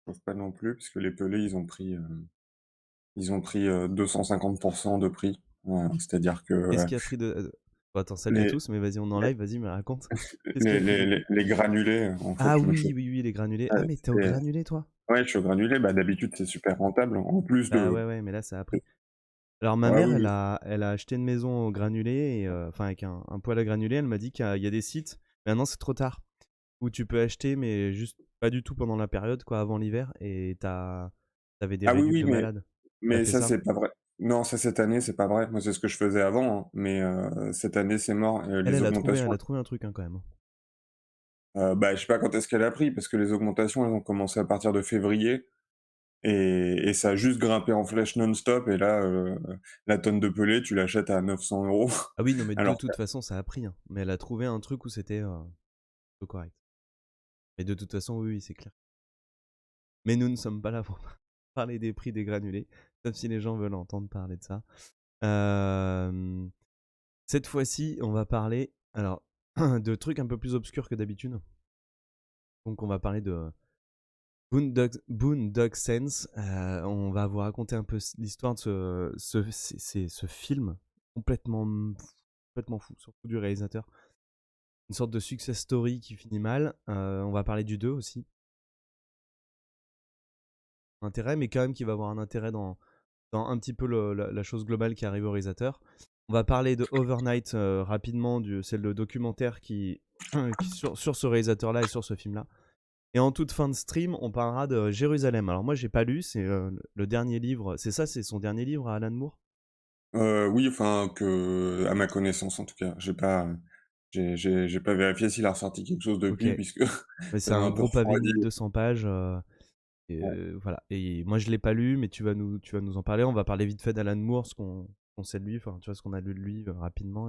chauffe pas non plus, parce que les pelés, ils ont pris 250% de prix. C'est-à-dire que Qu'est-ce qui a pris de bon, attends, salut à les, tous, mais vas-y, on est en live, vas-y, mais raconte. Qu'est-ce qui a pris beaucoup? les granulés, en Ah fait, le oui, chocolat. oui, oui, les granulés. Ah, mais t'es au c'est- granulé, toi? Ouais, je suis au granulé, bah, d'habitude, c'est super rentable. En plus Bah de. ouais, ouais, mais là, ça a pris. Alors, ma Ah mère, oui, oui. elle a acheté une maison au granulé, et, enfin, avec un poêle à granulé. Elle m'a dit qu'il y a des sites, maintenant c'est trop tard, où tu peux acheter, mais juste pas du tout pendant la période, quoi, avant l'hiver, et t'avais des Ah oui, réducs oui, de malade. T'as mais fait ça, ça? c'est pas vrai. Non, ça, cette année, c'est pas vrai. Moi, c'est ce que je faisais avant, hein. Mais cette année, c'est mort. Elle, Les elle a trouvé, augmentations. elle a trouvé un truc, hein, quand même, hein. Bah, je sais pas quand est-ce qu'elle a pris, parce que les augmentations, elles ont commencé à partir de février. Et ça a juste grimpé en flèche non-stop. Et là, la tonne de pelé, tu l'achètes à 900 €. Ah oui, non, mais de Alors, toute façon, ça a pris, hein. Mais elle a trouvé un truc où c'était plutôt correct. Mais de toute façon, oui, oui, c'est clair. Mais nous ne sommes pas là pour parler des prix des granulés, sauf si les gens veulent entendre parler de ça. Euh, Cette fois-ci, on va parler alors de trucs un peu plus obscurs que d'habitude. Donc, on va parler de Boondock Sense. On va vous raconter un peu l'histoire de ce film complètement, complètement fou, surtout du réalisateur. Une sorte de success story qui finit mal. On va parler du 2 aussi. Intérêt, mais quand même qui va avoir un intérêt dans un petit peu la chose globale qui arrive au réalisateur. On va parler de Overnight rapidement, c'est le documentaire sur ce réalisateur-là et sur ce film-là. Et en toute fin de stream, on parlera de Jérusalem. Alors moi, j'ai pas lu, c'est le dernier livre. C'est ça, c'est son dernier livre à Alan Moore. oui, enfin, à ma connaissance, en tout cas. J'ai pas vérifié s'il a ressorti quelque chose Ok, depuis, puisque mais ça c'est m'a un un peu gros pavé de refroidi. 1200 pages. Ouais. Voilà. Et moi, je l'ai pas lu, mais tu vas nous en parler. On va parler vite fait d'Alan Moore, ce qu'on sait de lui, enfin, tu vois, ce qu'on a lu de lui rapidement,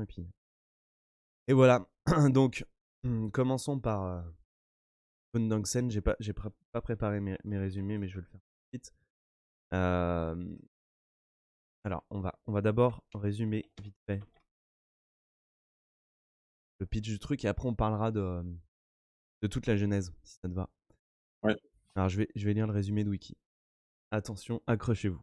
et voilà. Donc, commençons par Sen. J'ai pas préparé mes résumés, mais je vais le faire tout de suite. Euh, alors, on va d'abord résumer vite fait le pitch du truc, et après on parlera de toute la genèse, si ça te va. Ouais. Alors, je vais lire le résumé de Wiki. Attention, accrochez-vous.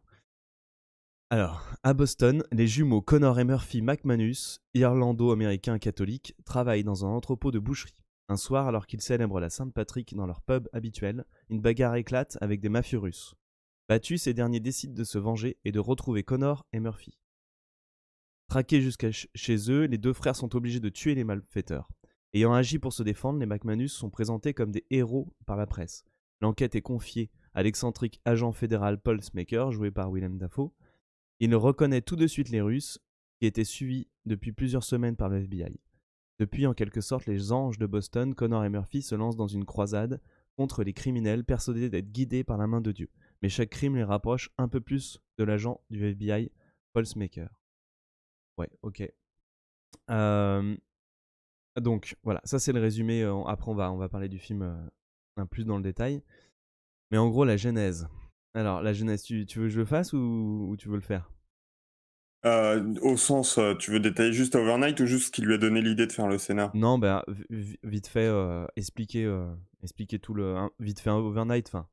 Alors, à Boston, les jumeaux Connor et Murphy McManus, irlando-américains catholiques, travaillent dans un entrepôt de boucherie. Un soir, alors qu'ils célèbrent la Sainte-Patrick dans leur pub habituel, une bagarre éclate avec des mafieux russes. Battus, ces derniers décident de se venger et de retrouver Connor et Murphy. Traqués jusqu'à chez eux, les deux frères sont obligés de tuer les malfaiteurs. Ayant agi pour se défendre, les McManus sont présentés comme des héros par la presse. L'enquête est confiée à l'excentrique agent fédéral Paul Smaker, joué par Willem Dafoe. Il reconnaît tout de suite les Russes, qui étaient suivis depuis plusieurs semaines par le FBI. Depuis, en quelque sorte, les anges de Boston, Connor et Murphy se lancent dans une croisade contre les criminels persuadés d'être guidés par la main de Dieu. Mais chaque crime les rapproche un peu plus de l'agent du FBI, Paul Smaker. Ouais, ok. Euh, donc, voilà, ça c'est le résumé. Après, on va parler du film un plus dans le détail. Mais en gros, la genèse. Alors, la genèse, tu veux que je le fasse ou tu veux le faire? Au sens, tu veux détailler juste Overnight ou juste ce qui lui a donné l'idée de faire le scénar? Non, bah, vite fait, expliquer tout vite fait un overnight, enfin,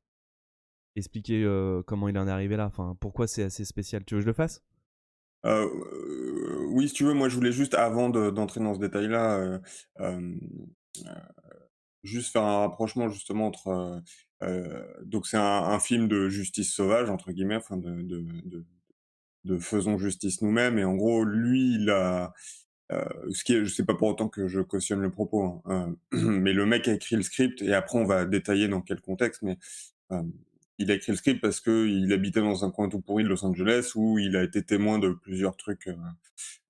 expliquer comment il en est arrivé là, enfin, pourquoi c'est assez spécial. Tu veux que je le fasse? Oui, si tu veux, moi, je voulais juste, avant d'entrer dans ce détail-là, hem, heu, juste faire un rapprochement justement entre, donc c'est un film de «justice sauvage» entre guillemets, enfin de «faisons justice nous-mêmes», et en gros, lui, il a, ce qui est, c'est pas pour autant que je cautionne le propos, hein, mais le mec a écrit le script et après on va détailler dans quel contexte, mais hem, il a écrit le script parce qu'il habitait dans un coin tout pourri de Los Angeles où il a été témoin de plusieurs trucs,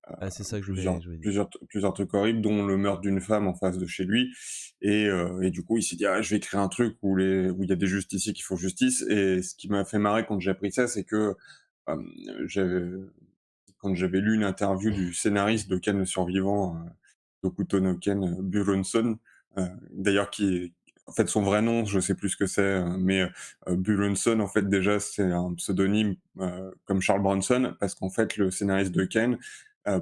Ah, c'est ça que je voulais dire. plusieurs trucs horribles, dont le meurtre d'une femme en face de chez lui. Et du coup, il s'est dit: «Ah, je vais écrire un truc où il y a des justiciers qui font justice». Et ce qui m'a fait marrer quand j'ai appris ça, c'est que, hem, j'avais quand j'avais lu une interview du scénariste de Ken le Survivant, Hokuto no Ken, Buronson, d'ailleurs en fait, son vrai nom, je sais plus ce que c'est, mais Buronson, en fait, déjà, c'est un pseudonyme, comme Charles Bronson, parce qu'en fait, le scénariste de Ken,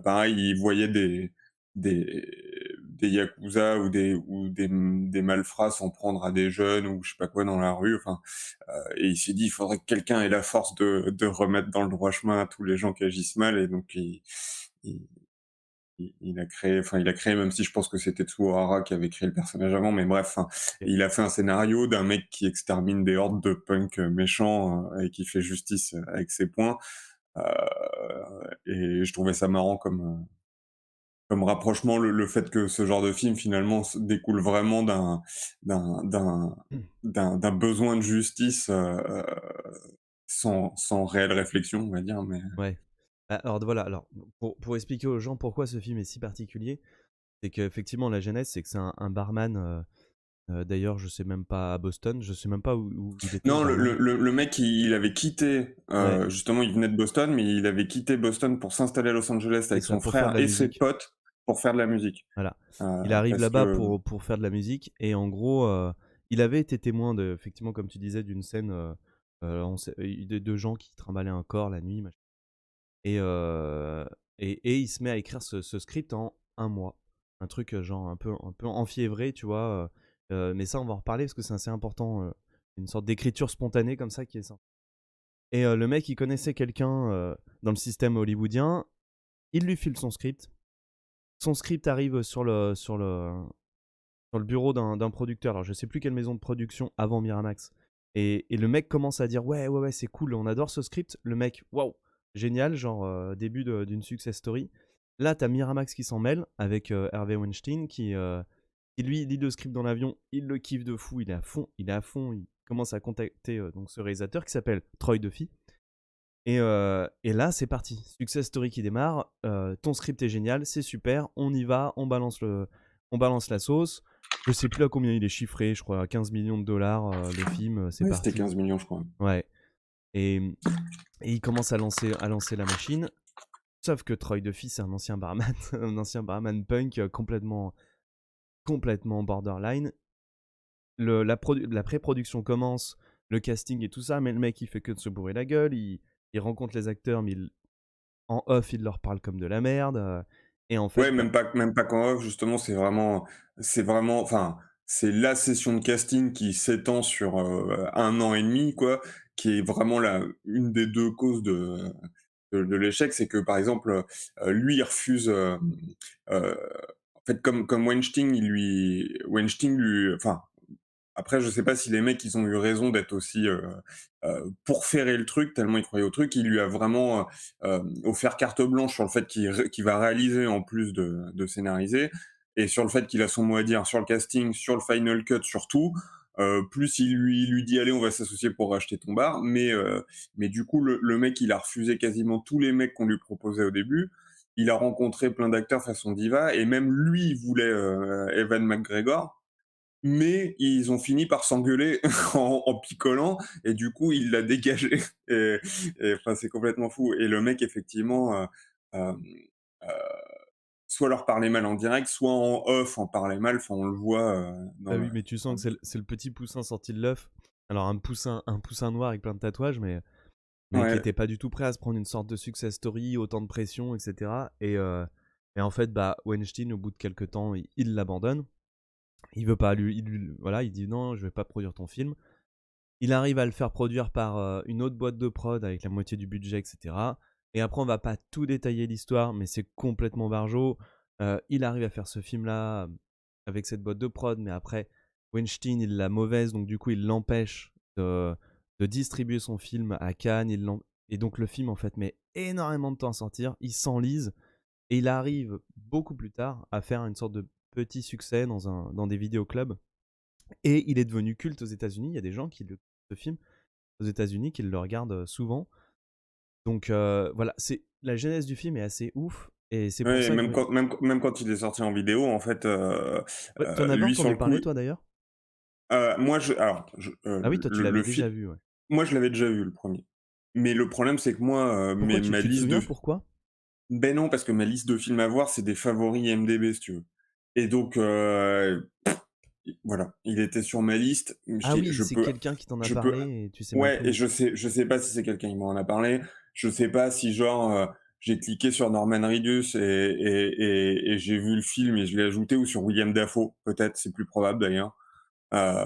pareil, il voyait des des yakuza ou des malfrats s'en prendre à des jeunes ou je sais pas quoi dans la rue. Enfin, et il s'est dit: «Il faudrait que quelqu'un ait la force de remettre dans le droit chemin à tous les gens qui agissent mal» et donc il il a créé, même si je pense que c'était Tsuhara qui avait créé le personnage avant, mais bref, enfin, Ok. il a fait un scénario d'un mec qui extermine des hordes de punks méchants et qui fait justice avec ses poings. Euh, et je trouvais ça marrant comme rapprochement, le fait que ce genre de film finalement découle vraiment d'un, d'un, d'un besoin de justice sans réelle réflexion, on va dire. Mais Ouais. Alors voilà, alors pour expliquer aux gens pourquoi ce film est si particulier, c'est qu'effectivement la genèse c'est que c'est un barman. D'ailleurs, je sais même pas à Boston, je sais même pas où il était ce non, le, barman. le, le le mec, il avait quitté, Ouais, justement, il venait de Boston, mais il avait quitté Boston pour s'installer à Los Angeles c'est avec ça, son pour faire de frère la et ses musique. potes pour faire de la musique. Voilà. Il arrive Parce là-bas que, pour faire de la musique et en gros, il avait été témoin de, effectivement, comme tu disais, d'une scène de gens qui trimballaient un corps la nuit, machin. Et, euh, et il se met à écrire ce script en un mois. Un truc genre un peu enfiévré, tu vois. Mais ça, on va en reparler parce que c'est assez important. Une sorte d'écriture spontanée comme ça qui est ça. Et le mec, il connaissait quelqu'un dans le système hollywoodien. Il lui file son script. Son script arrive sur le bureau d'un producteur. Alors, je sais plus quelle maison de production avant Miramax. Et le mec commence à dire ouais, ouais, ouais, c'est cool, on adore ce script. Le mec, waouh, génial, genre début d'une success story. Là, t'as Miramax qui s'en mêle avec Hervé Weinstein qui lui lit le script dans l'avion. Il le kiffe de fou, il est à fond, il est à fond. Il commence à contacter donc ce réalisateur qui s'appelle Troy Duffy. Et là, c'est parti. Success story qui démarre. Ton script est génial, c'est super. On y va, on balance la sauce. Je sais plus à combien il est chiffré, je crois à 15 millions de dollars le film, c'est ouais, c'était parti. 15 millions, je crois. Ouais. Et, et il commence à lancer la machine. Sauf que Troy Duffy, c'est un ancien barman, un ancien barman punk complètement borderline. La pré-production commence, le casting et tout ça, mais le mec il fait que de se bourrer la gueule, il rencontre les acteurs, mais en off il leur parle comme de la merde. Et en fait, Ouais, même pas qu'en off, justement, c'est vraiment, enfin, c'est la session de casting qui s'étend sur 1 an et demi, quoi, qui est vraiment une des deux causes de l'échec. C'est que, par exemple, lui, il refuse, euh, en fait, comme Weinstein lui, enfin, après, je sais pas si les mecs, ils ont eu raison d'être aussi pour ferrer le truc, tellement ils croyaient au truc. Il lui a vraiment offert carte blanche sur le fait qu'il va réaliser en plus de scénariser, et sur le fait qu'il a son mot à dire sur le casting, sur le final cut, sur tout. Plus il lui dit allez, on va s'associer pour racheter ton bar, mais du coup le mec il a refusé quasiment tous les mecs qu'on lui proposait au début. Il a rencontré plein d'acteurs façon diva et même lui il voulait Evan McGregor, mais ils ont fini par s'engueuler en picolant et du coup il l'a dégagé et enfin c'est complètement fou et le mec effectivement euh, euh, soit leur parlait mal en direct, soit en off en parlait mal, enfin on le voit bah oui, mais tu sens dans que c'est le petit poussin sorti de l'œuf. Alors un poussin noir avec plein de tatouages, mais qui ouais. était pas du tout prêt à se prendre une sorte de success story, autant de pression, etc. Et en fait, bah, Weinstein, au bout de quelques temps, il l'abandonne. Il veut pas voilà, il dit non, je vais pas produire ton film. Il arrive à le faire produire par une autre boîte de prod avec la moitié du budget, etc. Et après, on va pas tout détailler l'histoire, mais c'est complètement barjot. Il arrive à faire ce film-là avec cette boîte de prod, mais après, Weinstein, il l'a mauvaise, donc du coup, il l'empêche de distribuer son film à Cannes. Et donc, le film, en fait, met énormément de temps à sortir. Il s'enlise et il arrive beaucoup plus tard à faire une sorte de petit succès dans des vidéoclubs. Et il est devenu culte aux États-Unis. Il y a des gens ce film aux États-Unis qui le regardent souvent. Donc voilà, la genèse du film est assez ouf. Et c'est pour Ouais, ça que. même quand il est sorti en vidéo, en fait, Ouais, tu en avais lui sur entendu le coup, parler, toi, d'ailleurs? moi Ah oui, toi, tu l'avais le déjà film, vu, ouais. moi je l'avais déjà vu le premier. Mais le problème c'est que moi, Pourquoi ma tu te liste de souviens pourquoi? Ben non, parce que ma liste de films à voir, c'est des favoris IMDb, si tu veux. Et donc, voilà, il était sur ma liste. Ah oui, Je c'est peux, quelqu'un qui t'en a je peux, parlé et tu sais même ouais, plus et où. je sais pas si c'est quelqu'un qui m'en a parlé. Je sais pas si genre, j'ai cliqué sur Norman Reedus et j'ai vu le film et je l'ai ajouté, ou sur William Dafoe, peut-être, c'est plus probable d'ailleurs. Heu,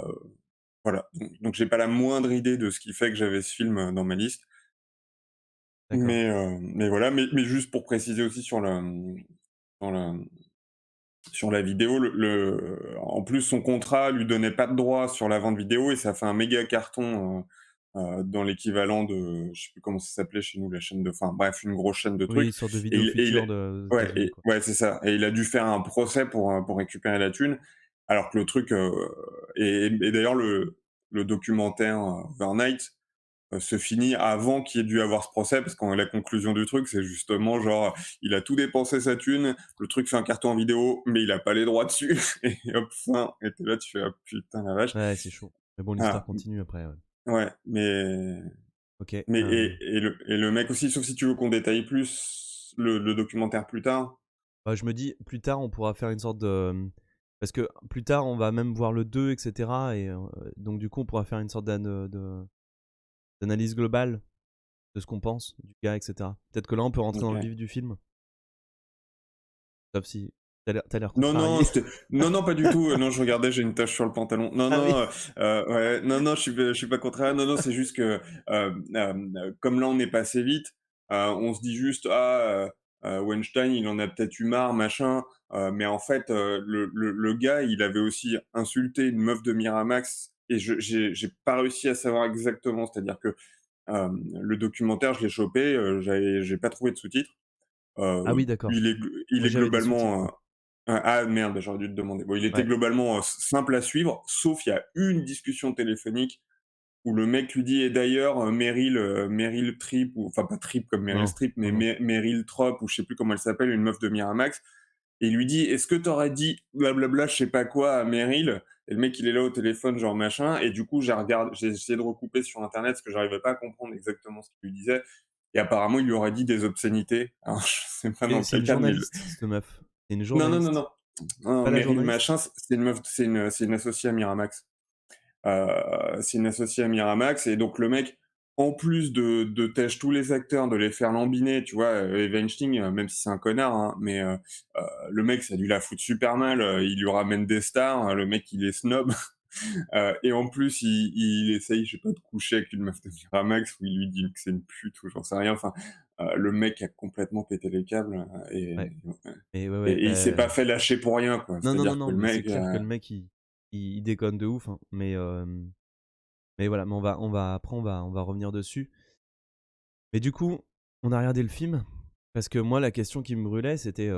voilà, donc j'ai pas la moindre idée de ce qui fait que j'avais ce film, dans ma liste. D'accord. Mais voilà, mais juste pour préciser aussi sur sur le sur la vidéo, en plus, son contrat lui donnait pas de droit sur la vente vidéo et ça a fait un méga carton, dans l'équivalent de, je sais plus comment ça s'appelait chez nous, la chaîne de, enfin bref, une grosse chaîne de Oui, trucs. une sorte de Et vidéo il future aux ouais, États-Unis, quoi. ouais, c'est ça, et il a dû faire un procès pour récupérer la thune. Alors que le truc, et d'ailleurs le documentaire, Overnight, se finit avant qu'il ait dû avoir ce procès, parce que la conclusion du truc, c'est justement genre, il a tout dépensé sa thune, le truc fait un carton en vidéo, mais il a pas les droits dessus, et hop, fin, et t'es là, tu fais: «Ah putain la vache». Ouais, c'est chaud. Mais bon, l'histoire Ah, continue après, ouais. ouais, OK, mais et le mec aussi, sauf si tu veux qu'on détaille plus le documentaire plus tard. bah, je me dis plus tard on pourra faire une sorte de, parce que plus tard on va même voir le 2 et cetera et donc du coup on pourra faire une sorte d'analyse globale de ce qu'on pense du gars et cetera. Peut-être que là on peut rentrer dans le OK. vif du film, sauf si tu as l'air Non, contrarié. non, non, non, pas du tout, non, je regardais, j'ai une tache sur le pantalon. Non, Ah oui. non, ouais, non, non, je suis pas contraire. Non, non, c'est juste que, comme là, on est passé vite, on se dit juste: «Ah, Weinstein, il en a peut-être eu marre, machin», mais en fait, le gars, il avait aussi insulté une meuf de Miramax, et j'ai pas réussi à savoir exactement. C'est-à-dire que, le documentaire, je l'ai chopé, j'ai pas trouvé de sous-titres. Ah oui, d'accord. Il Moi est j'avais des sous-titres, globalement, moi. ah merde, j'aurais dû te demander. Bon, il était Ouais. globalement, simple à suivre, sauf il y a une discussion téléphonique où le mec lui dit: «Et d'ailleurs, Meryl Streep», ou enfin pas Streep comme Meryl Non, Streep, mais non, non. Meryl Trop, ou je sais plus comment elle s'appelle, une meuf de Miramax, et il lui dit: «Est-ce que tu aurais dit blablabla, je sais pas quoi, à Meryl?» Et le mec, il est là au téléphone, genre machin, et du coup, j'ai essayé de recouper sur internet parce que j'arrivais pas à comprendre exactement ce qu'il lui disait, et apparemment, il lui aurait dit des obscénités. Alors je sais pas Et dans c'est quel une cadre, mais journaliste, cette meuf. C'est une non, non, non, journaliste. non. Non, Pas la Meryl journaliste? machin, c'est une meuf, c'est une associée à Miramax. C'est une associée à Miramax, et donc le mec, en plus de tèche tous les acteurs, de les faire lambiner, tu vois, et Weinstein, même si c'est un connard, hein, mais le mec, ça a dû la foutre super mal, il lui ramène des stars, le mec, il est snob. Et en plus, il essaye, je sais pas, de coucher avec une meuf de Miramax, où il lui dit que c'est une pute, ou j'en sais rien, enfin, le mec a complètement pété les câbles, Ouais. ouais. Et ouais, Et, ouais, et il s'est pas fait lâcher pour rien, quoi. non, non, non, C'est-à-dire que non, le mais c'est mec, clair que le mec il déconne de ouf, hein, mais voilà, mais on va après on va revenir dessus. Mais du coup, on a regardé le film parce que moi la question qui me brûlait c'était,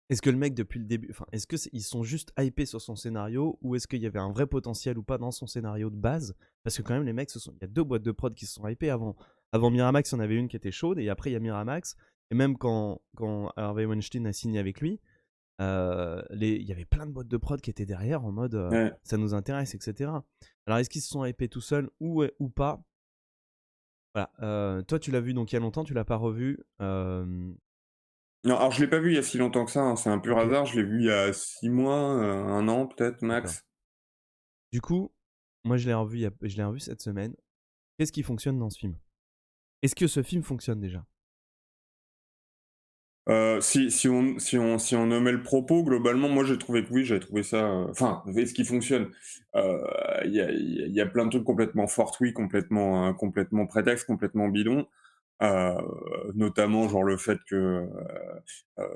est-ce que le mec depuis le début, enfin, est-ce que ils sont juste hypés sur son scénario ou est-ce qu'il y avait un vrai potentiel ou pas dans son scénario de base? Parce que quand même les mecs il y a 2 boîtes de prod qui se sont hypées avant Miramax, il y en avait une qui était chaude et après il y a Miramax et même quand Harvey Weinstein a signé avec lui, il y avait plein de boîtes de prod qui étaient derrière en mode, ouais. ça nous intéresse et cetera. Alors est-ce qu'ils se sont hypés tout seuls ou pas? Voilà, toi tu l'as vu donc il y a longtemps, tu l'as pas revu, Non, alors je l'ai pas vu il y a si longtemps que ça, hein, c'est un pur OK, hasard, je l'ai vu il y a 6 mois, 1 an peut-être d'accord. max. Du coup, moi je l'ai revu cette semaine. Qu'est-ce qui fonctionne dans ce film? Est-ce que ce film fonctionne déjà? Si on nommait le propos, globalement, moi j'ai trouvé que oui, j'avais trouvé ça, enfin, est-ce qui fonctionne? Heu, il y a plein de trucs complètement fortuits, complètement prétexte, complètement bidon. Heu, Notamment genre le fait que,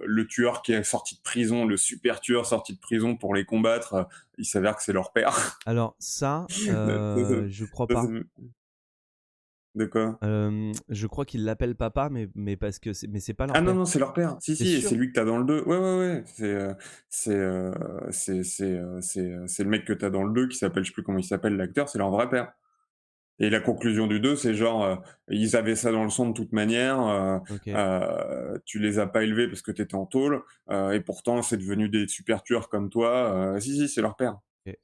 le tueur qui est sorti de prison, le super tueur sorti de prison pour les combattre, il s'avère que c'est leur père. Alors ça, Ça, ça je crois ça, pas. de quoi? Je crois qu'ils l'appellent papa, mais parce que c'est pas leur Ah non, père. non, c'est leur père. Si, Tu si, et c'est sûr? lui que t'as dans le 2. Ouais, ouais, ouais, c'est, c'est le mec que t'as dans le 2 qui s'appelle, je sais plus comment il s'appelle l'acteur, c'est leur vrai père. Et la conclusion du 2, c'est genre, ils avaient ça dans le sang de toute manière, OK, tu les as pas élevés parce que t'étais en tôle, et pourtant c'est devenu des super tueurs comme toi, si, si, c'est leur père. OK.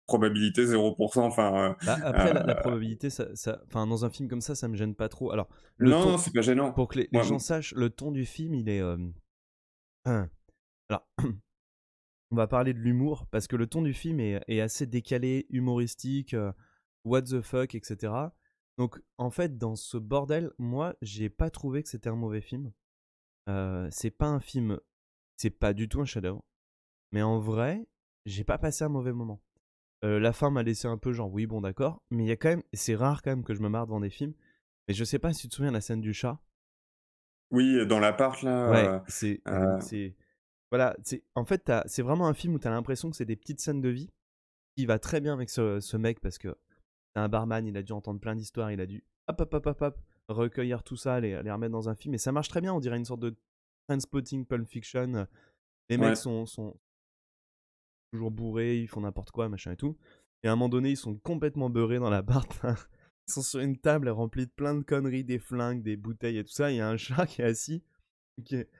Probabilité 0, enfin, Bah, après la probabilité enfin dans un film comme ça me gêne pas trop. Alors le non, ton, non, c'est pas gênant. pour que les Moi, gens sachent, le ton du film il est, alors on va parler de l'humour parce que le ton du film est assez décalé, humoristique, what the fuck et cetera. Donc en fait, dans ce bordel, moi, j'ai pas trouvé que c'était un mauvais film. C'est pas un film c'est pas du tout un chef-d'œuvre, mais en vrai, j'ai pas passé un mauvais moment. La fin m'a laissé un peu genre: «Oui, bon, d'accord», mais il y a quand même c'est rare quand même que je me marre devant des films, mais je sais pas si tu te souviens de la scène du chat? Oui, dans l'appart Ouais, là, c'est voilà, c'est en fait, c'est vraiment un film où tu as l'impression que c'est des petites scènes de vie qui va très bien avec ce mec parce que c'est un barman, il a dû entendre plein d'histoires, il a dû hop, hop, hop, hop, hop, recueillir tout ça, les remettre dans un film et ça marche très bien. On dirait une sorte de Trainspotting, Pulp Fiction. Les mecs ouais. sont toujours bourrés, ils font n'importe quoi, machin et tout. Et à un moment donné, ils sont complètement beurrés dans l'appart. Ils sont sur une table remplie de plein de conneries, des flingues, des bouteilles et tout ça. Il y a un chat qui est assis, qui est,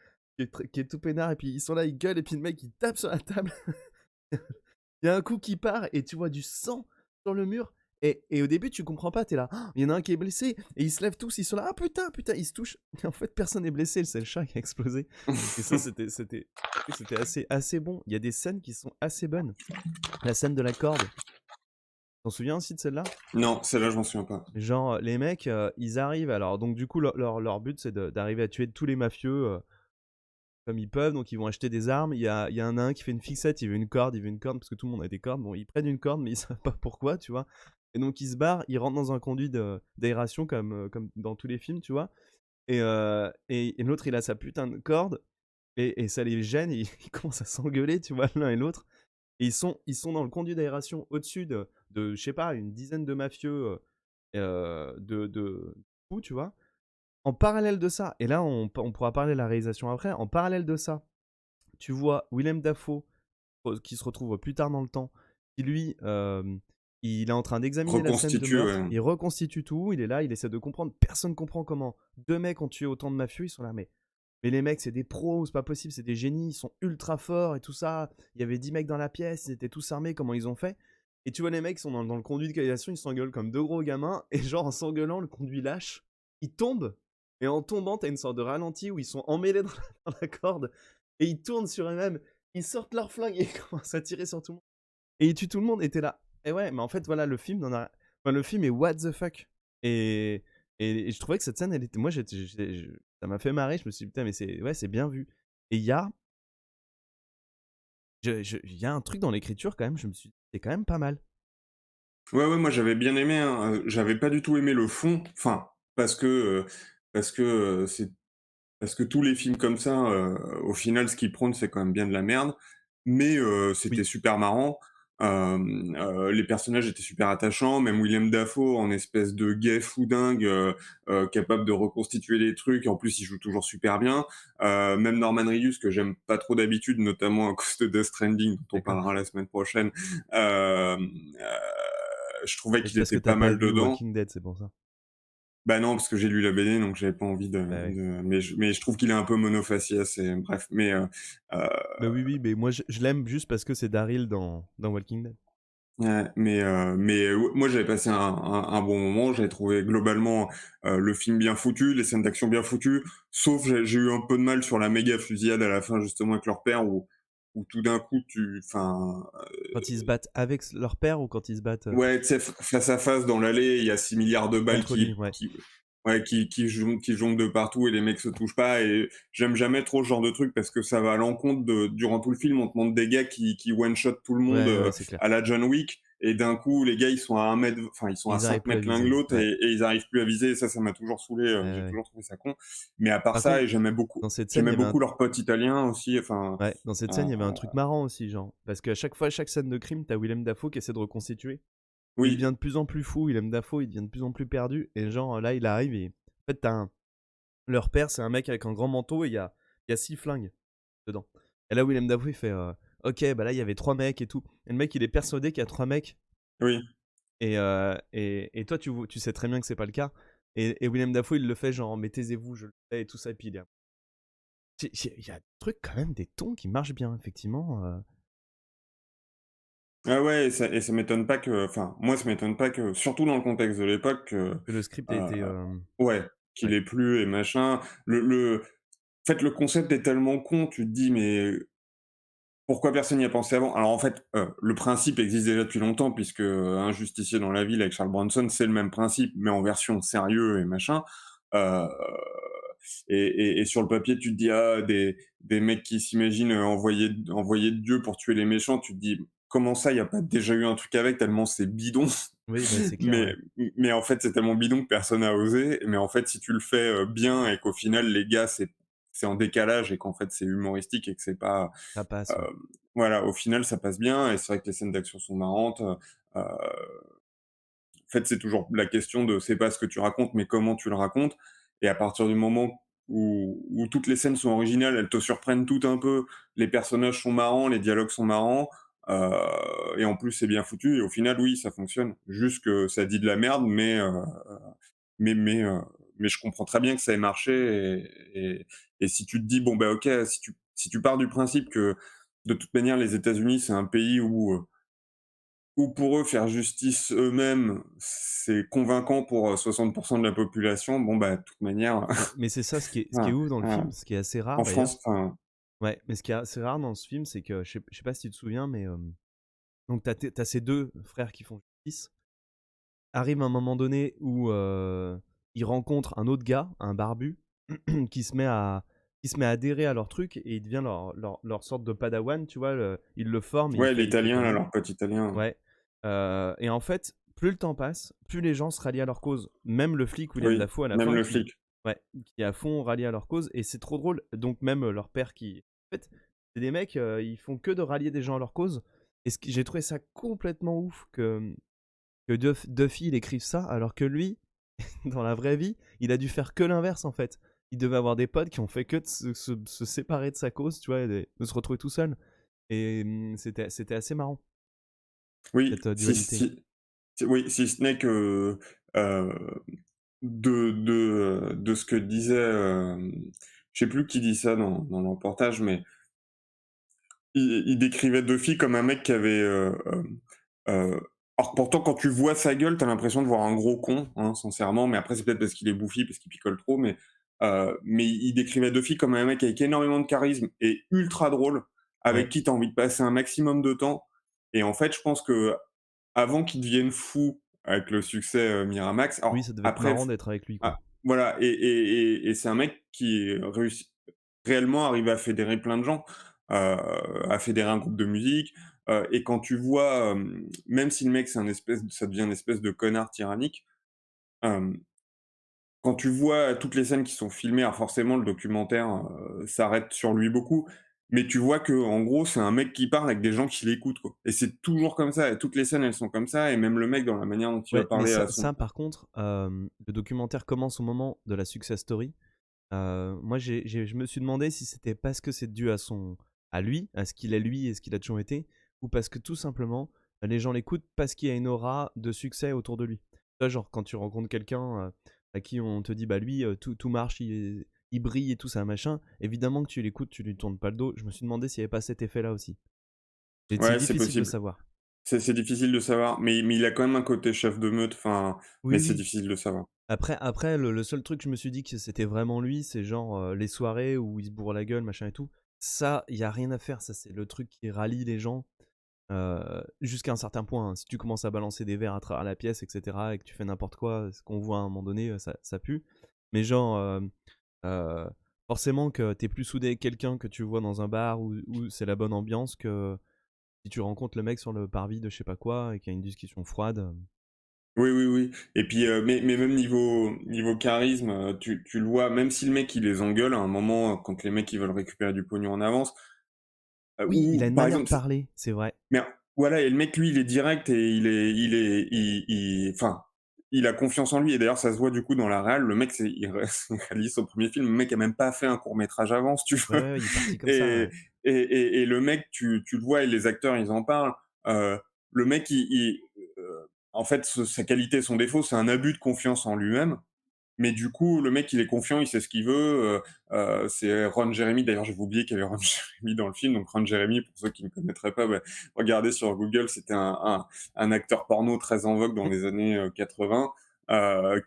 qui est tout peinard, et puis ils sont là, ils gueulent, et puis le mec il tape sur la table. Il y a un coup qui part et tu vois du sang sur le mur. Et au début, tu comprends pas, t'es là, oh, il y en a un qui est blessé, et ils se lèvent tous, ils sont là, ah putain, putain, ils se touchent. Et en fait, personne n'est blessé, c'est le chat qui a explosé. Et ça, c'était assez bon. Il y a des scènes qui sont assez bonnes. La scène de la corde, t'en souviens aussi de celle-là? Non, celle-là, je m'en souviens pas. Genre, les mecs, ils arrivent, alors, donc du coup, leur but, c'est d'arriver à tuer tous les mafieux comme ils peuvent, donc ils vont acheter des armes. Il y a un nain qui fait une fixette, il veut une corde, parce que tout le monde a des cordes. Bon, ils prennent une corde, mais ils savent pas pourquoi, tu vois. Et donc ils se barrent, ils rentrent dans un conduit d'aération comme dans tous les films, tu vois. Et l'autre, il a sa putain de corde, et ça les gêne, et ils commencent à s'engueuler, tu vois, l'un et l'autre. Et ils sont dans le conduit d'aération au-dessus je sais pas, une dizaine de mafieux de fous, tu vois. En parallèle de ça, et là on pourra parler de la réalisation après, en parallèle de ça, tu vois Willem Dafoe qui se retrouve plus tard dans le temps, qui lui, il est en train d'examiner la scène de Reconstitue, meurtre, ouais. il reconstitue tout, il est là, il essaie de comprendre, personne comprend comment deux mecs ont tué autant de mafieux, ils sont là, mais les mecs c'est des pros, c'est pas possible, c'est des génies, ils sont ultra forts et tout ça, il y avait 10 mecs dans la pièce, ils étaient tous armés, comment ils ont fait? Et tu vois les mecs sont dans le conduit de canalisation, ils s'engueulent comme deux gros gamins, et genre en s'engueulant, le conduit lâche, ils tombent, et en tombant, t'as une sorte de ralenti où ils sont emmêlés dans la corde, et ils tournent sur eux-mêmes, ils sortent leurs flingues et ils commencent à tirer sur tout le monde. Et ils tuent tout le monde, et t'es là. Et ouais, mais en fait, voilà, le film est what the fuck. Et, et je trouvais que cette scène, elle était. Moi, ça m'a fait marrer. Je me suis dit, putain, mais c'est bien vu. Et il y a un truc dans l'écriture, quand même, je me suis dit, c'est quand même pas mal. Ouais, ouais, moi j'avais bien aimé, hein, j'avais pas du tout aimé le fond, enfin, parce que, c'est parce que tous les films comme ça, au final, ce qu'ils prônent, c'est quand même bien de la merde. Mais c'était Oui, super marrant. Les personnages étaient super attachants, même Willem Dafoe en espèce de gay fou dingue, capable de reconstituer les trucs. En plus, il joue toujours super bien. Même Norman Reedus, que j'aime pas trop d'habitude, notamment à cause de Death Stranding, dont on d'accord. parlera la semaine prochaine. Je trouvais Et c'est qu'il parce était que t'as pas pas mal lu dedans. Walking Dead, c'est pour ça. Bah non, parce que j'ai lu la BD, donc j'avais pas envie Bah ouais. mais je trouve qu'il est un peu monofaciès et bref, heu, Bah oui, oui, mais moi, je l'aime juste parce que c'est Daryl dans Walking Dead. ouais, moi j'avais passé un bon moment. J'avais trouvé globalement, le film bien foutu, les scènes d'action bien foutues, sauf j'ai eu un peu de mal sur la méga fusillade à la fin justement avec leur père où tout d'un coup Quand ils se battent avec leur père ou quand ils se battent ouais, tu sais, face à face dans l'allée, il y a 6 milliards de balles contre lui, ouais. qui jonglent de partout et les mecs se touchent pas. Et j'aime jamais trop ce genre de truc parce que ça va à l'encontre de, durant tout le film, on te montre des gars qui one-shot tout le monde Ouais, ouais, c'est clair. à la John Wick. Et d'un coup, les gars, ils sont à 1 mètre, enfin, ils sont à Ils arrivent 5 plus à mètres l'un de viser. l'autre Ouais. et ils arrivent plus à viser. Et ça m'a toujours saoulé. Ouais, J'ai ouais. toujours trouvé ça con. Mais à part Par ça, contre, et dans cette scène, il j'aimais y avait un beaucoup leur pote italien aussi. Enfin, ouais, dans cette euh, scène, il y avait un truc marrant aussi, genre, parce qu'à chaque fois, chaque scène de crime, t'as Willem Dafoe qui essaie de reconstituer. Il oui, devient de plus en plus fou, Willem Dafoe, il devient de plus en plus perdu, et genre, là, il arrive et en fait, leur père, c'est un mec avec un grand manteau, et il y a 6 flingues dedans. Et là, Willem Dafoe, il fait ok, bah là, il y avait 3 mecs et tout. Et le mec, il est persuadé qu'il y a 3 mecs, oui. et toi, tu sais très bien que c'est pas le cas. Et Willem Dafoe, il le fait genre, mais taisez-vous, je le fais, et tout ça, et puis il y a des trucs quand même, des tons qui marchent bien, effectivement. Ah ouais, et ça m'étonne pas que, enfin, moi, ça m'étonne pas que, surtout dans le contexte de l'époque, Que le script a euh, été. ouais, qu'il Ouais. ait plu et machin. En fait, le concept est tellement con, tu te dis, mais Pourquoi personne n'y a pensé avant? Alors en fait, le principe existe déjà depuis longtemps puisque, Un justicier dans la ville avec Charles Bronson, c'est le même principe, mais en version sérieux et machin. Heu et sur le papier, tu te dis: «Ah, des mecs qui s'imaginent, envoyés de Dieu pour tuer les méchants», tu te dis: «Comment ça, il y a pas déjà eu un truc avec?» tellement c'est bidon. Oui, bah, c'est clair, Mais ouais. mais en fait, c'est tellement bidon que personne n'a osé. Mais en fait, si tu le fais, bien et qu'au final les gars, c'est en décalage et qu'en fait c'est humoristique et que c'est pas, Ça passe, ouais. hem, voilà, au final ça passe bien et c'est vrai que les scènes d'action sont marrantes, en fait, c'est toujours la question de c'est pas ce que tu racontes, mais comment tu le racontes. Et à partir du moment où toutes les scènes sont originales, elles te surprennent toutes un peu, les personnages sont marrants, les dialogues sont marrants, et en plus c'est bien foutu et au final, oui, ça fonctionne. Juste que ça dit de la merde, mais mais heu, mais je comprends très bien que ça ait marché et si tu te dis: «Bon, bah, OK», si tu pars du principe que, de toute manière, les États-Unis, c'est un pays où pour eux, faire justice eux-mêmes, c'est convaincant pour, 60 de la population, bon, bah, de toute manière, Mais c'est ça ce qui est voilà, ouf dans le voilà. film, ce qui est assez rare En d'ailleurs. France, enfin, Ouais, mais ce qui est assez rare dans ce film, c'est que je sais pas si tu te souviens, mais donc t'as ces 2 frères qui font justice. Arrive un moment donné où, ils rencontrent un autre gars, un barbu, qui se met à adhérer à leur truc et il devient leur sorte de padawan, tu vois? Ils le forment et ouais, il fait l'italien, comme là, eux. leur pote italien. Ouais, et en fait, plus le temps passe, plus les gens se rallient à leur cause. Même le flic Willem Oui, Dafoe à la même fin le qui flic. ouais, qui est à fond rallié à leur cause et c'est trop drôle. Donc même, leur père qui en fait, c'est des mecs, ils font que de rallier des gens à leur cause et ce qui j'ai trouvé ça complètement ouf que Duffy il écrive ça alors que lui, dans la vraie vie, il a dû faire que l'inverse en fait. Il devait avoir des potes qui ont fait que de se séparer de sa cause, tu vois? Et de se retrouver tout seul et c'était assez marrant Oui, cette, dualité. oui, si ce n'est que, heu, de ce que disait, je sais plus qui dit ça dans le reportage, mais il décrivait Duffy comme un mec qui avait, heu alors pourtant quand tu vois sa gueule, tu as l'impression de voir un gros con, hein, sincèrement, mais après c'est peut-être parce qu'il est bouffi, parce qu'il picole trop, mais il décrivait Duffy comme un mec avec énormément de charisme et ultra drôle, avec Ouais. qui tu as envie de passer un maximum de temps. Et en fait, je pense qu'avant qu'il devienne fou avec le succès, Miramax, Oui, alors ça devait être après marrant f d'être avec lui, quoi. ah, voilà, et c'est un mec qui réussit réellement arrivé à fédérer plein de gens, à fédérer un groupe de musique, et quand tu vois, même si le mec ça devient une espèce de connard tyrannique, hem, quand tu vois toutes les scènes qui sont filmées, alors forcément le documentaire, s'arrête sur lui beaucoup, mais tu vois que en gros c'est un mec qui parle avec des gens qui l'écoutent, quoi, et c'est toujours comme ça et toutes les scènes elles sont comme ça et même le mec dans la manière dont il va Ouais, mais parler à son. ça par contre, le documentaire commence au moment de la success story. Moi je me suis demandé si c'était parce que c'est dû à lui, à ce qu'il est lui et ce qu'il a toujours été, ou parce que tout simplement, les gens l'écoutent parce qu'il y a une aura de succès autour de lui. Tu vois, genre quand tu rencontres quelqu'un, à qui on te dit: «Bah lui, tout marche, il brille et tout ça machin», évidemment que tu l'écoutes, tu lui tournes pas le dos. Je me suis demandé s'il y avait pas cet effet-là aussi. Et c'est Ouais, c'est difficile de possible. savoir. C'est difficile de savoir, mais il a quand même un côté chef de meute, enfin, mais Oui, c'est oui. difficile de savoir. Après le seul truc que je me suis dit que c'était vraiment lui, c'est genre, les soirées où il se bourre la gueule, machin et tout. Ça, il y a rien à faire, ça c'est le truc qui rallie les gens, jusqu'à un certain point, hein. Si tu commences à balancer des verres à travers la pièce et cetera et que tu fais n'importe quoi, ce qu'on voit à un moment donné, ça pue. Mais genre, heu, forcément que tu es plus soudé avec quelqu'un que tu vois dans un bar où c'est la bonne ambiance que si tu rencontres le mec sur le parvis de je sais pas quoi et qu'il y a une discussion froide, Oui, oui, oui, et puis, mais même niveau charisme, tu le vois, même si le mec il les engueule à un moment, quand les mecs ils veulent récupérer du pognon en avance, oui, il a ou une par manière de exemple parler, c'est vrai. mais voilà, et le mec lui il est direct et enfin, il a confiance en lui et d'ailleurs ça se voit du coup dans la réal, le mec il réalise son premier film, le mec a même pas fait un court métrage avant si tu Ouais, veux. ouais, il est parti comme ça, et ouais. et le mec tu le vois et les acteurs ils en parlent, le mec en fait sa qualité et son défaut c'est un abus de confiance en lui-même, mais du coup, le mec, il est confiant, il sait ce qu'il veut. C'est Ron Jeremy. D'ailleurs, j'avais oublié qu'il y avait Ron Jeremy dans le film. Donc, Ron Jeremy, pour ceux qui ne connaîtraient pas, bah, regardez sur Google, c'était un acteur porno très en vogue dans les années 80.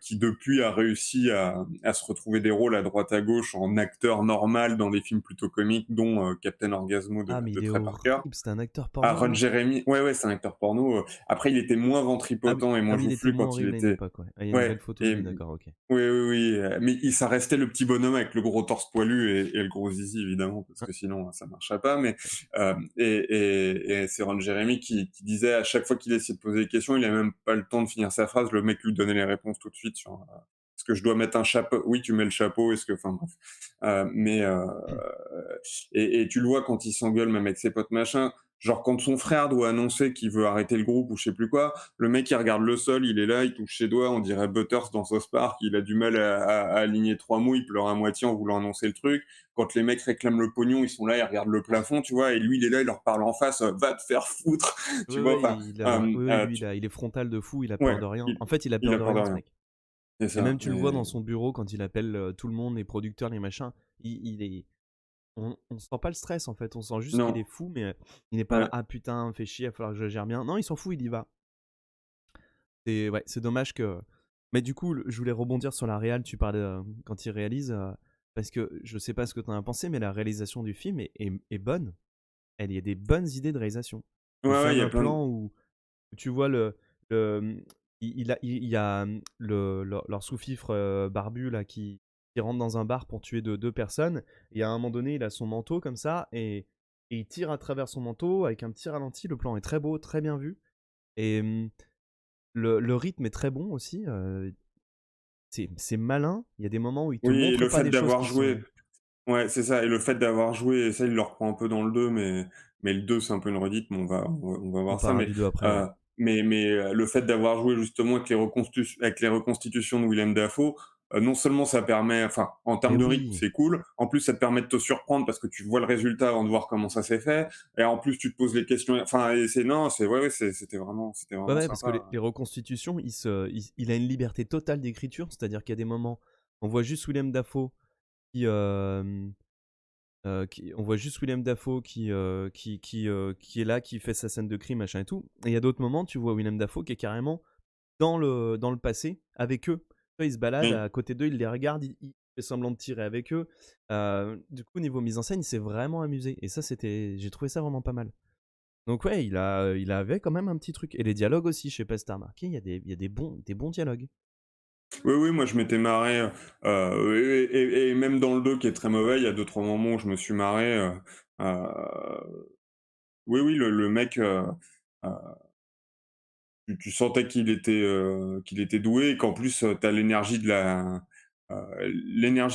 qui depuis a réussi à se retrouver des rôles à droite à gauche en acteur normal dans des films plutôt comiques, dont Captain Orgasmo Ah, mais de il est Trey Parker. horrible, c'était un acteur Ah, porno, Ron lui? Jeremy, ouais, ouais, c'est un acteur porno. Après, il était moins Ah oui, ventripotent et ah moins oui, il était joufflu moins quand il horrible à une était. époque, ouais. Ah, il y a une Ouais, belle photo de et lui, d'accord, OK. oui, oui, oui, mais ça restait le petit bonhomme avec le gros torse poilu et le gros zizi évidemment, parce Hein, que sinon ça marcherait pas. Mais ouais. et c'est Ron Jeremy qui disait à chaque fois qu'il essayait de poser des questions, il a même pas le temps de finir sa phrase, le mec lui donnait les réponses tout de suite sur est-ce que je dois mettre un chapeau? Oui, tu mets le chapeau. Est-ce que, enfin bref. Mais et tu le vois quand il s'engueule même avec ses potes machin. Genre quand son frère doit annoncer qu'il veut arrêter le groupe ou je sais plus quoi, le mec il regarde le sol, il est là, il touche ses doigts, on dirait Butters dans South Park, il a du mal à aligner trois mots, il pleure à moitié en voulant annoncer le truc. Quand les mecs réclament le pognon, ils sont là, ils regardent le plafond, tu vois, et lui il est là, il leur parle en face, va te faire foutre, tu Ouais, vois, ouais, enfin, il a oui, oui, lui, tu il est frontal de fou, il a peur ouais, de rien. En fait, il a il peur a de peur de rien, ce rien, mec. c'est Et ça. même tu le vois dans son bureau quand il appelle, tout le monde, les producteurs, les machins, il est on sent pas le stress, en fait, on sent juste Non, qu'il est fou, mais il est pas là: ouais. «Ah putain, fais chier, il va falloir que je gère bien». Non, il s'en fout, il y va. C'est ouais, c'est dommage que mais du coup, je voulais rebondir sur la réal, tu parlais, quand il réalise, parce que je sais pas ce que tu en as pensé, mais la réalisation du film est bonne. Il y a des bonnes idées de réalisation. Ouais, Je me ouais, souviens il y a d'un plein de. plan où tu vois le, mmh, il y a, leur sous-fifre, barbu là qui rentre dans un bar pour tuer deux personnes et à un moment donné, il a son manteau comme ça et il tire à travers son manteau avec un petit ralenti. Le plan est très beau, très bien vu et le rythme est très bon aussi, c'est malin. Il y a des moments où il te Oui, et montre le pas fait des choses d'avoir qui joué. sont Ouais, c'est ça, et le fait d'avoir joué, et ça, il le reprend un peu dans le 2, mais le 2 c'est un peu une redite, mais on va on voir ça, parlera du 2 après, ouais. heu, le fait d'avoir joué justement avec les reconstitutions de Willem Dafoe, non seulement ça permet, enfin, en Mais termes de rythme, oui! c'est cool, en plus ça te permet de te surprendre parce que tu vois le résultat avant de voir comment ça s'est fait, et en plus tu te poses les questions, enfin, et c'est non, c'est ouais, ouais, c'était Ouais, vraiment ouais, parce que sympa. les reconstitutions, il a une liberté totale d'écriture, c'est-à-dire qu'il y a des moments, on voit juste Willem Dafoe qui, on voit juste Willem Dafoe qui est là, qui fait sa scène de crime, machin et tout. Et il y a d'autres moments, tu vois Willem Dafoe qui est carrément dans le passé avec eux. Tu vois, il se balade Oui. à côté d'eux, il les regarde, il fait semblant de tirer avec eux. Du coup, niveau mise en scène, il s'est vraiment amusé. Et ça, j'ai trouvé ça vraiment pas mal. Donc ouais, il avait quand même un petit truc. Et les dialogues aussi, je sais pas si t'as remarqué, il y a des bons dialogues. Oui, oui, moi je m'étais marré, et même dans le 2 qui est très mauvais, il y a 2-3 moments où je me suis marré, oui, oui, le mec, heu, tu sentais qu'il était doué, et qu'en plus, tu as l'énergie,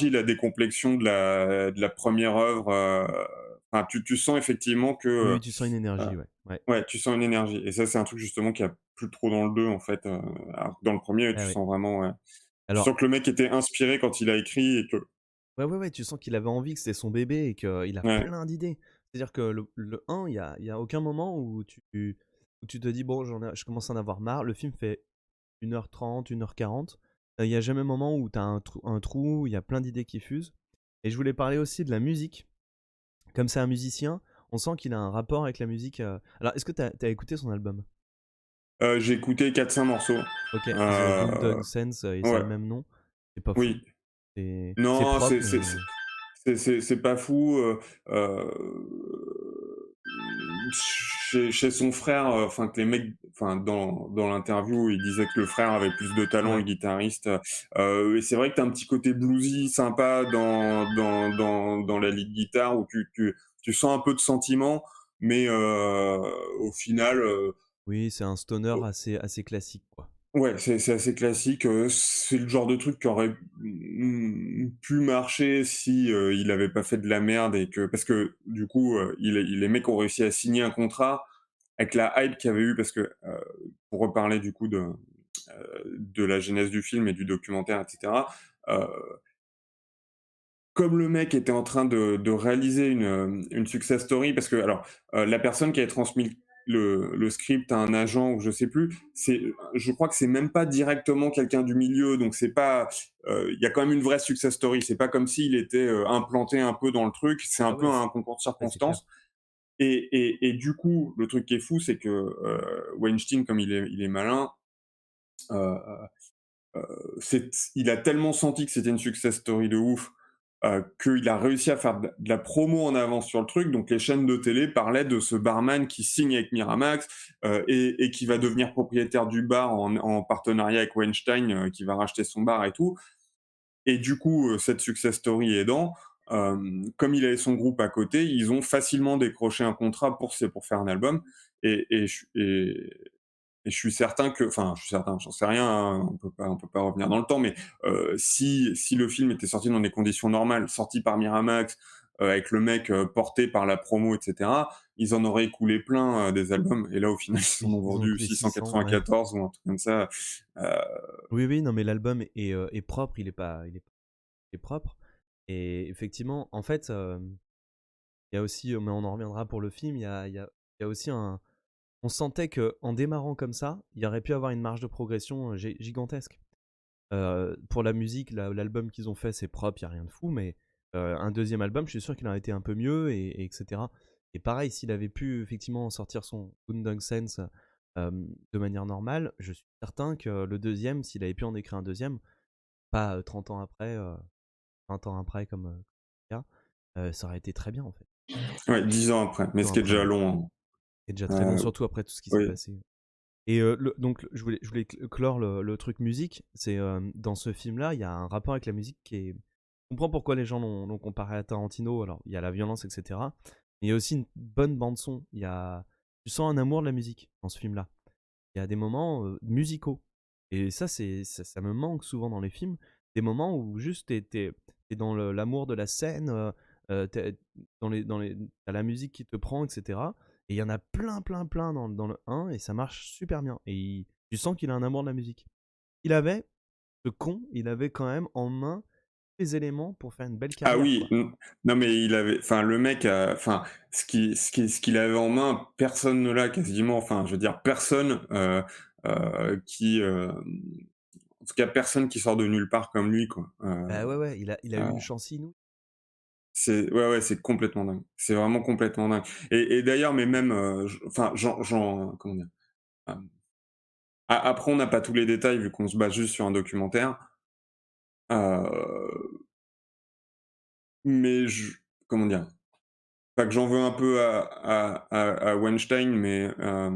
la décomplexion de la première œuvre, enfin tu sens effectivement que, Oui, oui, tu sens une heu, énergie, ouais. Ouais. ouais, tu sens une énergie, et ça c'est un truc justement qu'il y a plus trop dans le 2 en fait, alors que dans le premier Ah tu ouais. sens vraiment, ouais. Tu Alors, sens que le mec était inspiré quand il a écrit, et que ouais, ouais, ouais, tu sens qu'il avait envie, que c'était son bébé et qu'il a ouais. plein d'idées. C'est-à-dire que le 1, il y a aucun moment où tu te dis: «Bon, je commence à en avoir marre». Le film fait 1h30, 1h40. Il y a jamais un moment où tu as un trou, où il y a plein d'idées qui fusent. Et je voulais parler aussi de la musique. Comme c'est un musicien, on sent qu'il a un rapport avec la musique, alors est-ce que tu as écouté son album? J'ai écouté 4-5 morceaux. OK, The Boondock Heu, Saints, et ça a ouais, le même nom. C'est pas fou. oui. C'est Non, propre, mais c'est pas fou, chez son frère, enfin que les mecs, enfin dans l'interview, il disait que le frère avait plus de talent, le ouais. guitariste, et c'est vrai que tu as un petit côté bluesy sympa dans la lead guitare, où tu sens un peu de sentiment, mais au final, Oui, c'est un stoner assez classique, quoi. ouais, c'est assez classique, c'est le genre de truc qui aurait, pu marcher si, il avait pas fait de la merde, et que parce que du coup, les mecs ont réussi à signer un contrat avec la hype qu'il y avait eu, parce que, pour reparler du coup de la genèse du film et du documentaire et cetera, heu, comme le mec était en train de réaliser une success story, parce que alors, la personne qui avait transmis le script à un agent ou je sais plus, je crois que c'est même pas directement quelqu'un du milieu, donc c'est pas, il y a quand même une vraie success story. C'est pas comme s'il était, implanté un peu dans le truc, c'est un Ah peu ouais, un concours de ouais, c'est clair. circonstances, et du coup, le truc qui est fou, c'est que, Weinstein, comme il est malin, heu il a tellement senti que c'était une success story de ouf, qu'il a réussi à faire de la promo en avance sur le truc. Donc les chaînes de télé parlaient de ce barman qui signe avec Miramax, et qui va devenir propriétaire du bar en partenariat avec Weinstein, qui va racheter son bar et tout. Et du coup, cette success story aidant, comme il avait son groupe à côté, ils ont facilement décroché un contrat pour faire un album. Et je suis certain que, enfin, je suis certain, j'en sais rien, hein, on peut pas revenir dans le temps, mais si le film était sorti dans des conditions normales, sorti par Miramax, avec le mec porté par la promo, etc., ils en auraient écoulé plein des albums. Et là, au final, ils en Oui, ont ils ont vendu coulé 600, ouais. 694 ou un truc comme ça. Euh, Oui, oui, non, mais l'album est propre, il est propre. Et effectivement, en fait, il y a aussi, mais on en reviendra pour le film, il y a aussi un. On sentait que en démarrant comme ça, il y aurait pu avoir une marge de progression gigantesque. Pour la musique, l'album qu'ils ont fait, c'est propre, il y a rien de fou, mais un deuxième album, je suis sûr qu'il aurait été un peu mieux, etc. Et pareil, s'il avait pu effectivement sortir son Boondock Sense de manière normale, je suis certain que le deuxième, s'il avait pu en écrire un deuxième, pas 30 ans après, 20 ans après comme le cas, ça aurait été très bien en fait. ouais, 10 ans après, mais 10 ce ans qui est après, déjà ouais. long, C'est déjà hein. très long, surtout après tout ce qui s'est Oui. passé. Et donc, je voulais clore le truc musique. C'est dans ce film-là, il y a un rapport avec la musique qui est. Je comprends pourquoi les gens l'ont comparé à Tarantino. Alors, il y a la violence, etc. Mais il y a aussi une bonne bande-son. Tu sens un amour de la musique dans ce film-là. Il y a des moments musicaux. Et ça, ça me manque souvent dans les films. Des moments où juste t'es dans l'amour de la scène, t'es t'as la musique qui te prend, etc. Et il y en a plein, plein, plein dans le 1 et ça marche super bien. Et tu sens qu'il a un amour de la musique. Ce con, il avait quand même en main les éléments pour faire une belle Ah carrière, oui, quoi. non mais enfin le mec enfin ce qu'il avait en main, personne ne l'a quasiment. Enfin, je veux dire personne en tout cas personne qui sort de nulle part comme lui, quoi. Bah ouais, ouais, il a eu Euh, une chance inouïe. c'est ouais, ouais, c'est complètement dingue. C'est vraiment complètement dingue. Et d'ailleurs, mais même, enfin, comment dire? Hem, Après, on n'a pas tous les détails vu qu'on se base juste sur un documentaire. Heu, mais comment dire? Pas que j'en veux un peu à Weinstein, mais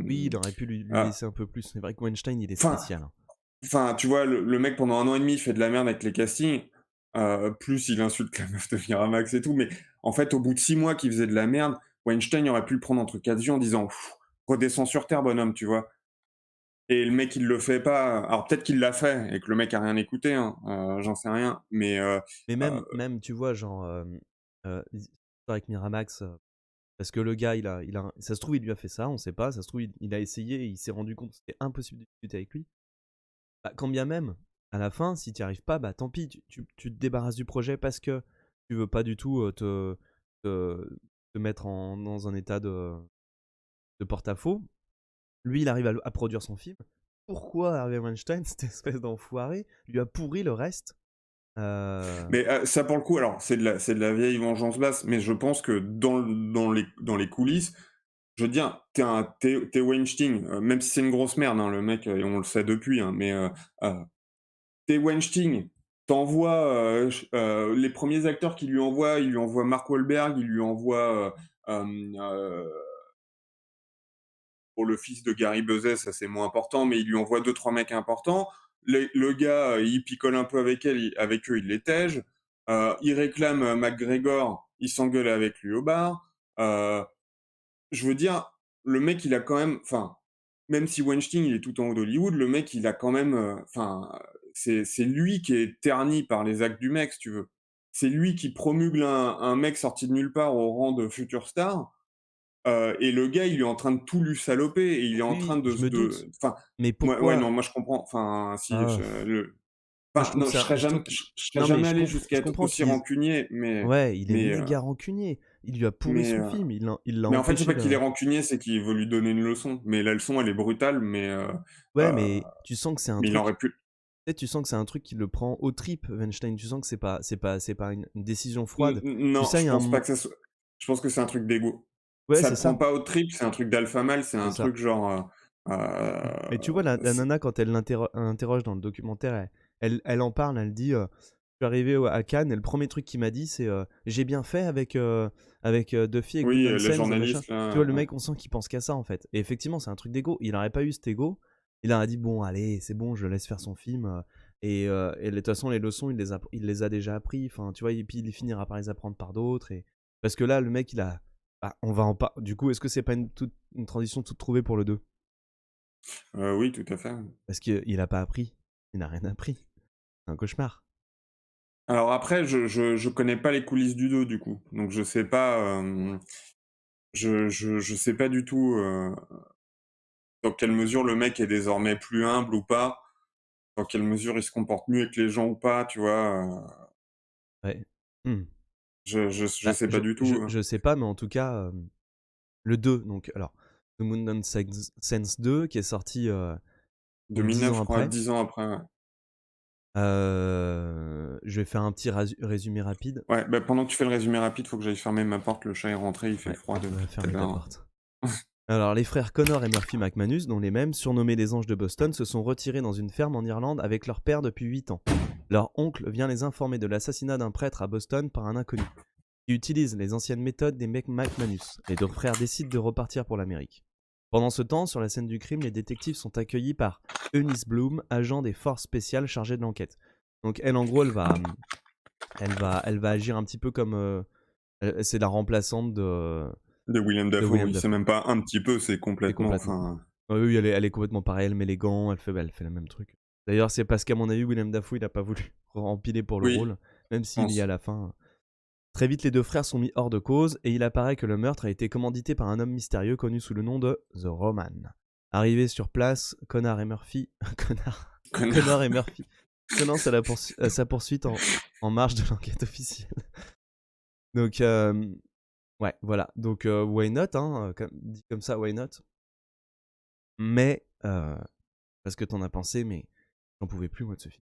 Oui, il aurait pu lui ah, laisser un peu plus. C'est vrai que Weinstein, il est enfin spécial, hein. enfin, tu vois, le mec pendant un an et demi, il fait de la merde avec les castings, plus il insulte la meuf de Miramax et tout, mais en fait, au bout de 6 mois qu'il faisait de la merde, Weinstein aurait pu le prendre entre 4 yeux en disant: «Redescends sur terre, bonhomme», tu vois? Et le mec, il le fait pas. Alors peut-être qu'il l'a fait et que le mec a rien écouté, hein, j'en sais rien, mais Mais heu, même, tu vois, genre, l'histoire avec Miramax, parce que le gars, ça se trouve, il lui a fait ça, on sait pas. Ça se trouve, il a essayé et il s'est rendu compte que c'était impossible de discuter avec lui. Bah, quand bien même, à la fin, si tu n'y arrives pas, bah tant pis, tu te débarrasses du projet parce que tu veux pas du tout te, te mettre dans un état de porte-à-faux. Lui, il arrive à produire son film. Pourquoi Harvey Weinstein, cette espèce d'enfoiré, lui a pourri le reste? mais ça pour le coup, alors c'est de la vieille vengeance basse, mais je pense que dans les coulisses, je veux dire, tu es Weinstein, même si c'est une grosse merde, hein, le mec, et on le sait depuis, hein, mais heu, tu Weinstein, les premiers acteurs qu'il lui envoie, il lui envoie Mark Wahlberg, il lui envoie, pour le fils de Gary Busey, ça c'est moins important, mais il lui envoie deux trois mecs importants. Le gars, il picole un peu avec eux, il les tège. Il réclame McGregor, il s'engueule avec lui au bar. Je veux dire, le mec, il a quand même, enfin, même si Weinstein, il est tout en haut d'Hollywood, le mec, il a quand même, enfin, c'est lui qui est terni par les actes du mec, si tu veux. C'est lui qui promulgue un mec sorti de nulle part au rang de future star. Et le gars, il est en train de tout lui saloper et il est en train Oui, je me doute. enfin, Mais moi ouais, pourquoi? non, moi je comprends, enfin, si, Ah, moi, je trouve non, ça. je serais Non, mais jamais allé jusqu'à je être comprends aussi qu'ils. rancunier, mais Ouais, il est mais heu méga rancunier. Il lui a pourri mais son heu, film. Il l'a mais en fait, c'est empêché pas qu'il est de. rancunier, c'est qu'il veut lui donner une leçon. Mais la leçon, elle est brutale, Ouais, heu, mais tu sens que c'est un mais il truc. aurait pu. Tu sens que c'est un truc qui le prend aux tripes, Weinstein. Tu sens que c'est pas une décision N froide. Tu non, sais, il je y a un pense pas moment. que ça soit je pense que c'est un truc d'ego. Ouais, Ça c'est le prend ça. pas au trip, c'est un truc d'alpha mâle, c'est C'est un ça. truc genre, Mais tu vois, la c'est nana, quand elle l'interroge dans le documentaire, elle en parle, elle dit, «Je suis arrivée à Cannes et le premier truc qu'il m'a dit c'est, "J'ai bien fait avec Duffy et Good Oui, le Nonsense et machin"». journaliste Tu vois, là, le ouais. mec, on sent qu'il pense qu'à ça, en fait et effectivement, c'est un truc d'ego. Il aurait pas eu cet ego, il aurait dit: «Bon allez, c'est bon, je le laisse faire son film, et de toute façon les leçons il les a déjà appris». Enfin, tu vois? Et puis il finira par les apprendre par d'autres et parce que là, le mec, il a on va en par du coup, est-ce que c'est pas une transition toute trouvée pour le 2? Oui, tout à fait. Parce qu'il a pas appris, il n'a rien appris. C'est un cauchemar. Alors après, je connais pas les coulisses du 2 du coup, donc je sais pas, je sais pas du tout, dans quelle mesure le mec est désormais plus humble ou pas, dans quelle mesure il se comporte mieux avec les gens ou pas, tu vois? Ouais. Mmh. Je Bah, sais pas je du je tout, je sais pas, mais en tout cas, le 2 donc alors, The Moon Dance Sense 2 qui est sorti, donc 10 2009 ans je crois, après. 10 ans après, ouais. Je vais faire un petit résumé rapide. Ouais, bah, pendant que tu fais le résumé rapide, faut que j'aille fermer ma porte, le chat est rentré, il fait Ouais, froid va depuis tout à fermer ta l'heure. porte. Alors, les frères Connor et Murphy McManus, dont les mêmes, surnommés les Anges de Boston, se sont retirés dans une ferme en Irlande avec leur père depuis 8 ans. Leur oncle vient les informer de l'assassinat d'un prêtre à Boston par un inconnu, qui utilise les anciennes méthodes des McManus. Les deux frères décident de repartir pour l'Amérique. Pendant ce temps, sur la scène du crime, les détectives sont accueillis par Eunice Bloom, agent des forces spéciales chargée de l'enquête. Donc elle, en gros, elle va agir un petit peu comme... c'est la remplaçante De William de Dafoe, William oui, c'est Dafoe. même pas un petit peu, c'est C'est complètement, complètement. enfin, Ouais, oui, elle est complètement pareille, elle met les gants, elle fait le même truc. D'ailleurs, c'est parce qu'à mon avis, William Dafoe, il a pas voulu empiler pour le oui, rôle, même je s'il y est à pense. la fin. Très vite, les deux frères sont mis hors de cause et il apparaît que le meurtre a été commandité par un homme mystérieux connu sous le nom de The Roman. Arrivés sur place, Connor et Murphy, Connard. Connor et Murphy commencent à sa poursuite en marge de l'enquête officielle. Donc, ouais, voilà. Donc, why not, hein, dit comme ça, why not. Mais, parce que t'en as pensé, mais j'en pouvais plus, moi, de ce film.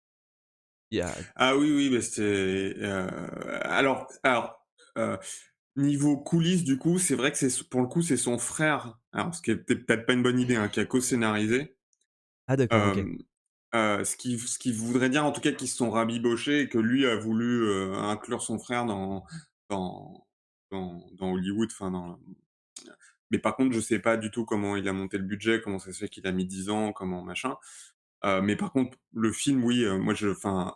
Il y a... Ah oui, oui, mais c'était, heu, niveau coulisses, du coup, c'est vrai que pour le coup, c'est son frère, alors ce qui était peut-être pas une bonne idée, hein, qui a co-scénarisé, Ah d'accord, ok. hem, ce qui voudrait dire, en tout cas, qu'ils se sont rabibochés et que lui a voulu, inclure son frère dans dans Hollywood, enfin dans mais par contre, je sais pas du tout comment il a monté le budget, comment ça se fait qu'il a mis 10 ans, comment machin. Mais par contre, le film, oui, moi je enfin,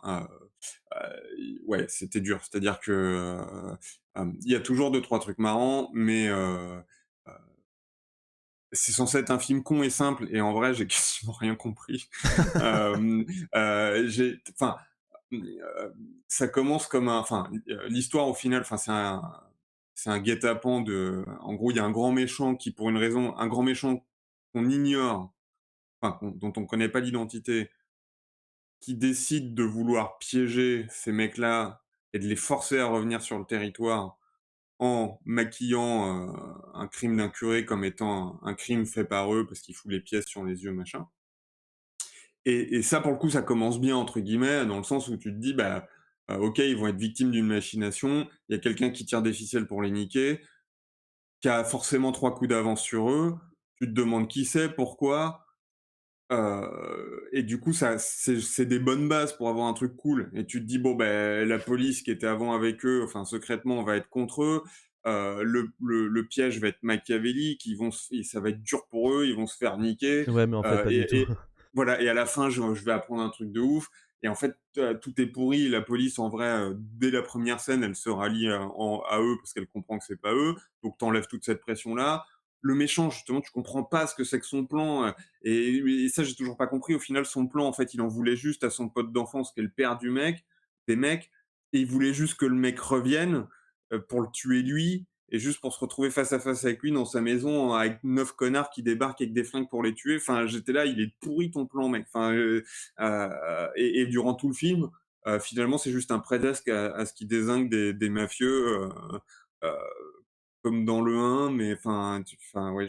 ouais, c'était dur. C'est-à-dire que, il y a toujours deux trois trucs marrants, mais c'est censé être un film con et simple et en vrai, j'ai quasiment rien compris. Hem, j'ai enfin, ça commence comme un enfin, l'histoire au final, enfin, c'est un guet-apens de en gros, il y a un grand méchant qui pour une raison un grand méchant qu'on ignore, enfin, dont on connaît pas l'identité, qui décide de vouloir piéger ces mecs-là et de les forcer à revenir sur le territoire en maquillant, un crime d'un curé comme étant un crime fait par eux parce qu'ils foutent les pièces sur les yeux, machin. Et ça, pour le coup, ça commence bien, entre guillemets, dans le sens où tu te dis, bah, OK, ils vont être victimes d'une machination. Il y a quelqu'un qui tire des ficelles pour les niquer, qui a forcément 3 coups d'avance sur eux. Tu te demandes qui c'est, pourquoi, et du coup, ça c'est des bonnes bases pour avoir un truc cool et tu te dis: «Bon, ben la police qui était avant avec eux, enfin secrètement, va être contre eux, le piège va être machiavélique, ils vont se et ça va être dur pour eux, ils vont se faire niquer, Ouais, mais en fait, pas du tout. et voilà et à la fin, je vais apprendre un truc de ouf et en fait, tout est pourri. La police, en vrai, dès la première scène, elle se rallie à eux parce qu'elle comprend que c'est pas eux, donc tu toute cette pression-là. Le méchant, justement, tu comprends pas ce que c'est que son plan, et ça, j'ai toujours pas compris. Au final, son plan, en fait, il en voulait juste à son pote d'enfance qui est le père des mecs, et il voulait juste que le mec revienne, pour le tuer lui, et juste pour se retrouver face à face avec lui dans sa maison avec 9 connards qui débarquent avec des flingues pour les tuer. Enfin, j'étais là, il est pourri ton plan, mec. Enfin, et durant tout le film, finalement, c'est juste un prétexte à ce qui dézingue des mafieux, euh, comme dans le 1, mais enfin, ouais,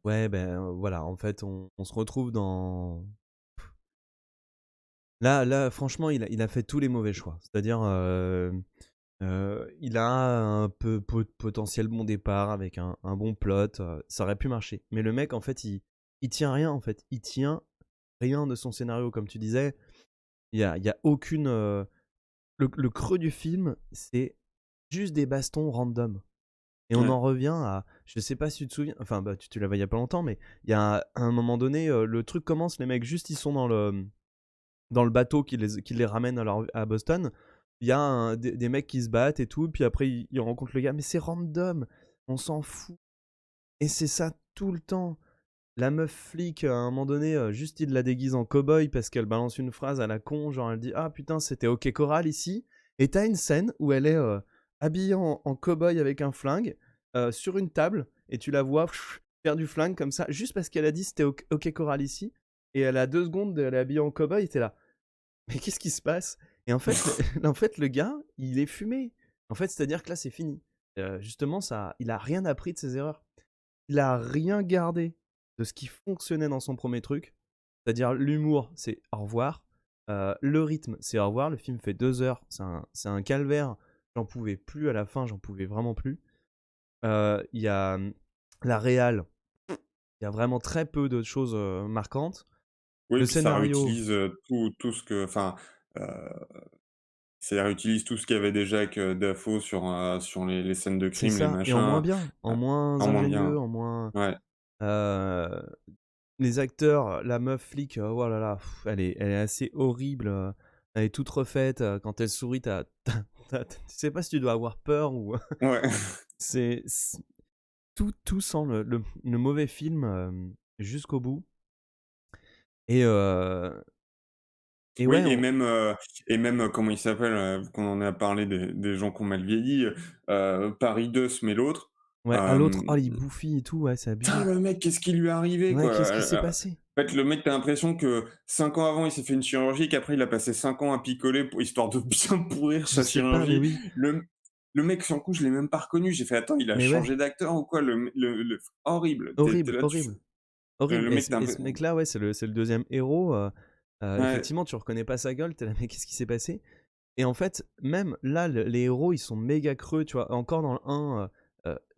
Ouais, ben voilà, en fait, on se retrouve dans... Là, franchement, il a fait tous les mauvais choix. C'est-à-dire, il a un peu potentiel bon départ avec un bon plot, ça aurait pu marcher. Mais le mec, en fait, il tient rien, en fait. Il tient rien de son scénario, comme tu disais. Il y a aucune, le creux du film, c'est juste des bastons random et on Ouais, en revient à je sais pas si tu te souviens, enfin, bah, tu l'as vu il y a pas longtemps, mais il y a un moment donné, le truc commence, les mecs juste ils sont dans le bateau qui les ramène à Boston. Il y a des mecs qui se battent et tout, puis après ils rencontrent le gars, mais c'est random, on s'en fout et c'est ça tout le temps. La meuf flic, à un moment donné, juste il la déguise en cow-boy parce qu'elle balance une phrase à la con, genre elle dit: «Ah putain, c'était OK Coral ici», et tu une scène où elle est, habillée en cow-boy avec un flingue, sur une table, et tu la vois faire du flingue comme ça, juste parce qu'elle a dit: «C'était OK Coral ici», et elle a 2 secondes, elle est habillée en cow-boy et tu là: «Mais qu'est-ce qui se passe?» Et en fait, le en fait, le gars, il est fumé. En fait, c'est-à-dire que là, c'est fini. Justement, ça il a rien appris de ses erreurs. Il a rien gardé de ce qui fonctionnait dans son premier truc. C'est-à-dire l'humour, c'est au revoir. Le rythme, c'est au revoir. Le film fait 2 heures, c'est un calvaire. J'en pouvais plus à la fin, j'en pouvais vraiment plus. Il y a, la réal, il y a vraiment très peu de choses, marquantes. oui, Le puis ça scénario, réutilise, tout ce que enfin, heu, ça réutilise tout ce qu'il y avait déjà avec, Dafoe sur les scènes de c'est crime, les ça, et en moins machins, bien, en heu, moins en moins bien. ingénieux, en moins, Ouais, heu les acteurs, la meuf flic, oh là là, elle est assez horrible, elle est toute refaite, quand elle sourit, tu sais pas si tu dois avoir peur ou ouais. c'est tout sent le mauvais film, jusqu'au bout, et Oui ouais, et même, comment il s'appelle, vu qu'on en a parlé des gens qui ont mal vieilli, Paris 2 mais l'autre, l'autre, hem, oh il bouffit et tout, ouais, c'est putain abusé. le mec, qu'est-ce qui lui est arrivé Ouais, quoi? qu'est-ce qui s'est passé? En fait, le mec, tu as l'impression que 5 ans avant, il s'est fait une chirurgie, qu'après il a passé 5 ans à picoler pour histoire de bien pourrir Je sa sais pas, mais chirurgie. oui, Le mec, sur le coup, je l'ai même pas reconnu. J'ai fait: «Attends, il a mais ouais, changé d'acteur ou quoi?» Le horrible. Tu horrible, là, tu fais horrible. Horrible, le et mec, ce tu as et l'impré ce mec-là, ouais, c'est le 2e héros, ouais, effectivement, tu reconnais pas sa gueule, tu là: «Mais qu'est-ce qui s'est passé?» Et en fait, même là, les héros, ils sont méga creux, tu vois? Encore dans le 1,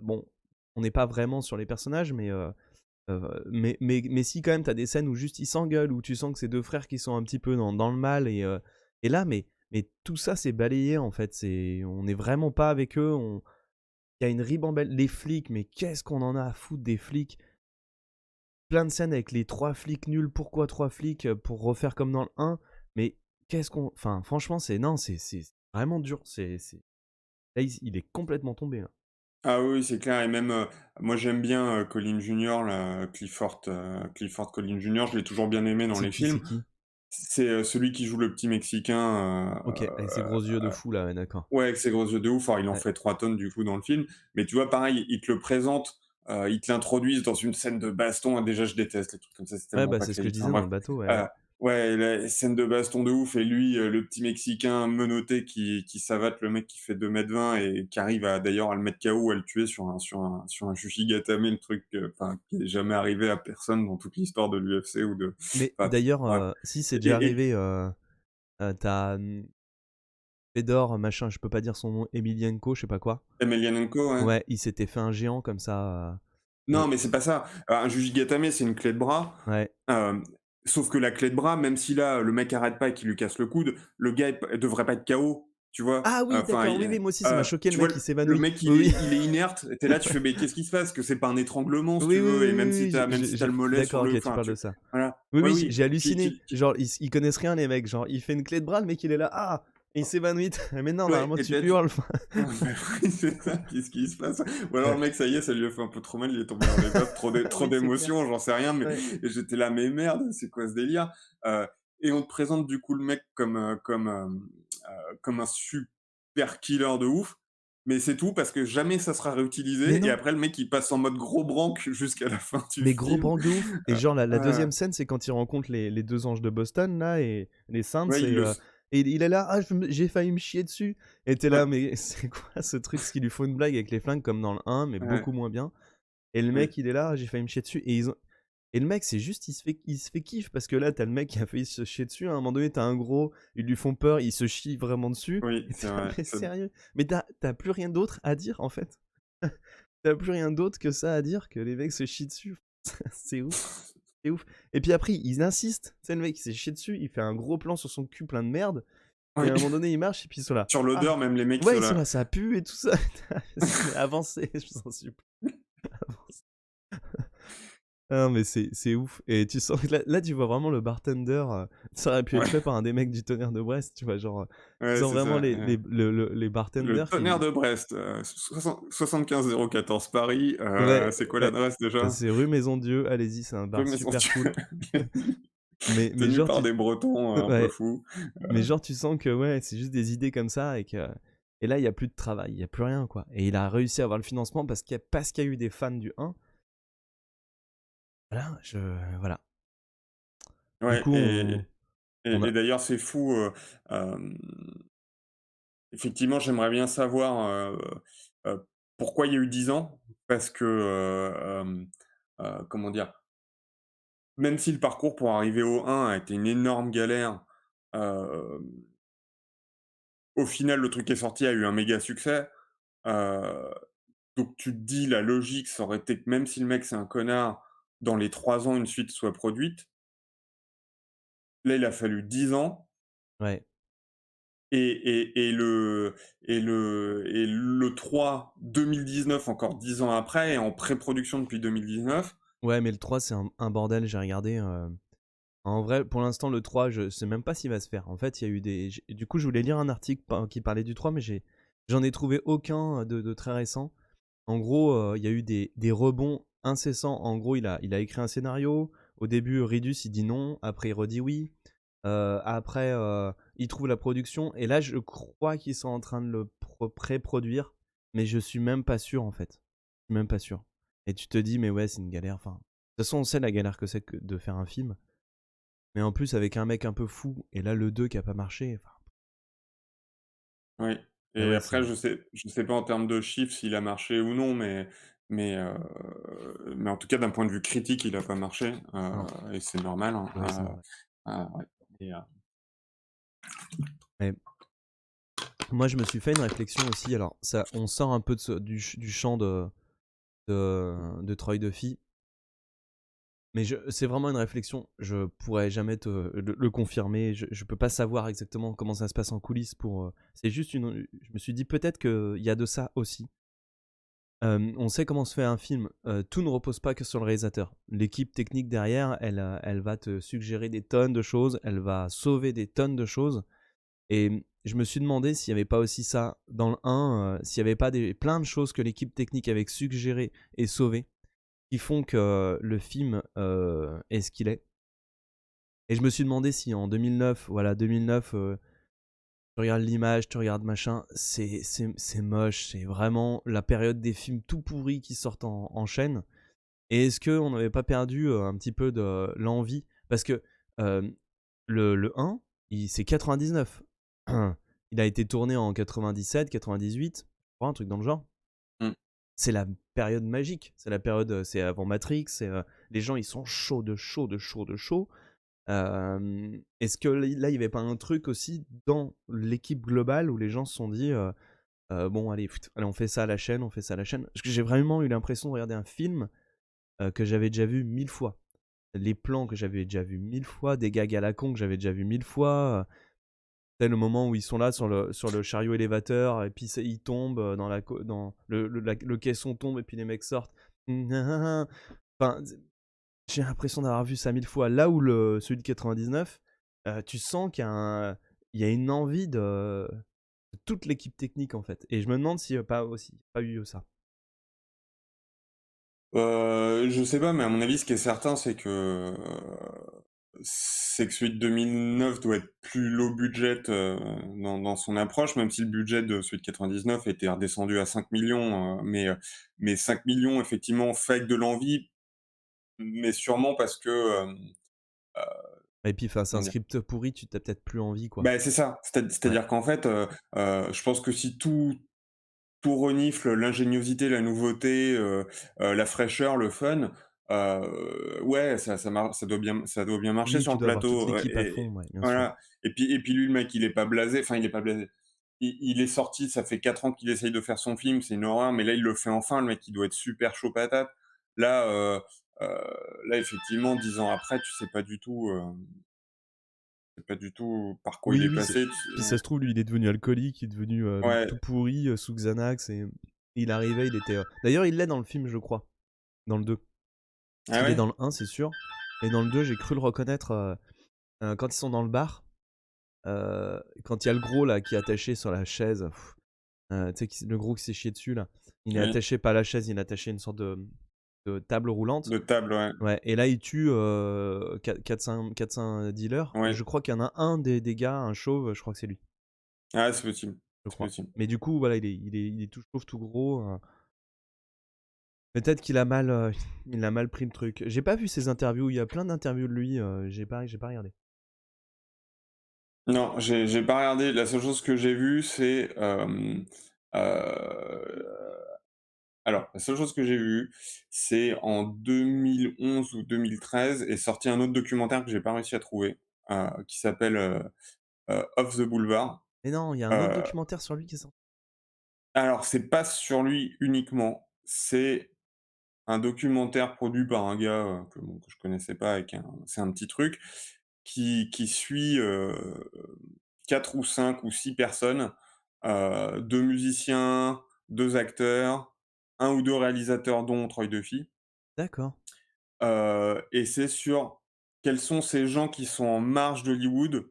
bon, on n'est pas vraiment sur les personnages, mais si, quand même, tu as des scènes où juste ils s'engueulent, où tu sens que c'est 2 frères qui sont un petit peu dans le mal, et là, mais tout ça, c'est balayé, en fait. On n'est vraiment pas avec eux, il y a une ribambelle. Les flics, mais qu'est-ce qu'on en a à foutre des flics? Plein de scènes avec les 3 flics nuls. Pourquoi 3 flics, pour refaire comme dans le 1? Mais qu'est-ce qu'on enfin, franchement, c'est vraiment dur. Là, il est complètement tombé, là. ah oui, c'est clair et même, moi j'aime bien, Colin Junior là, Clifford Colin Junior, je l'ai toujours bien aimé dans C'est les qui, c'est films. qui? C'est, celui qui joue le petit Mexicain, OK, avec ses gros yeux de fou, là, ouais, d'accord. ouais, avec ses gros yeux de ouf. Alors il en Ouais. fait 3 tonnes du coup dans le film. Mais tu vois, pareil, ils te le présentent, ils te l'introduisent dans une scène de baston. Ah, déjà, je déteste les trucs comme ça, c'est Ouais, tellement bah, pas c'est ce que je crédible. Enfin disais dans bref, le bateau, ouais, heu, ouais. ouais, la scène de baston de ouf et lui, le petit Mexicain menotté qui savate le mec qui fait 2,20 m et qui arrive à d'ailleurs à le mettre KO ou à le tuer sur un Jushigatame, le truc, enfin, qui est jamais arrivé à personne dans toute l'histoire de l'UFC ou de Mais enfin, d'ailleurs, bref. si, c'est déjà Et arrivé, tu Fedor, machin, je peux pas dire son nom, Emelianenko, je sais pas quoi. Emelianenko, ouais. Ouais, il s'était fait un géant comme ça, Non, mais c'est pas ça. Un Jujigatame, c'est une clé de bras. ouais. Hem, Sauf que la clé de bras, même si là, le mec arrête pas et qu'il lui casse le coude, le gars devrait pas être KO, tu vois? Ah oui, Enfin, d'accord, oui, oui, moi aussi, ça m'a choqué, le tu vois, mec, il le s'évanouit. mec, Oui, il est inerte. Tu es là, tu fais: «Mais qu'est-ce qui se passe?» Que c'est pas un étranglement, si oui, tu oui, oui, veux et oui, oui, oui, même si tu as le mollet sur d'accord, le OK, tu enfin, parles de tu ça. voilà. Oui, Ouais, oui, oui, j'ai halluciné. Genre, ils connaissent rien, les mecs. Genre, il fait une clé de bras, le mec, il est là, ah! Et il s'évanouit. Mais non, ouais normalement, et tu peut-être hurles. ouais, bah, oui, c'est ça, qu'est-ce qui se passe? Ou alors le Ouais. mec, ça y est, ça lui a fait un peu trop mal, il est tombé dans les pommes, trop Oui, c'est clair. d'émotions, j'en sais rien, mais Ouais. et j'étais là: «Mais merde, c'est quoi ce délire?» heu et on te présente du coup le mec comme un super killer de ouf, mais c'est tout parce que jamais ça sera Mais réutilisé et non, après le mec il passe en mode gros branque jusqu'à la fin du mais gros film. branque de ouf. Et Heu, genre, la heu, 2e scène, c'est quand il rencontre les 2 anges de Boston, là, et les Saints, ouais, et il est là, ah, j'ai failli me chier dessus. Et t'es ouais, là, mais c'est quoi ce truc? Parce qu'il lui faut une blague avec les flingues, comme dans le 1, mais ouais, beaucoup moins bien. Et le oui, mec, il est là, ah, j'ai failli me chier dessus. Et le mec, c'est juste, il se fait kiff parce que là, t'as le mec qui a failli se chier dessus. À un moment donné, t'as un gros, ils lui font peur, il se chie vraiment dessus. oui, Et c'est t'es là, vrai, mais ça sérieux? Mais t'as plus rien d'autre à dire, en fait. T'as plus rien d'autre que ça à dire, que les mecs se chient dessus. C'est ouf. c'est ouf. Et puis après, il insiste. Tu sais, le mec, il s'est chié dessus, il fait un gros plan sur son cul plein de merde. Et Oui. à un moment donné, il marche et puis ils sont là. Sur Ah, l'odeur, même les mecs ouais, sont ils sont là. là, ça pue et tout ça. Mais avancez, je vous en supplie, avancez. Ah non, mais c'est ouf. Et tu sens que là, tu vois vraiment le bartender. Ça aurait pu être Ouais, fait par un des mecs du Tonnerre de Brest, tu vois. Genre, tu ouais, sens c'est vraiment ça. les Le bartenders Tonnerre qui. de Brest, 75 014 Paris. Ouais, C'est quoi ouais. l'adresse déjà? C'est rue Maison-Dieu, allez-y, c'est un Rue bar super Maison-Dieu. cool. Mais Tenu genre, par des Bretons un peu ouais, fous. mais genre, tu sens que ouais, c'est juste des idées comme ça et là, il y a plus de travail, il y a plus rien, quoi. Et il a réussi à avoir le financement parce qu'il y a eu des fans du 1. Voilà, voilà. Du Ouais, coup, et, on a et d'ailleurs, c'est fou. Euh, Effectivement, j'aimerais bien savoir pourquoi il y a eu 10 ans. Parce que, comment dire, même si le parcours pour arriver au 1 a été une énorme galère, euh, au final, le truc qui est sorti a eu un méga succès. Euh, donc tu te dis, la logique, ça aurait été que même si le mec c'est un connard, dans les 3 ans, une suite soit produite. Là, il a fallu 10 ans. ouais. Et le 3, 2019, encore 10 ans après, est en pré-production depuis 2019. Ouais, mais le 3 c'est un bordel, j'ai regardé, en vrai, pour l'instant, le 3 je sais même pas s'il va se faire. En fait, il y a eu du coup, je voulais lire un article qui parlait du 3 mais j'en ai trouvé aucun de très récent. En gros, il y a eu des rebonds incessants. En gros, il a écrit un scénario. Au début, Ridus, il dit non. Après, il redit oui. Après, il trouve la production. Et là, je crois qu'ils sont en train de le pré-produire. Mais je suis même pas sûr, en fait. Je suis même pas sûr. Et tu te dis, mais ouais, c'est une galère. Enfin, de toute façon, on sait la galère que c'est de faire un film. Mais en plus, avec un mec un peu fou. Et là, le 2 qui a pas marché. Enfin, Oui. ah Et ouais, après, c'est. je sais pas en termes de chiffres s'il a marché ou non, mais en tout cas, d'un point de vue critique, il a pas marché. Non. Et c'est normal, hein. Ouais, c'est normal. Ouais. Et, Mais moi, je me suis fait une réflexion aussi. Alors, ça, on sort un peu du champ de Troy Duffy. Mais c'est vraiment une réflexion. Je pourrais jamais le confirmer. Je peux pas savoir exactement comment ça se passe en coulisses. C'est juste Je me suis dit peut-être qu'il y a de ça aussi. On sait comment se fait un film. Tout ne repose pas que sur le réalisateur. L'équipe technique derrière, elle va te suggérer des tonnes de choses. Elle va sauver des tonnes de choses. Et je me suis demandé s'il n'y avait pas aussi ça dans le 1, s'il n'y avait pas plein de choses que l'équipe technique avait suggérées et sauvées, qui font que le film est ce qu'il est. Et je me suis demandé si en 2009, voilà, 2009, tu regardes l'image, tu regardes machin, c'est moche, c'est vraiment la période des films tout pourris qui sortent en chaîne. Et est-ce qu'on n'avait pas perdu un petit peu de l'envie? Parce que euh, le 1, c'est 99. Il a été tourné en 97, 98, un truc dans le genre. mmh. C'est la période magique. C'est la période, c'est avant Matrix. Les gens, ils sont chauds de chaud, de chaud, de chaud. Est-ce que là, il n'y avait pas un truc aussi dans l'équipe globale où les gens se sont dit bon, allez, allez, on fait ça à la chaîne, on fait ça à la chaîne. Parce que j'ai vraiment eu l'impression de regarder un film que j'avais déjà vu 1000 fois. Les plans que j'avais déjà vu 1000 fois, des gags à la con que j'avais déjà vu 1000 fois. C'est le moment où ils sont là sur le chariot élévateur et puis ils tombent dans le caisson tombe et puis les mecs sortent. Enfin, j'ai l'impression d'avoir vu ça 1000 fois. Là où celui de 99, tu sens qu'il y a une envie de toute l'équipe technique en fait. Et je me demande s'il n'y a pas aussi pas eu ça. Je sais pas, mais à mon avis, ce qui est certain, c'est que celui de 2009 doit être plus low budget dans son approche, même si le budget de celui de 99 était redescendu à 5 millions, mais 5 millions, effectivement, fait avec de l'envie, mais sûrement parce que, Et puis, enfin, c'est un comment dire? script pourri, tu t'as peut-être plus envie quoi. Bah, c'est ça. Ouais. C'est-à-dire qu'en fait, je pense que si tout renifle, l'ingéniosité, la nouveauté, la fraîcheur, le fun, ouais, ça doit bien marcher Oui, sur tu le dois avoir toute plateau, l'équipe à fond, ouais, bien sûr. voilà. Et puis lui, le mec, il est pas blasé, enfin, il est pas blasé. Il est sorti, ça fait 4 ans qu'il essaye de faire son film, c'est une horreur, mais là, il le fait enfin, le mec, il doit être super chaud patate. Là, là, effectivement, 10 ans après, tu sais pas du tout par quoi il Oui, est oui, passé, puis ça se trouve, lui, il est devenu alcoolique, il est devenu ouais, tout pourri sous Xanax et il arrivait, il était. D'ailleurs, il l'est dans le film, je crois, dans le 2. ah Il est ouais? dans le 1, c'est sûr. Et dans le 2, j'ai cru le reconnaître quand ils sont dans le bar. Quand il y a le gros là qui est attaché sur la chaise, tu sais, le gros qui s'est chié dessus là. Il est Oui, attaché pas à la chaise, il est attaché à une sorte de table roulante. de table, ouais. Ouais, et là il tue 4-5 dealers. Et Ouais. je crois qu'il y en a un des gars, un chauve, je crois que c'est lui, Ah, c'est possible, je c'est crois. possible. Mais du coup, voilà, il est tout chauve, tout gros. Peut-être qu'il a mal, il a mal pris le truc. J'ai pas vu ses interviews, il y a plein d'interviews de lui, j'ai pas regardé. Non, j'ai pas regardé. La seule chose que j'ai vue, c'est, alors, la seule chose que j'ai vue, c'est en 2011 ou 2013 est sorti un autre documentaire que j'ai pas réussi à trouver, qui s'appelle, Off the Boulevard. Mais non, il y a un autre Heu, documentaire sur lui qui est sorti. alors c'est pas sur lui uniquement, c'est un documentaire produit par un gars, que bon, que je connaissais pas avec un c'est un petit truc qui suit, 4 ou 5 ou 6 personnes, 2 musiciens, 2 acteurs, un ou 2 réalisateurs dont Troy Duffy, D'accord. et c'est sur quels sont ces gens qui sont en marge d'Hollywood,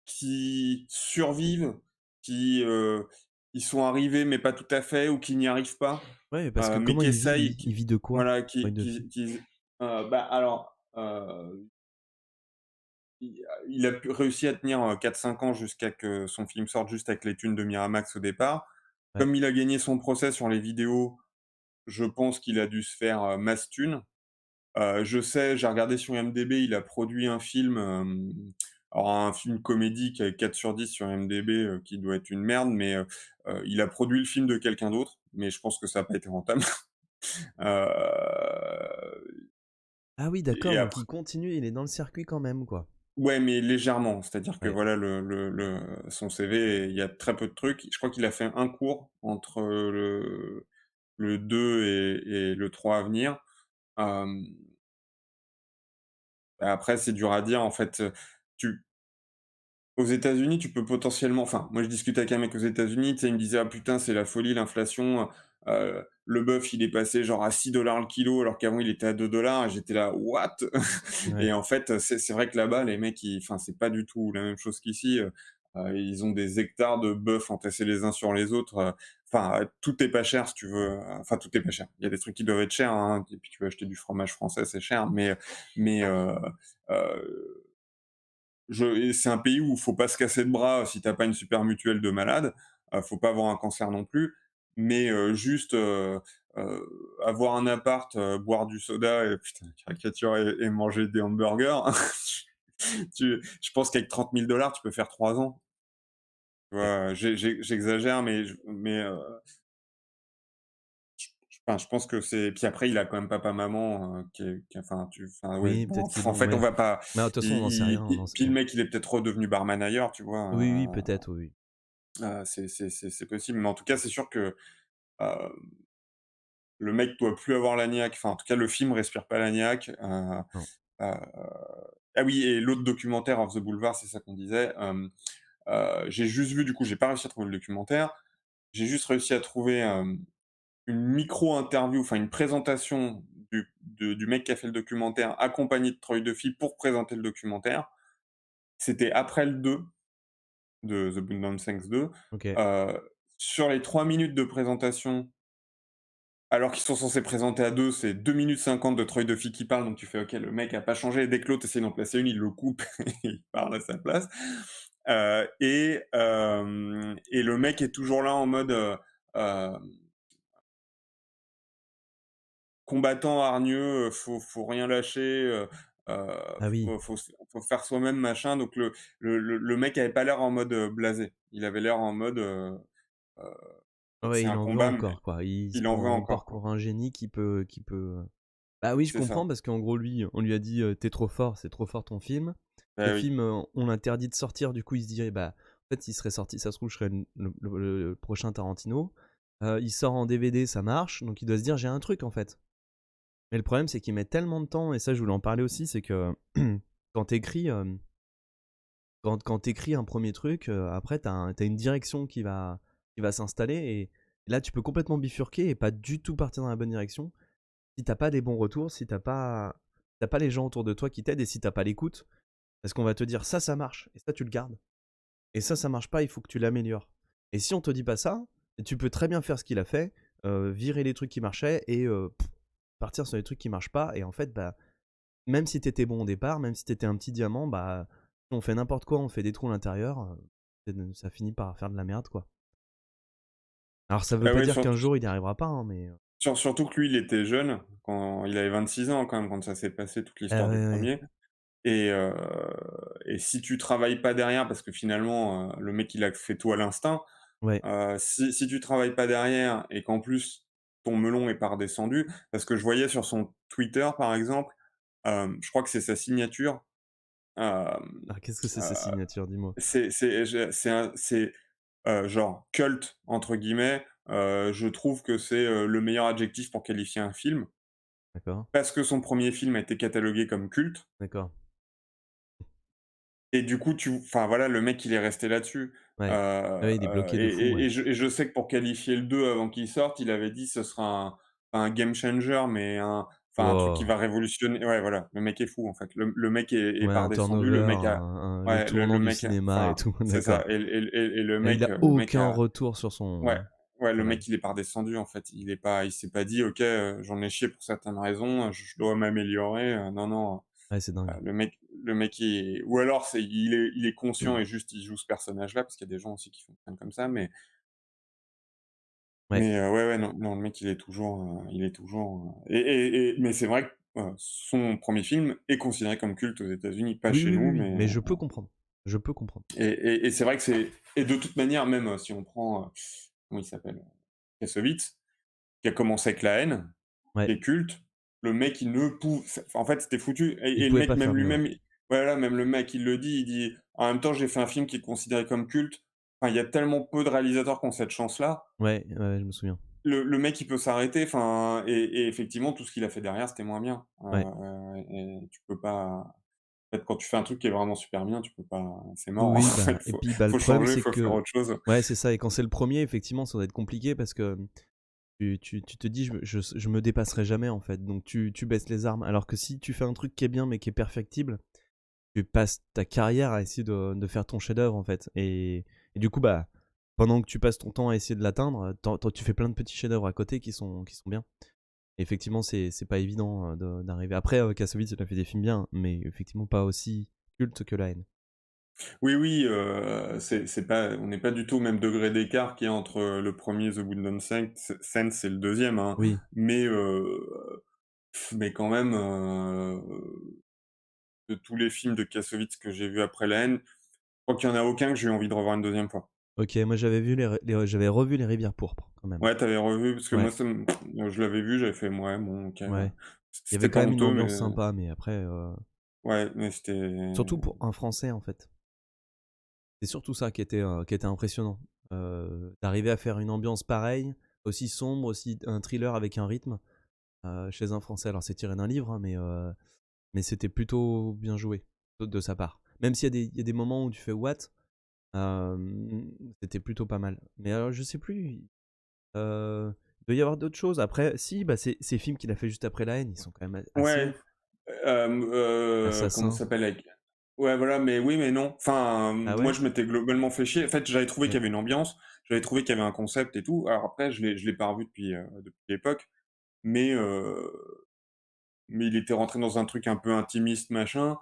qui survivent, qui, y sont arrivés mais pas tout à fait ou qui n'y arrivent pas, Ouais, parce que mais comment qui il vit essayent, lui? qui Il vit de quoi? voilà, Troy Duffy? bah, alors, il a pu réussi à tenir, 4-5 ans jusqu'à que son film sorte juste avec les thunes de Miramax au départ. Ouais. Comme il a gagné son procès sur les vidéos, je pense qu'il a dû se faire, masse thunes. Je sais, j'ai regardé sur IMDb, il a produit un film, alors un film comédie qui a 4 sur 10 sur IMDb, qui doit être une merde, mais il a produit le film de quelqu'un d'autre, mais je pense que ça a pas été rentable. Heu Ah oui, d'accord, et donc après il continue, il est dans le circuit quand même, quoi. ouais, mais légèrement, c'est-à-dire que Ouais. voilà son CV, il y a très peu de trucs. Je crois qu'il a fait un cours entre, le 2 et le 3 à venir. Hem, après c'est dur à dire en fait, tu aux États-Unis, tu peux potentiellement enfin, moi je discutais avec un mec aux États-Unis, tu sais, il me disait: «Ah putain, c'est la folie l'inflation, le bœuf il est passé genre à 6 $ le kilo alors qu'avant il était à 2 $ et j'étais là: «What?» Ouais. Et en fait, c'est vrai que là-bas les mecs ils enfin, c'est pas du tout la même chose qu'ici, ils ont des hectares de bœufs entassés les uns sur les autres, enfin, tout est pas cher si tu veux, enfin tout est pas cher. Il y a des trucs qui doivent être chers, hein, et puis tu veux acheter du fromage français, c'est cher, mais heu et c'est un pays où il faut pas se casser de bras si t'as pas une super mutuelle de malade, faut pas avoir un cancer non plus, mais juste, avoir un appart, boire du soda et putain, caricature et manger des hamburgers. Je pense qu'avec 30 000 $ tu peux faire 3 ans. Tu Ouais. vois? J'exagère, enfin, je pense que c'est puis après il a quand même papa, maman, qui enfin enfin ouais, Oui, bon, peut-être qu'ils en l'ont, fait on ouais. va pas Mais de toute façon, on n'en sait rien dans ce puis le cas. mec il est peut-être redevenu barman ailleurs, tu Oui, oui, vois? peut-être, oui, oui. C'est possible, mais en tout cas, c'est sûr que, heu, le mec doit plus avoir la niaque, enfin, en tout cas, le film respire pas la niaque, Non. heu ah oui et l'autre documentaire, Off the Boulevard, c'est ça qu'on disait, j'ai juste vu, du coup, j'ai pas réussi à trouver le documentaire. J'ai juste réussi à trouver, une micro interview, enfin, une présentation du mec qui a fait le documentaire, accompagné de Troy Duffy pour présenter le documentaire. C'était après le 2 de The Boondown Saints 2. OK. Sur les 3 minutes de présentation, alors qu'ils sont censés présenter à 2, c'est 2 minutes 50 de Troy Duffy qui parle, donc tu fais: «OK, le mec a pas changé». Dès que l'autre essaie d'en placer une, il le coupe et il parle à sa place. Et le mec est toujours là en mode, hem, combattant hargneux, faut rien lâcher, Ah oui. faut faire soi-même, machin. Donc le mec avait pas l'air en mode, blasé. Il avait l'air en mode, heu, Ouais, c'est il un en veut combat, mais encore, quoi. Il se il en veut prend encore, encore quoi. pour un génie qui peut. Bah oui, je C'est comprends ça. parce qu'en gros, lui, on lui a dit «Tu trop fort, c'est trop fort ton film». Le Bah oui. film, on l'interdit de sortir, du coup, il se dirait: «Bah, en fait, il serait sorti, ça se trouve, je serais le prochain Tarantino». Il sort en DVD, ça marche, donc il doit se dire: «J'ai un truc, en fait». Mais le problème, c'est qu'ils mettent tellement de temps, et ça, je voulais en parler aussi, c'est que quand t'écris, quand t'écris un premier truc, après, t'as une direction qui va s'installer, et là, tu peux complètement bifurquer et pas du tout partir dans la bonne direction. Si t'as pas des bons retours, si t'as pas les gens autour de toi qui t'aident, et si t'as pas l'écoute, parce qu'on va te dire ça marche, et ça, tu le gardes. Et ça marche pas, il faut que tu l'améliores. Et si on te dit pas ça, tu peux très bien faire ce qu'il a fait, virer les trucs qui marchaient et partir sur les trucs qui marchent pas. Et en fait, bah, même si t'étais bon au départ, même si t'étais un petit diamant, bah, si on fait n'importe quoi, on fait des trous à l'intérieur, ça finit par faire de la merde, quoi. Alors ça veut Bah, pas ouais, dire qu'un jour il n'y arrivera pas, hein, mais. surtout que lui, il était jeune, quand il avait 26 ans quand même, quand ça s'est passé, toute Ah l'histoire du ouais, ouais. premier. Et, heu et si tu travailles pas derrière, parce que finalement, le mec, il a fait tout à l'instinct, Ouais. si tu travailles pas derrière et qu'en plus ton melon est pas redescendu, parce que je voyais sur son Twitter, par exemple, je crois que c'est sa signature, hem, Alors qu'est-ce que c'est heu, sa signature, dis-moi? c'est genre «culte» entre guillemets, je trouve que c'est, le meilleur adjectif pour qualifier un film, D'accord, parce que son premier film a été catalogué comme culte. d'accord. Et du coup, enfin voilà, le mec, il est resté là-dessus. Ouais. Ah ouais, il est bloqué de fou, ouais. Et je sais que pour qualifier le 2 avant qu'il sorte, il avait dit: «Ce sera un game changer, mais un truc qui Wow. va révolutionner». Ouais, voilà, le mec est fou, en fait. Le mec est Ouais, pas un redescendu, turnover, le mec a le ouais, tournant le du mec a cinéma et enfin, tout, c'est d'accord. ça, et Il a le mec aucun a retour sur ouais, son ouais, le travail. mec, il est pas redescendu, en fait. Il s'est pas dit: «OK, j'en ai chié pour certaines raisons, je dois m'améliorer», non, non. Ouais, c'est dingue. Le mec est, ou alors il est conscient et juste il joue ce personnage-là, parce qu'il y a des gens aussi qui fonctionnent comme ça, Ouais. ouais, ouais, non, non, le mec il est toujours, mais c'est vrai que, son premier film est considéré comme culte aux États-Unis, pas Oui, chez oui, oui, nous, oui, mais je peux comprendre. Je peux comprendre. et c'est vrai que et de toute manière, même, si on prend, comment il s'appelle? Kassovitz, qui a commencé avec La Haine, qui Ouais, est culte. Le mec, il ne pou en fait, c'était foutu, il et le pouvait mec pas faire même mieux, ouais. lui-même, voilà, même le mec, il le dit, il dit: «En même temps, j'ai fait un film qui est considéré comme culte». Enfin, il y a tellement peu de réalisateurs qui ont cette chance-là. Ouais, ouais, je me souviens. Le mec, il peut s'arrêter, enfin, et effectivement, tout ce qu'il a fait derrière, c'était moins bien. Ouais. Et tu peux pas, en fait, quand tu fais un truc qui est vraiment super bien, tu peux pas, c'est Oui, mort, en oui, fait, bah et puis, bah, le faut problème, changer, c'est faut faire que autre chose. ouais, c'est ça, et quand c'est le premier, effectivement, ça doit être compliqué parce que, tu te dis: «Je me dépasserai jamais», en fait, donc tu baisses les armes. Alors que si tu fais un truc qui est bien, mais qui est perfectible, tu passes ta carrière à essayer de faire ton chef-d'œuvre, en fait, et du coup, bah, pendant que tu passes ton temps à essayer de l'atteindre, tu fais plein de petits chefs-d'œuvre à côté qui sont bien. Effectivement, c'est pas évident, d'arriver. Après, Kassovitz, il a fait des films bien, mais effectivement pas aussi culte que La Haine. Oui, oui, c'est pas, on n'est pas du tout au même degré d'écart qu'il y a entre, le premier The Wooden Sense et le deuxième, hein. Oui. Mais, mais quand même, de tous les films de Kassovitz que j'ai vus après La Haine, je crois qu'il y en a aucun que j'ai eu envie de revoir une deuxième fois. OK, moi j'avais revu Les Rivières pourpres quand même. Ouais, tu avais revu, parce que Ouais, moi je l'avais vu, j'avais fait: «Ouais, bon, OK, ouais». ouais. Il y avait C'était quand pas même une honteux, ambiance mais sympa, mais après, ouais, mais c'était surtout pour un Français, en fait. C'est surtout ça qui était impressionnant. D'arriver à faire une ambiance pareille, aussi sombre, aussi un thriller avec un rythme, chez un Français. Alors c'est tiré d'un livre, hein, mais c'était plutôt bien joué de sa part. Même s'il y a des moments où tu fais: «What?», c'était plutôt pas mal. Mais alors je sais plus, il doit y avoir d'autres choses. Après si, bah, ces films qu'il a fait juste après La Haine, ils sont quand même assez ouais, ouf. comment Assassin. ça s'appelle, avec, ouais, voilà, mais oui, mais non. Enfin, Ah moi, ouais? je m'étais globalement fait chier. En fait, j'avais trouvé qu'il Ouais. y avait une ambiance, j'avais trouvé qu'il y avait un concept et tout. Alors après, je l'ai pas revu depuis l'époque, mais mais il était rentré dans un truc un peu intimiste, machin,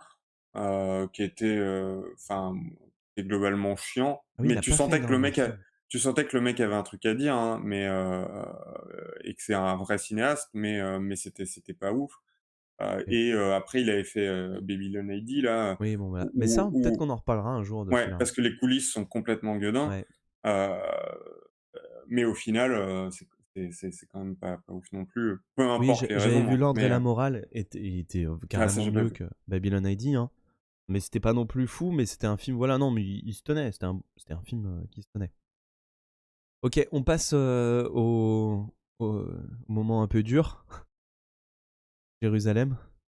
qui était, enfin, qui était globalement chiant. Ah oui, il Mais a pas fait énormément de films. tu sentais que le mec avait un truc à dire, hein, mais et que c'est un vrai cinéaste, mais c'était pas ouf. OK. Et après il avait fait, Babylon AD là, Oui, bon, voilà. Mais ça, peut-être où qu'on en reparlera un jour de ouais, celui-là. parce que les coulisses sont complètement gueudin, Ouais. heu, mais au final, c'est quand même pas ouf non plus, peu Oui, importe les j'avais raisons, vu hein, L'Ordre et mais la Morale, était ah ça carrément j'ai pas mieux vu. que Babylon ID, hein. Mais c'était pas non plus fou, mais c'était un film, voilà, non, mais il se tenait. C'était un film, qui se tenait. OK, on passe, au moment un peu dur. Jérusalem?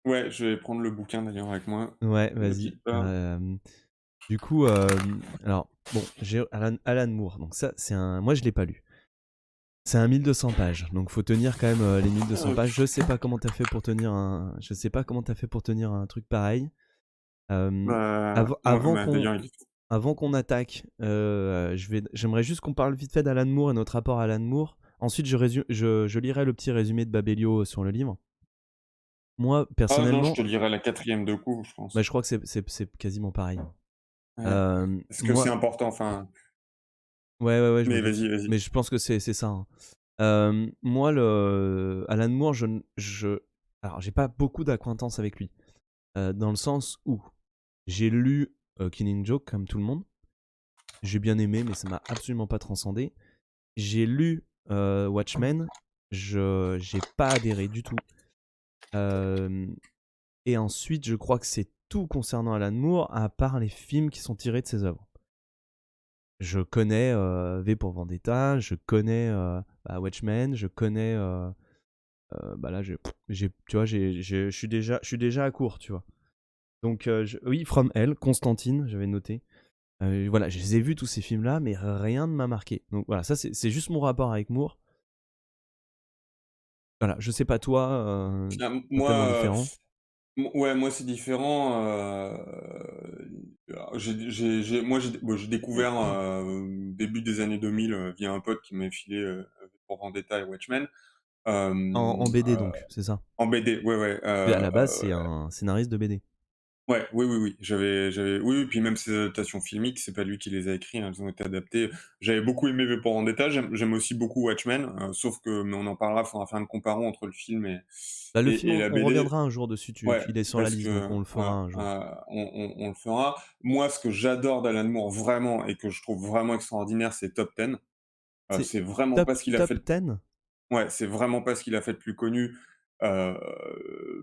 Ouais, je vais prendre le bouquin d'ailleurs avec moi. Ouais, Ne vas-y. quitte pas. Du coup, alors bon, j'ai Alan Moore, donc ça, c'est un moi je l'ai pas lu. C'est un 1200 pages, donc faut tenir quand même, les 1200 pages. Je sais pas comment tu fait pour tenir un truc pareil. Hem, Ouais, avant qu'on d'ailleurs, il est avant qu'on attaque, j'aimerais juste qu'on parle vite fait d'Alan Moore et notre rapport à Alan Moore. Ensuite, je lirai le petit résumé de Babelio sur le livre. Moi, ah non, je personnellement, te lirai la quatrième de coup, je bah, pense. je crois que c'est quasiment pareil. Ouais, parce que c'est Moi important, enfin, Ouais, ouais, ouais, je me mais doute. vas-y, vas-y. Mais je pense que c'est ça, hein. Moi, le Alan Moore, alors j'ai pas beaucoup d'acquaintance avec lui, dans le sens où j'ai lu, Killing Joke comme tout le monde. J'ai bien aimé, mais ça m'a absolument pas transcendé. J'ai lu, Watchmen, j'ai pas adhéré du tout. Hem Et ensuite, je crois que c'est tout concernant Alan Moore, à part les films qui sont tirés de ses œuvres. Je connais, V pour Vendetta, je connais, Watchmen, je connais, bah, là, tu vois, je suis déjà à court, tu vois? Donc oui, From Hell, Constantine, j'avais noté. Voilà, je les ai vus tous ces films-là, mais rien ne m'a marqué. Donc voilà, ça c'est juste mon rapport avec Moore. Voilà, je sais pas toi, totalement Moi, différent. ouais, moi c'est différent. Alors, moi j'ai découvert début des années 2000 via un pote qui m'a filé pour Vendetta et Watchmen. En BD donc, c'est ça? En BD, ouais, ouais. À la base, c'est un scénariste de BD. Ouais, oui, oui, oui. Oui, oui, puis même ces adaptations filmiques, c'est pas lui qui les a écrits, hein, elles ont été adaptées. J'avais beaucoup aimé V pour Vendetta, j'aime aussi beaucoup Watchmen, sauf que, mais on en parlera, faudra faire une comparaison entre le film Bah, le film, et la on BD. reviendra un jour dessus, Ouais, il est sur la parce liste, donc que on le fera voilà, un jour. on le fera. Moi, ce que j'adore d'Alan Moore vraiment et que je trouve vraiment extraordinaire, c'est Top Ten. C'est C'est vraiment pas ce qu'il a fait top 10? ouais, c'est vraiment pas ce qu'il a fait de plus connu, heu,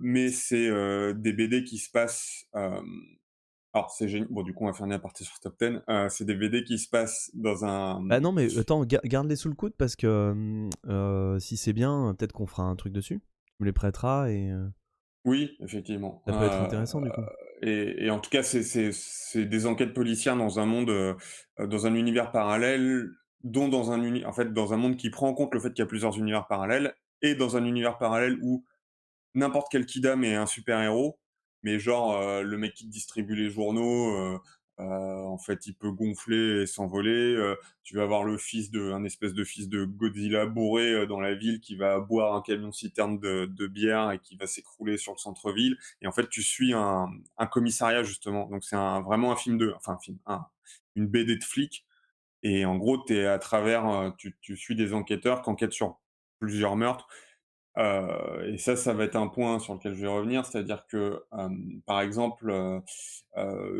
mais c'est, des BD qui se passent, alors c'est géni bon, du coup, on va faire une aparté sur Top Ten. C'est des BD qui se passent dans un, Bah, non, mais attends, garde-les sous le coude parce que, si c'est bien, peut-être qu'on fera un truc dessus. Tu me les prêteras et oui, effectivement, ça peut être intéressant, du coup. et en tout cas, c'est des enquêtes policières dans un monde, dans un univers parallèle, dont dans un uni en fait, dans un monde qui prend en compte le fait qu'il y a plusieurs univers parallèles et dans un univers parallèle où n'importe quel kidam est un super-héros, mais genre, le mec qui distribue les journaux, en fait, il peut gonfler et s'envoler, tu vas avoir un espèce de fils de Godzilla bourré, dans la ville qui va boire un camion citerne de bière et qui va s'écrouler sur le centre-ville et en fait, tu suis un commissariat justement, donc c'est vraiment un film de enfin un film, une BD de flic et en gros, tu à travers, tu suis des enquêteurs qui enquêtent sur plusieurs meurtres. Et ça va être un point sur lequel je vais revenir, c'est-à-dire que, par exemple,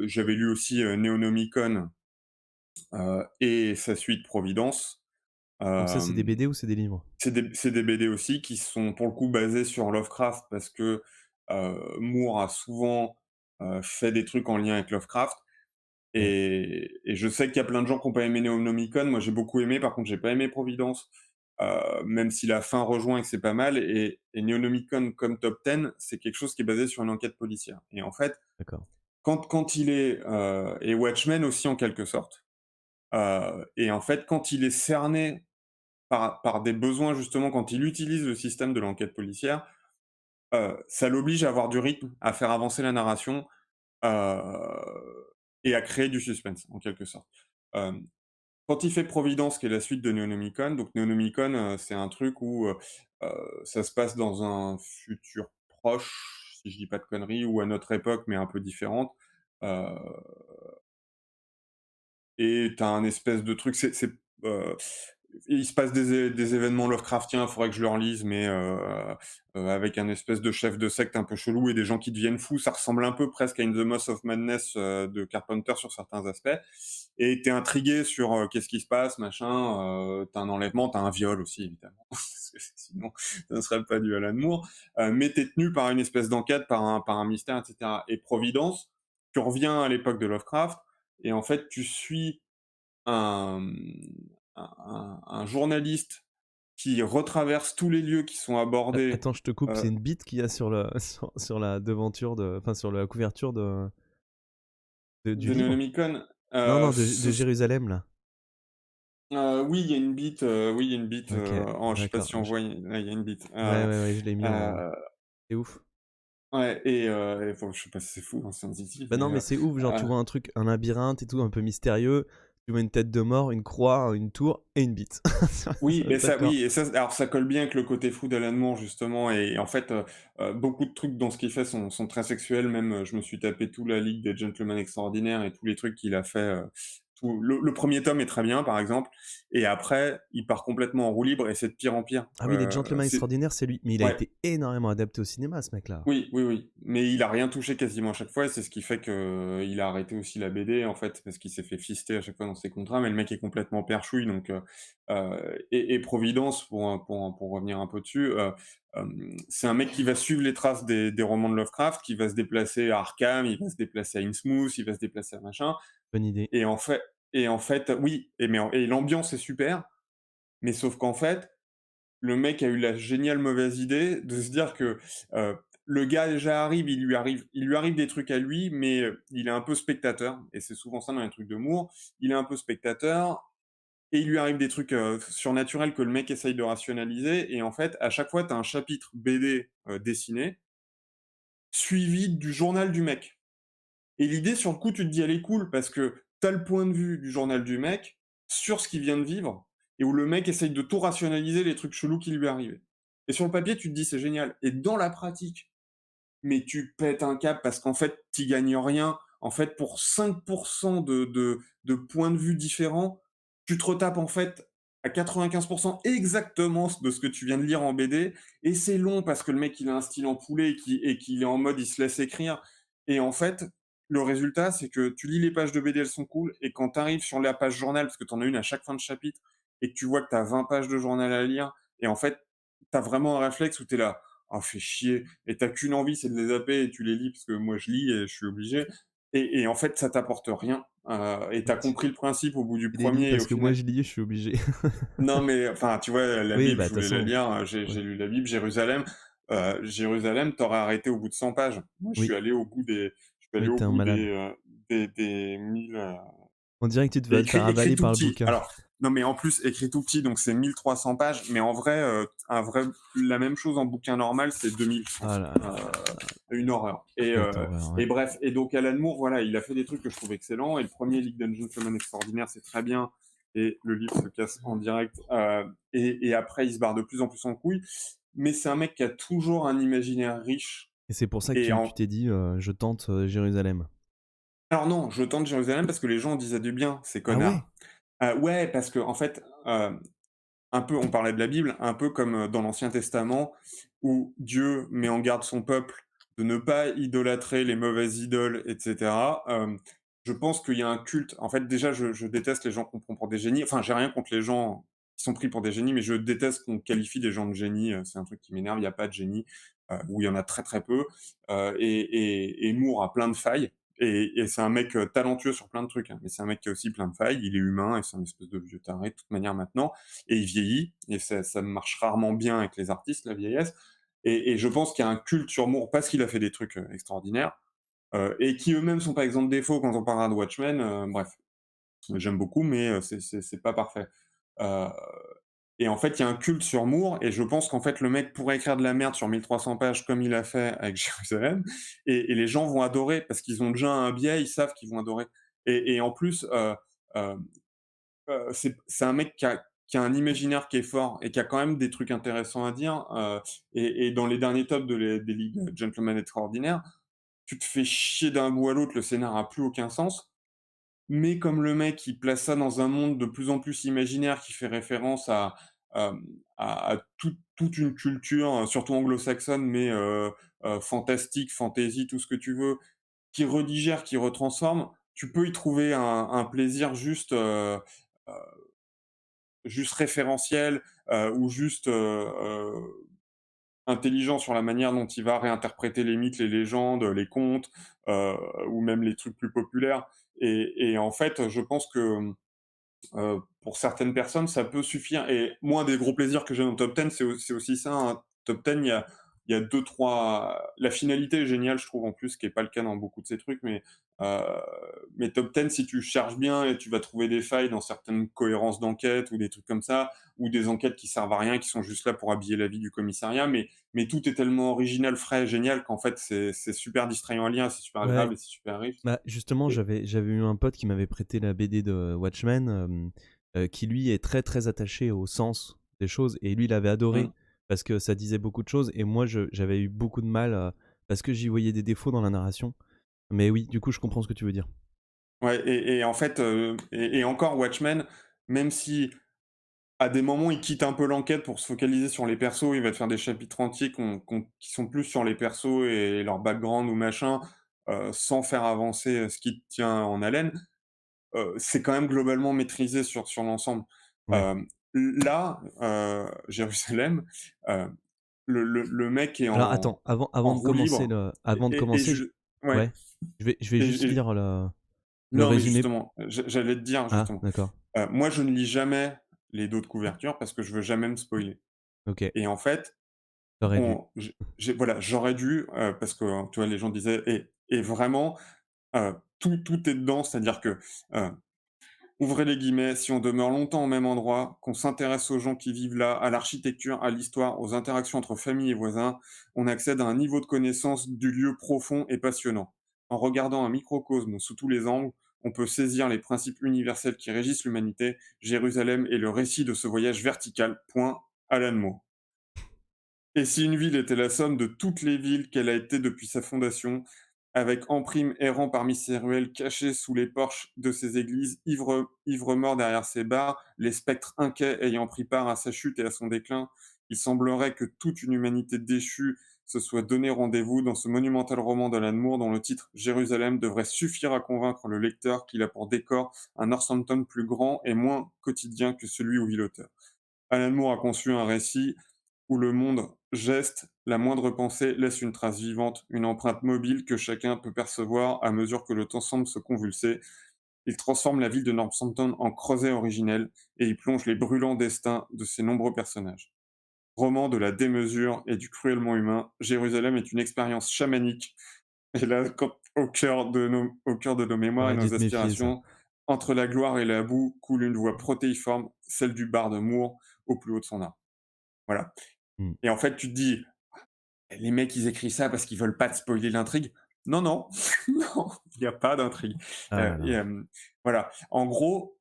j'avais lu aussi, Necronomicon, et sa suite Providence. Donc ça, c'est des Hem, BD ou c'est des livres? c'est des BD aussi qui sont pour le coup basés sur Lovecraft parce que, Moore a souvent, fait des trucs en lien avec Lovecraft OK, et je sais qu'il y a plein de gens qui ont pas aimé Necronomicon. Moi, j'ai beaucoup aimé, par contre, j'ai pas aimé Providence, même si la fin rejoint et que c'est pas mal et Necronomicon comme Top Ten, c'est quelque chose qui est basé sur une enquête policière et en fait, d'accord. quand il est, et Watchmen aussi en quelque sorte, et en fait, quand il est cerné par des besoins justement, quand il utilise le système de l'enquête policière, ça l'oblige à avoir du rythme, à faire avancer la narration, et à créer du suspense en quelque sorte. Hem, Quand il fait Providence, qui est la suite de Necronomicon, donc Necronomicon, c'est un truc où, ça se passe dans un futur proche, si je dis pas de conneries, ou à notre époque, mais un peu différente, heu et tu as un espèce de truc, il se passe des événements Lovecraftiens, il faudrait que je le relise, mais avec un espèce de chef de secte un peu chelou et des gens qui deviennent fous. Ça ressemble un peu presque à In the Mouth of Madness de Carpenter sur certains aspects. Et tu es intrigué sur qu'est-ce qui se passe, machin. Tu as un enlèvement, tu as un viol aussi, évidemment. Parce que sinon, ça ne serait pas du Alan Moore. Mais tu es tenu par une espèce d'enquête, par un mystère, etc. Et Providence, tu reviens à l'époque de Lovecraft, et en fait, tu suis un, un journaliste qui retraverse tous les lieux qui sont abordés, Attends, je te coupe, c'est heu, une bite qu'il y a sur le sur la devanture de enfin, sur la couverture du de livre? Necronomicon. Non, non, de Ce Jérusalem, là? Oui, il y a une bite, oui, il y a une bite, OK, je sais pas d'accord, si on voit, il y a une bite. ouais, ouais, ouais, je l'ai mis en Heu, c'est ouf. ouais et enfin, je sais pas si c'est fou, hein, c'est sensitif, Bah, non, mais mais c'est ouf, genre, tu heu vois un truc, un labyrinthe et tout, un peu mystérieux, tu vois une tête de mort, une croix, une tour et une bite. Oui, mais ça D'accord. oui et ça alors ça colle bien avec le côté fou d'Alan Moore justement et en fait, beaucoup de trucs dans ce qu'il fait sont très sexuels même, je me suis tapé tout la Ligue des Gentlemen Extraordinaires et tous les trucs qu'il a fait, tout le 1er tome est très bien par exemple et après il part complètement en roue libre et c'est de pire en pire. Ah oui, Les Gentlemen C'est Extraordinaires, c'est lui. Mais il a ouais. été énormément adapté au cinéma, ce mec-là. Oui, oui, oui, mais il a rien touché quasiment à chaque fois et c'est ce qui fait qu'il a arrêté aussi la BD, en fait, parce qu'il s'est fait fister à chaque fois dans ses contrats, mais le mec est complètement perchouille donc et Providence pour revenir un peu dessus, c'est un mec qui va suivre les traces des romans de Lovecraft, qui va se déplacer à Arkham, il va se déplacer à Innsmouth, il va se déplacer à machin Bonne idée. et en fait oui et l'ambiance est super, mais sauf qu'en fait, le mec a eu la géniale mauvaise idée de se dire que, heu, le gars déjà arrive, il lui arrive des trucs à lui, mais, il est un peu spectateur et c'est souvent ça dans les trucs d'humour. Il est un peu spectateur et il lui arrive des trucs, surnaturels que le mec essaye de rationaliser et en fait, à chaque fois, tu as un chapitre BD, dessiné, suivi du journal du mec et l'idée sur le coup, tu te dis: «Elle est cool» parce que tu as le point de vue du journal du mec sur ce qu'il vient de vivre et où le mec essaye de tout rationaliser les trucs chelous qui lui arrivaient. Et sur le papier, tu te dis: «C'est génial» et dans la pratique, mais tu pètes un câble parce qu'en fait, tu y gagnes rien. En fait, pour 5 de points de vue différents, tu te retapes en fait à 95 exactement de ce que tu viens de lire en BD et c'est long parce que le mec, il a un style en poulet et qu'il est en mode il se laisse écrire et en fait, le résultat, c'est que tu lis les pages de BD, elles sont cool et quand tu arrives sur la page journal, parce que tu en as une à chaque fin de chapitre et que tu vois que tu as 20 pages de journal à lire et en fait, tu as vraiment un réflexe où tu es là: «Oh, fais chier» et t'as qu'une envie, c'est de les zapper et tu les lis parce que moi je lis et je suis obligé et en fait, ça t'apporte rien, et tu compris le principe au bout du Tu les lis premier et au parce que moi final je lis, je suis obligé. non, mais enfin, tu vois, la Oui, Bible, bah, je de toute voulais la façon, lire, oui. j'ai lu la Bible, Jérusalem, tu arrêté au bout de 100 pages. Moi, Oui, je suis allé oui, au tu un bout malade. des 1000, On dirait que tu te et vas te faire écrit avaler tout par le petit. bouquin. Alors, non, mais en plus, écrit tout petit, donc c'est 1300 pages, mais en vrai, la même chose en bouquin normal, c'est 2000, je Ah pense. là là là là, Une horreur. quelle horreur, ouais. Et bref, et donc Alan Moore, voilà, il a fait des trucs que je trouve excellents, et le premier League d'un Gentleman Extraordinaire, c'est très bien, et le livre se casse en direct, et après, il se barre de plus en plus en couille, mais c'est un mec qui a toujours un imaginaire riche, Et c'est pour ça que et tu en t'es dit, «Je tente, Jérusalem». alors non, je tente Jérusalem parce que les gens disaient du bien, ces Ah ouais? connards. Ouais, parce qu'en fait, un peu, on parlait de la Bible, un peu comme dans l'Ancien Testament, où Dieu met en garde son peuple de ne pas idolâtrer les mauvaises idoles, etc. Je pense qu'il y a un culte. En fait, déjà, je déteste les gens qu'on prend pour des génies. Enfin, j'ai rien contre les gens qui sont pris pour des génies, mais je déteste qu'on qualifie des gens de génies. C'est un truc qui m'énerve. Il n'y a pas de génie, ou il y en a très très peu. Et Moore a plein de failles. Et c'est un mec talentueux sur plein de trucs, hein, mais c'est un mec qui a aussi plein de failles. Il est humain et c'est un espèce de vieux taré de toute manière maintenant et il vieillit, et ça marche rarement bien avec les artistes, la vieillesse. Et je pense qu'il y a un culte sur Moore parce qu'il a fait des trucs extraordinaires, et qui eux-mêmes sont pas exempts de défauts quand on parlera de Watchmen. Bref, j'aime beaucoup, mais c'est pas parfait. Euh, et en fait, il y a un culte sur Moore, et je pense qu'en fait, le mec pourrait écrire de la merde sur 1300 pages comme il a fait avec Jérusalem, et les gens vont adorer parce qu'ils ont déjà un biais, ils savent qu'ils vont adorer. Et en plus, euh, c'est un mec qui a un imaginaire qui est fort et qui a quand même des trucs intéressants à dire. Et dans les derniers tomes des Ligues Gentlemen Extraordinaires, tu te fais chier d'un bout à l'autre, le scénar a plus aucun sens. Mais comme le mec, il place ça dans un monde de plus en plus imaginaire qui fait référence à, toute une culture, surtout anglo-saxonne, mais fantastique, fantasy, tout ce que tu veux, qui redigère, qui retransforme, tu peux y trouver un plaisir euh, juste référentiel, ou juste intelligent sur la manière dont il va réinterpréter les mythes, les légendes, les contes, ou même les trucs plus populaires. Et en fait, je pense que pour certaines personnes, ça peut suffire et moi, un des gros plaisirs que j'ai dans le top 10, c'est aussi ça, hein. Top 10, il y a 2-3 la finalité est géniale, je trouve, en plus, ce qui est pas le cas dans beaucoup de ces trucs, heu, mais top 10, si tu cherches bien et tu vas trouver des failles dans certaines cohérences d'enquête ou des trucs comme ça, ou des enquêtes qui servent à rien, qui sont juste là pour habiller la vie du commissariat, mais tout est tellement original, frais, génial qu'en fait, c'est super distrayant à lire, c'est super Ouais, agréable et c'est super riche bah, justement, et j'avais eu un pote qui m'avait prêté la BD de Watchmen, qui lui est très, très attaché au sens des choses et lui, il avait mmh. adoré parce que ça disait beaucoup de choses et moi, j'avais eu beaucoup de mal, parce que j'y voyais des défauts dans la narration. Mais oui, du coup, je comprends ce que tu veux dire. Ouais et en fait, et encore Watchmen, même si à des moments il quitte un peu l'enquête pour se focaliser sur les persos, il va te faire des chapitres entiers qui sont plus sur les persos et leur background ou machin, sans faire avancer, ce qui te tient en haleine, c'est quand même globalement maîtrisé sur l'ensemble. Ouais. Hem, là, Jérusalem, heu, le mec est Alors en attends, avant en avant de roue commencer libre le avant de et commencer, je je ouais ouais, je vais juste et lire le non, mais résumé. justement, j'allais te dire Ah, justement. d'accord. Moi, je ne lis jamais les dos de couverture parce que je veux jamais me spoiler OK, et en fait, tu dû. voilà, j'aurais dû, parce que, tu vois, les gens disaient et vraiment, tout est dedans. C'est-à-dire que, heu, ouvrez les guillemets: «Si on demeure longtemps au même endroit, qu'on s'intéresse aux gens qui vivent là, à l'architecture, à l'histoire, aux interactions entre famille et voisins, on accède à un niveau de connaissance du lieu profond et passionnant. En regardant un microcosme sous tous les angles, on peut saisir les principes universels qui régissent l'humanité. Jérusalem est le récit de ce voyage vertical. Point. Alan Moore. Et si une ville était la somme de toutes les villes qu'elle a été depuis sa fondation, avec en prime errant parmi ses ruelles, cachées sous les porches de ses églises, ivre-mort derrière ses bars, les spectres inquiets ayant pris part à sa chute et à son déclin, il semblerait que toute une humanité déchue se soit donné rendez-vous dans ce monumental roman d'Alan Moore dont le titre Jérusalem devrait suffire à convaincre le lecteur qu'il a pour décor un Northampton plus grand et moins quotidien que celui où vit l'auteur. Alan Moore a conçu un récit où le monde geste, la moindre pensée laisse une trace vivante, une empreinte mobile que chacun peut percevoir à mesure que le temps semble se convulser. Il transforme la ville de Northampton en creuset originel et y plonge les brûlants destins de ses nombreux personnages. Roman de la démesure et du cruellement humain, Jérusalem est une expérience chamanique. Et là, au cœur de nos mémoires et Tu dû nos te méfier ça. aspirations, entre la gloire et la boue coule une voie protéiforme, celle du barde Moore au plus haut de son art. Voilà. Mmh. Et en fait, tu te dis, les mecs, ils écrivent ça parce qu'ils veulent pas te spoiler l'intrigue. Non, non, non, il y a pas d'intrigue. Ah là Et là. voilà. En gros,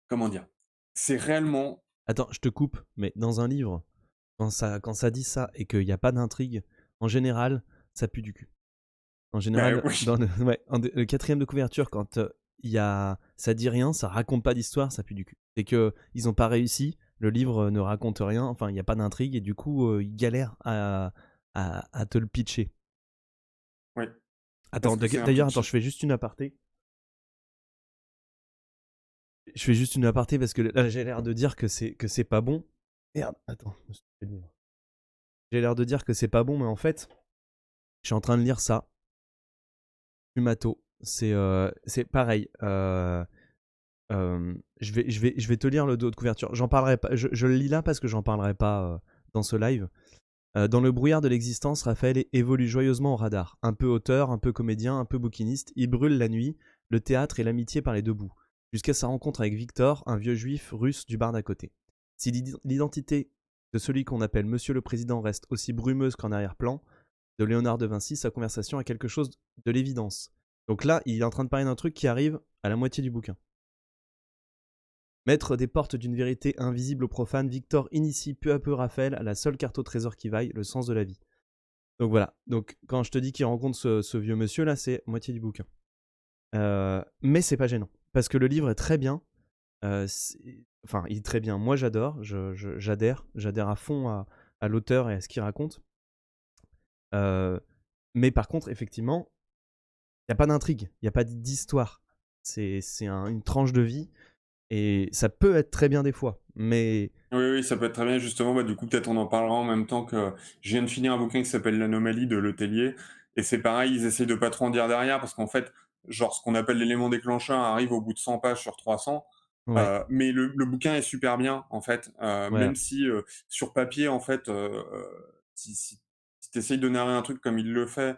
comment dire? C'est réellement Attends, je te coupe, mais dans un livre, quand ça dit ça et qu'il y a pas d'intrigue, en général, ça pue du cul. En bah, général, oui, dans le ouais, le 4e de couverture, quand, il y a ça dit rien, ça raconte pas d'histoire, ça pue du cul. C'est qu'ils ont pas réussi, le livre, ne raconte rien, enfin, il y a pas d'intrigue et du coup, ils galèrent à te le pitcher. oui, Attends, parce que c'est un d'ailleurs, attends, pitch. je fais juste une aparté. Je fais juste une aparté parce que là, j'ai l'air de dire que c'est pas bon. Merde, attends, je me suis trompé de livre. J'ai l'air de dire que c'est pas bon, mais en fait, je suis en train de lire ça, Fumato. C'est pareil. Je vais te lire le dos de couverture. J'en parlerai pas. Je le lis là parce que j'en parlerai pas dans ce live. Dans le brouillard de l'existence, Raphaël évolue joyeusement au radar. Un peu auteur, un peu comédien, un peu bouquiniste, il brûle la nuit, le théâtre et l'amitié par les deux bouts. Jusqu'à sa rencontre avec Victor, un vieux juif russe du bar d'à côté. Si l'identité de celui qu'on appelle Monsieur le Président reste aussi brumeuse qu'en arrière-plan, de Léonard de Vinci, sa conversation a quelque chose de l'évidence. Donc là, il est en train de parler d'un truc qui arrive à la moitié du bouquin. Maître des portes d'une vérité invisible aux profanes, Victor initie peu à peu Raphaël à la seule carte au trésor qui vaille, le sens de la vie. Donc voilà, donc quand je te dis qu'il rencontre ce vieux monsieur là, c'est moitié du bouquin. Mais c'est pas gênant, parce que le livre est très bien. Enfin, il est très bien. Moi j'adore, j'adhère à fond à l'auteur et à ce qu'il raconte. Mais par contre, effectivement, il n'y a pas d'intrigue, il n'y a pas d'histoire. C'est une tranche de vie, et ça peut être très bien des fois, mais Oui, oui, ça peut être très bien justement, bah, du coup, peut-être on en parlera en même temps que je viens de finir un bouquin qui s'appelle «L'Anomalie» de Letellier et c'est pareil, ils essayent de pas trop en dire derrière parce qu'en fait, genre, ce qu'on appelle l'élément déclencheur arrive au bout de 100 pages sur 300. Ouais, Mais le bouquin est super bien, en fait, ouais, même si, sur papier, en fait, si tu essayes de narrer un truc comme il le fait,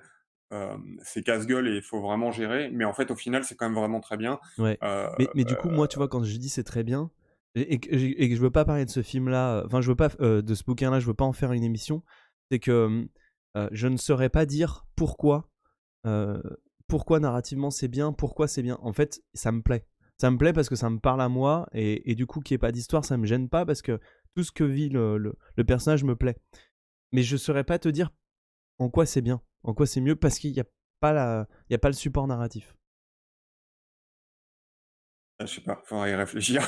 c'est casse-gueule et il faut vraiment gérer, mais en fait, au final, c'est quand même vraiment très bien. ouais. Heu, Mais du coup, moi, tu vois, quand je dis «c'est très bien» et que je veux pas parler de ce film-là, enfin, je veux pas de ce bouquin-là, je veux pas en faire une émission, c'est que, je ne saurais pas dire heu, pourquoi narrativement c'est bien, pourquoi c'est bien. En fait, ça me plaît. Ça me plaît parce que ça me parle à moi et du coup, qu'il y ait pas d'histoire, ça me gêne pas parce que tout ce que vit le personnage me plaît. Mais je saurais pas te dire en quoi c'est bien, en quoi c'est mieux parce qu'il y a il y a pas le support narratif. je sais pas, faudrait y réfléchir,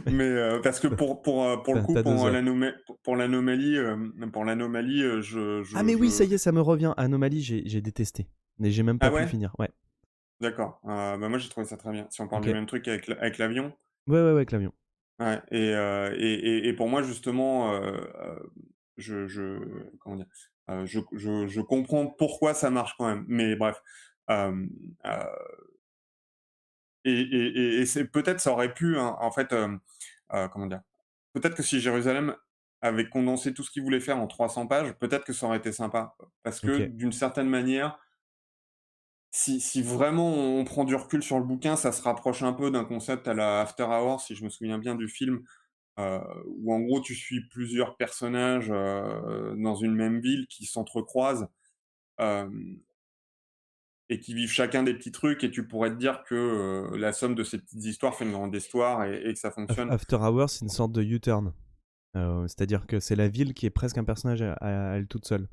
mais parce que pour le coup, Tu 2 heures. pour l'anomalie, Ah mais oui, ça y est, ça me revient. Anomaly, j'ai détesté. Mais j'ai même ah pas pu ouais? finir. Ouais. D'accord, bah, moi j'ai trouvé ça très bien. Si on parle du OK. même truc avec l'avion, Ouais, ouais, ouais, avec l'avion. ouais et pour moi justement, je comment dire? Je comprends pourquoi ça marche quand même, mais bref, hem, heu et c'est peut-être ça aurait pu, hein, en fait, comment dire? Peut-être que si Jérusalem avait condensé tout ce qu'il voulait faire en 300 pages, peut-être que ça aurait été sympa. Parce que OK. d'une certaine manière, si vraiment on prend du recul sur le bouquin, ça se rapproche un peu d'un concept à la After Hours, si je me souviens bien du film, heu, où en gros tu suis plusieurs personnages, dans une même ville qui s'entrecroisent, hem et qui vivent chacun des petits trucs et tu pourrais te dire que, la somme de ces petites histoires fait une grande histoire et que ça fonctionne. After Hours, c'est une sorte de U-turn. C'est-à-dire que c'est la ville qui est presque un personnage à elle toute seule.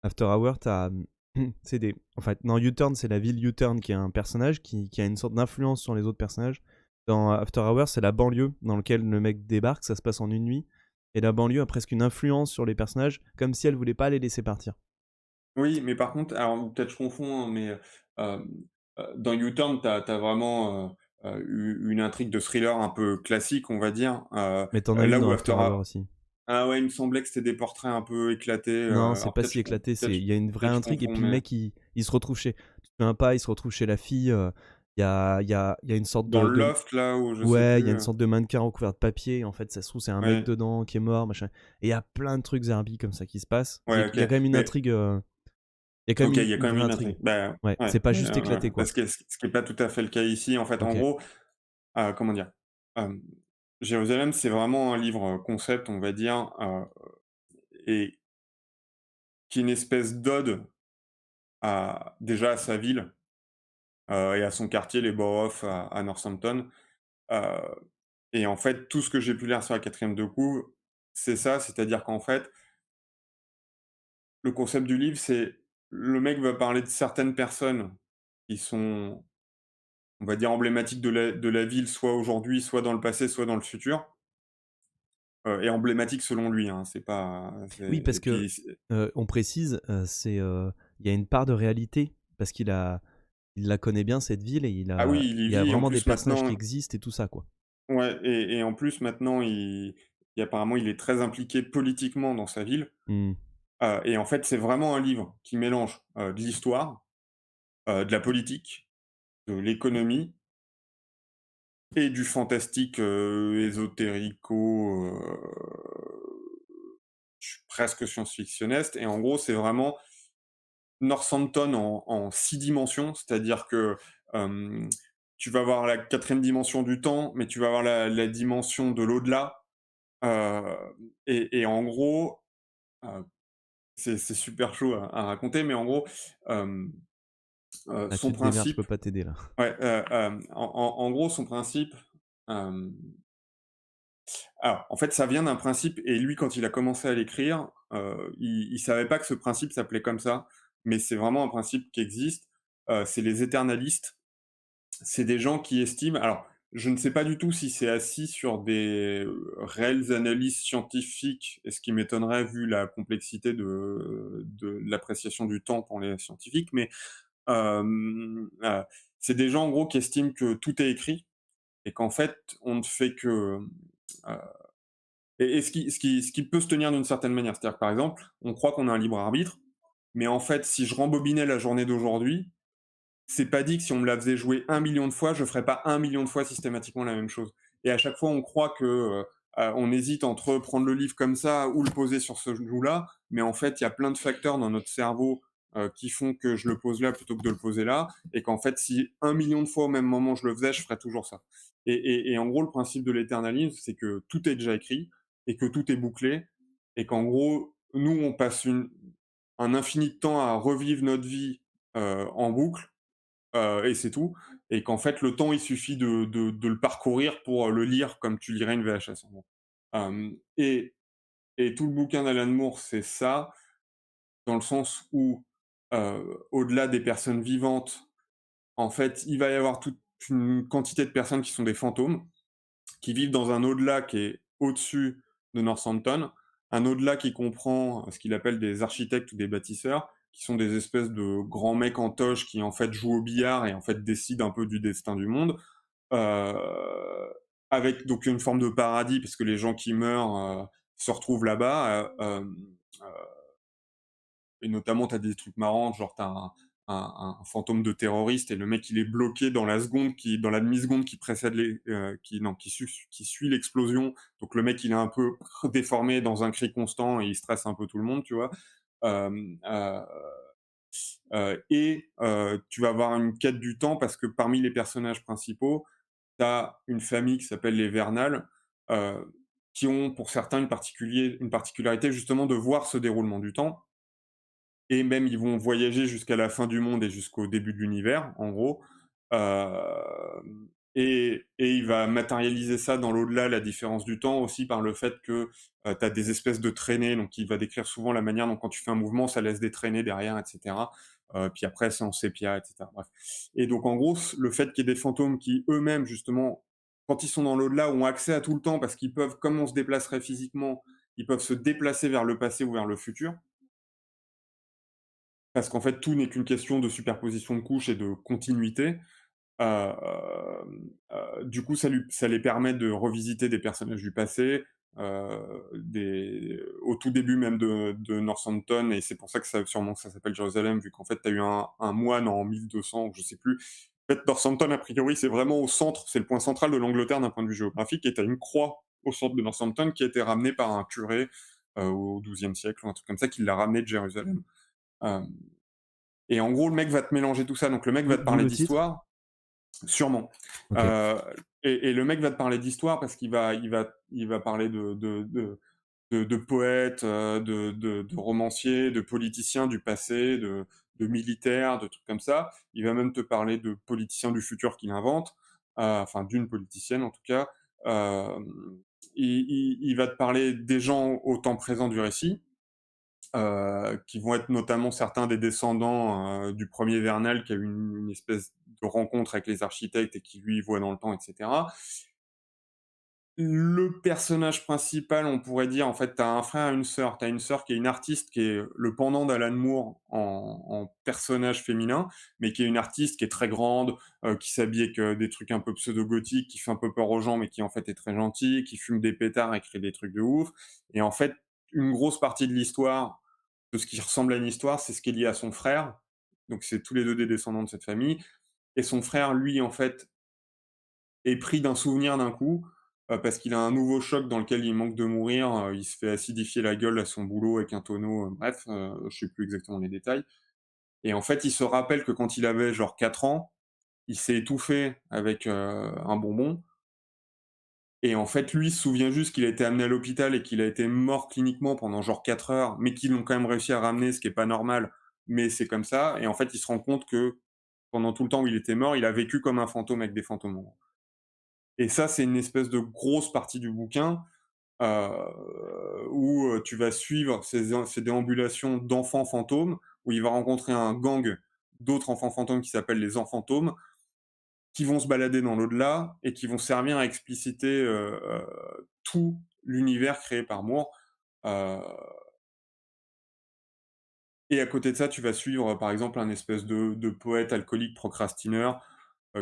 After Hours, c'est des en fait, non, U-turn, c'est la ville U-turn qui est un personnage qui a une sorte d'influence sur les autres personnages. Dans After Hours, c'est la banlieue dans lequel le mec débarque, ça se passe en une nuit et la banlieue a presque une influence sur les personnages, comme si elle voulait pas les laisser partir. Oui, mais par contre, alors peut-être je confonds, hein, mais, dans U-Turn, tu as vraiment, u une intrigue de thriller un peu classique, on va dire, Mais tu en as une là dans où After After Hours Hours aussi. ah ouais, il me semblait que c'était des portraits un peu éclatés, Non, c'est alors pas si éclaté, c'est il y a une vraie peut-être je intrigue et confonds, puis le mais mec il se retrouve chez tu te souviens pas, il se retrouve chez la fille, il y a une sorte dans le de loft là où je sais ouais, il y a plus, une sorte de mannequin recouvert de papier et en fait, ça se trouve, c'est un mec ouais, dedans qui est mort, machin et il y a plein de trucs zarbi comme ça qui se passent. ouais, Il y a OK, quand même une mais intrigue, il y a quand même OK, il y a une quand même vraie une intrigue. intrigue. Bah, Ouais, ouais, c'est pas juste ouais, éclaté, quoi. parce que ce qui est pas tout à fait le cas ici. En fait, en OK. gros, comment dire? Hem, Jérusalem, c'est vraiment un livre, concept, on va dire, et qui est une espèce d'ode à déjà à sa ville, et à son quartier, les Borough à Northampton, heu et en fait, tout ce que j'ai pu lire sur la quatrième de couve, c'est ça. C'est-à-dire qu'en fait, le concept du livre, c'est le mec va parler de certaines personnes qui sont, on va dire, emblématiques de la ville, soit aujourd'hui, soit dans le passé, soit dans le futur, et emblématiques selon lui, hein. C'est pas Oui, c'est parce et que, puis c'est on précise, il y a une part de réalité parce il la connaît bien cette ville et ah oui, il y il y a vit. En vraiment des plus personnages qui maintenant, existent et tout ça, quoi. ouais, et en plus maintenant apparemment il est très impliqué politiquement dans sa ville, Mmh. et en fait c'est vraiment un livre qui mélange, de l'histoire, de la politique, de l'économie et du fantastique, ésotérico, presque science-fictionneste, et en gros c'est vraiment Northampton en 6 dimensions. C'est-à-dire que, hem, tu vas avoir la quatrième dimension du temps, mais tu vas avoir la dimension de l'au-delà, heu et en gros, heu, c'est super chaud à raconter, mais en gros, hem, Ah, tu son te démerdes, je principe, peux pas t'aider là. ouais, en gros, son principe, hem, alors, en fait, ça vient d'un principe, et lui, quand il a commencé à l'écrire, il savait pas que ce principe s'appelait comme ça, mais c'est vraiment un principe qui existe, c'est les éternalistes. C'est des gens qui estiment, alors, je ne sais pas du tout si c'est assis sur des, réelles analyses scientifiques, et ce qui m'étonnerait vu la complexité de l'appréciation du temps pour les scientifiques, mais, c'est des gens en gros qui estiment que tout est écrit et qu'en fait on ne fait que, ce qui peut se tenir d'une certaine manière. C'est-à-dire que par exemple, on croit qu'on a un libre arbitre, mais en fait si je rembobinais la journée d'aujourd'hui, c'est pas dit que si on me la faisait jouer 1 million de fois, je ferais pas 1 million de fois systématiquement la même chose. et à chaque fois on croit que on hésite entre prendre le livre comme ça ou le poser sur ce genou-là, mais en fait il y a plein de facteurs dans notre cerveau qui font que je le pose là plutôt que de le poser là, et qu'en fait si 1 million de fois au même moment je le faisais, je ferais toujours ça. Et en gros le principe de l'éternalisme, c'est que tout est déjà écrit et que tout est bouclé, et qu'en gros nous on passe un infini de temps à revivre notre vie en boucle, et c'est tout. Et qu'en fait, le temps, il suffit de le parcourir pour le lire comme tu lirais une VHS, en gros. Hem et tout le bouquin d'Alan Moore, c'est ça, dans le sens où, au-delà des personnes vivantes, en fait, il va y avoir toute une quantité de personnes qui sont des fantômes, qui vivent dans un au-delà qui est au-dessus de Northampton, un au-delà qui comprend ce qu'il appelle des architectes ou des bâtisseurs, qui sont des espèces de grands mecs en toge qui en fait jouent au billard et en fait décident un peu du destin du monde, avec donc une forme de paradis parce que les gens qui meurent se retrouvent là-bas, et notamment tu as des trucs marrants, genre tu as un fantôme de terroriste et le mec il est bloqué dans la seconde dans la demi-seconde qui précède qui suit l'explosion. Donc le mec il est un peu déformé dans un cri constant et il stresse un peu tout le monde, tu vois. Euh, euh, tu vas avoir une quête du temps parce que parmi les personnages principaux, tu as une famille qui s'appelle les Vernal, euh, qui ont pour certains une particularité justement de voir ce déroulement du temps, et même ils vont voyager jusqu'à la fin du monde et jusqu'au début de l'univers, en gros. Et il va matérialiser ça dans l'au-delà, la différence du temps, aussi par le fait que tu as des espèces de traînées, donc il va décrire souvent la manière dont quand tu fais un mouvement, ça laisse des traînées derrière, etc. Puis après, c'est en sépia, etc. Bref. Et donc en gros, le fait qu'il y ait des fantômes qui eux-mêmes, justement, quand ils sont dans l'au-delà, ont accès à tout le temps, parce qu'ils peuvent, comme on se déplacerait physiquement, ils peuvent se déplacer vers le passé ou vers le futur, parce qu'en fait, tout n'est qu'une question de superposition de couches et de continuité. Heu, du coup, ça les permet de revisiter des personnages du passé, au tout début même de Northampton, et c'est pour ça que sûrement que ça s'appelle Jérusalem, vu qu'en fait, tu as eu un moine en 1200 ou je sais plus. En fait, Northampton, a priori, c'est vraiment au centre, c'est le point central de l'Angleterre d'un point de vue géographique, et tu as une croix au centre de Northampton qui a été ramenée par un curé, au XIIe siècle ou un truc comme ça, qui l'a ramené de Jérusalem. Hem Et en gros, le mec va te mélanger tout ça. Donc le mec va te D'où parler le titre? d'histoire, sûrement. Ok. Heu et le mec va te parler d'histoire parce qu'il va parler de poètes, de romanciers, de politiciens du passé, de militaires, de trucs comme ça. Il va même te parler de politiciens du futur qu'il invente, enfin d'une politicienne en tout cas. Il va te parler des gens au temps présent du récit, qui vont être notamment certains des descendants du premier Vernal, qui a eu une espèce de rencontre avec les architectes et qui lui voit dans le temps, etc. Le personnage principal, on pourrait dire, en fait, tu as un frère et une sœur. Tu as une sœur qui est une artiste, qui est le pendant d'Alan Moore en personnage féminin, mais qui est une artiste qui est très grande, qui s'habille avec des trucs un peu pseudo-gothiques, qui fait un peu peur aux gens, mais qui en fait est très gentille, qui fume des pétards et crée des trucs de ouf. Et en fait, une grosse partie de l'histoire, de ce qui ressemble à une histoire, c'est ce qui est lié à son frère. Donc c'est tous les deux des descendants de cette famille. Et son frère, lui, en fait, est pris d'un souvenir d'un coup, parce qu'il a un nouveau choc dans lequel il manque de mourir, il se fait acidifier la gueule à son boulot avec un tonneau, bref, je sais plus exactement les détails. Et en fait, il se rappelle que quand il avait genre 4 ans, il s'est étouffé avec, un bonbon, et en fait, lui se souvient juste qu'il a été amené à l'hôpital et qu'il a été mort cliniquement pendant genre 4 heures, mais qu'ils l'ont quand même réussi à ramener, ce qui est pas normal, mais c'est comme ça. Et en fait, il se rend compte que pendant tout le temps où il était mort, il a vécu comme un fantôme avec des fantômes. Et ça, c'est une espèce de grosse partie du bouquin, où tu vas suivre ces déambulations d'enfants fantômes, où il va rencontrer un gang d'autres enfants fantômes qui s'appellent les Enfantomes, qui vont se balader dans l'au-delà et qui vont servir à expliciter tout l'univers créé par Moore. Euh, et à côté de ça, tu vas suivre par exemple un espèce de poète alcoolique procrastineur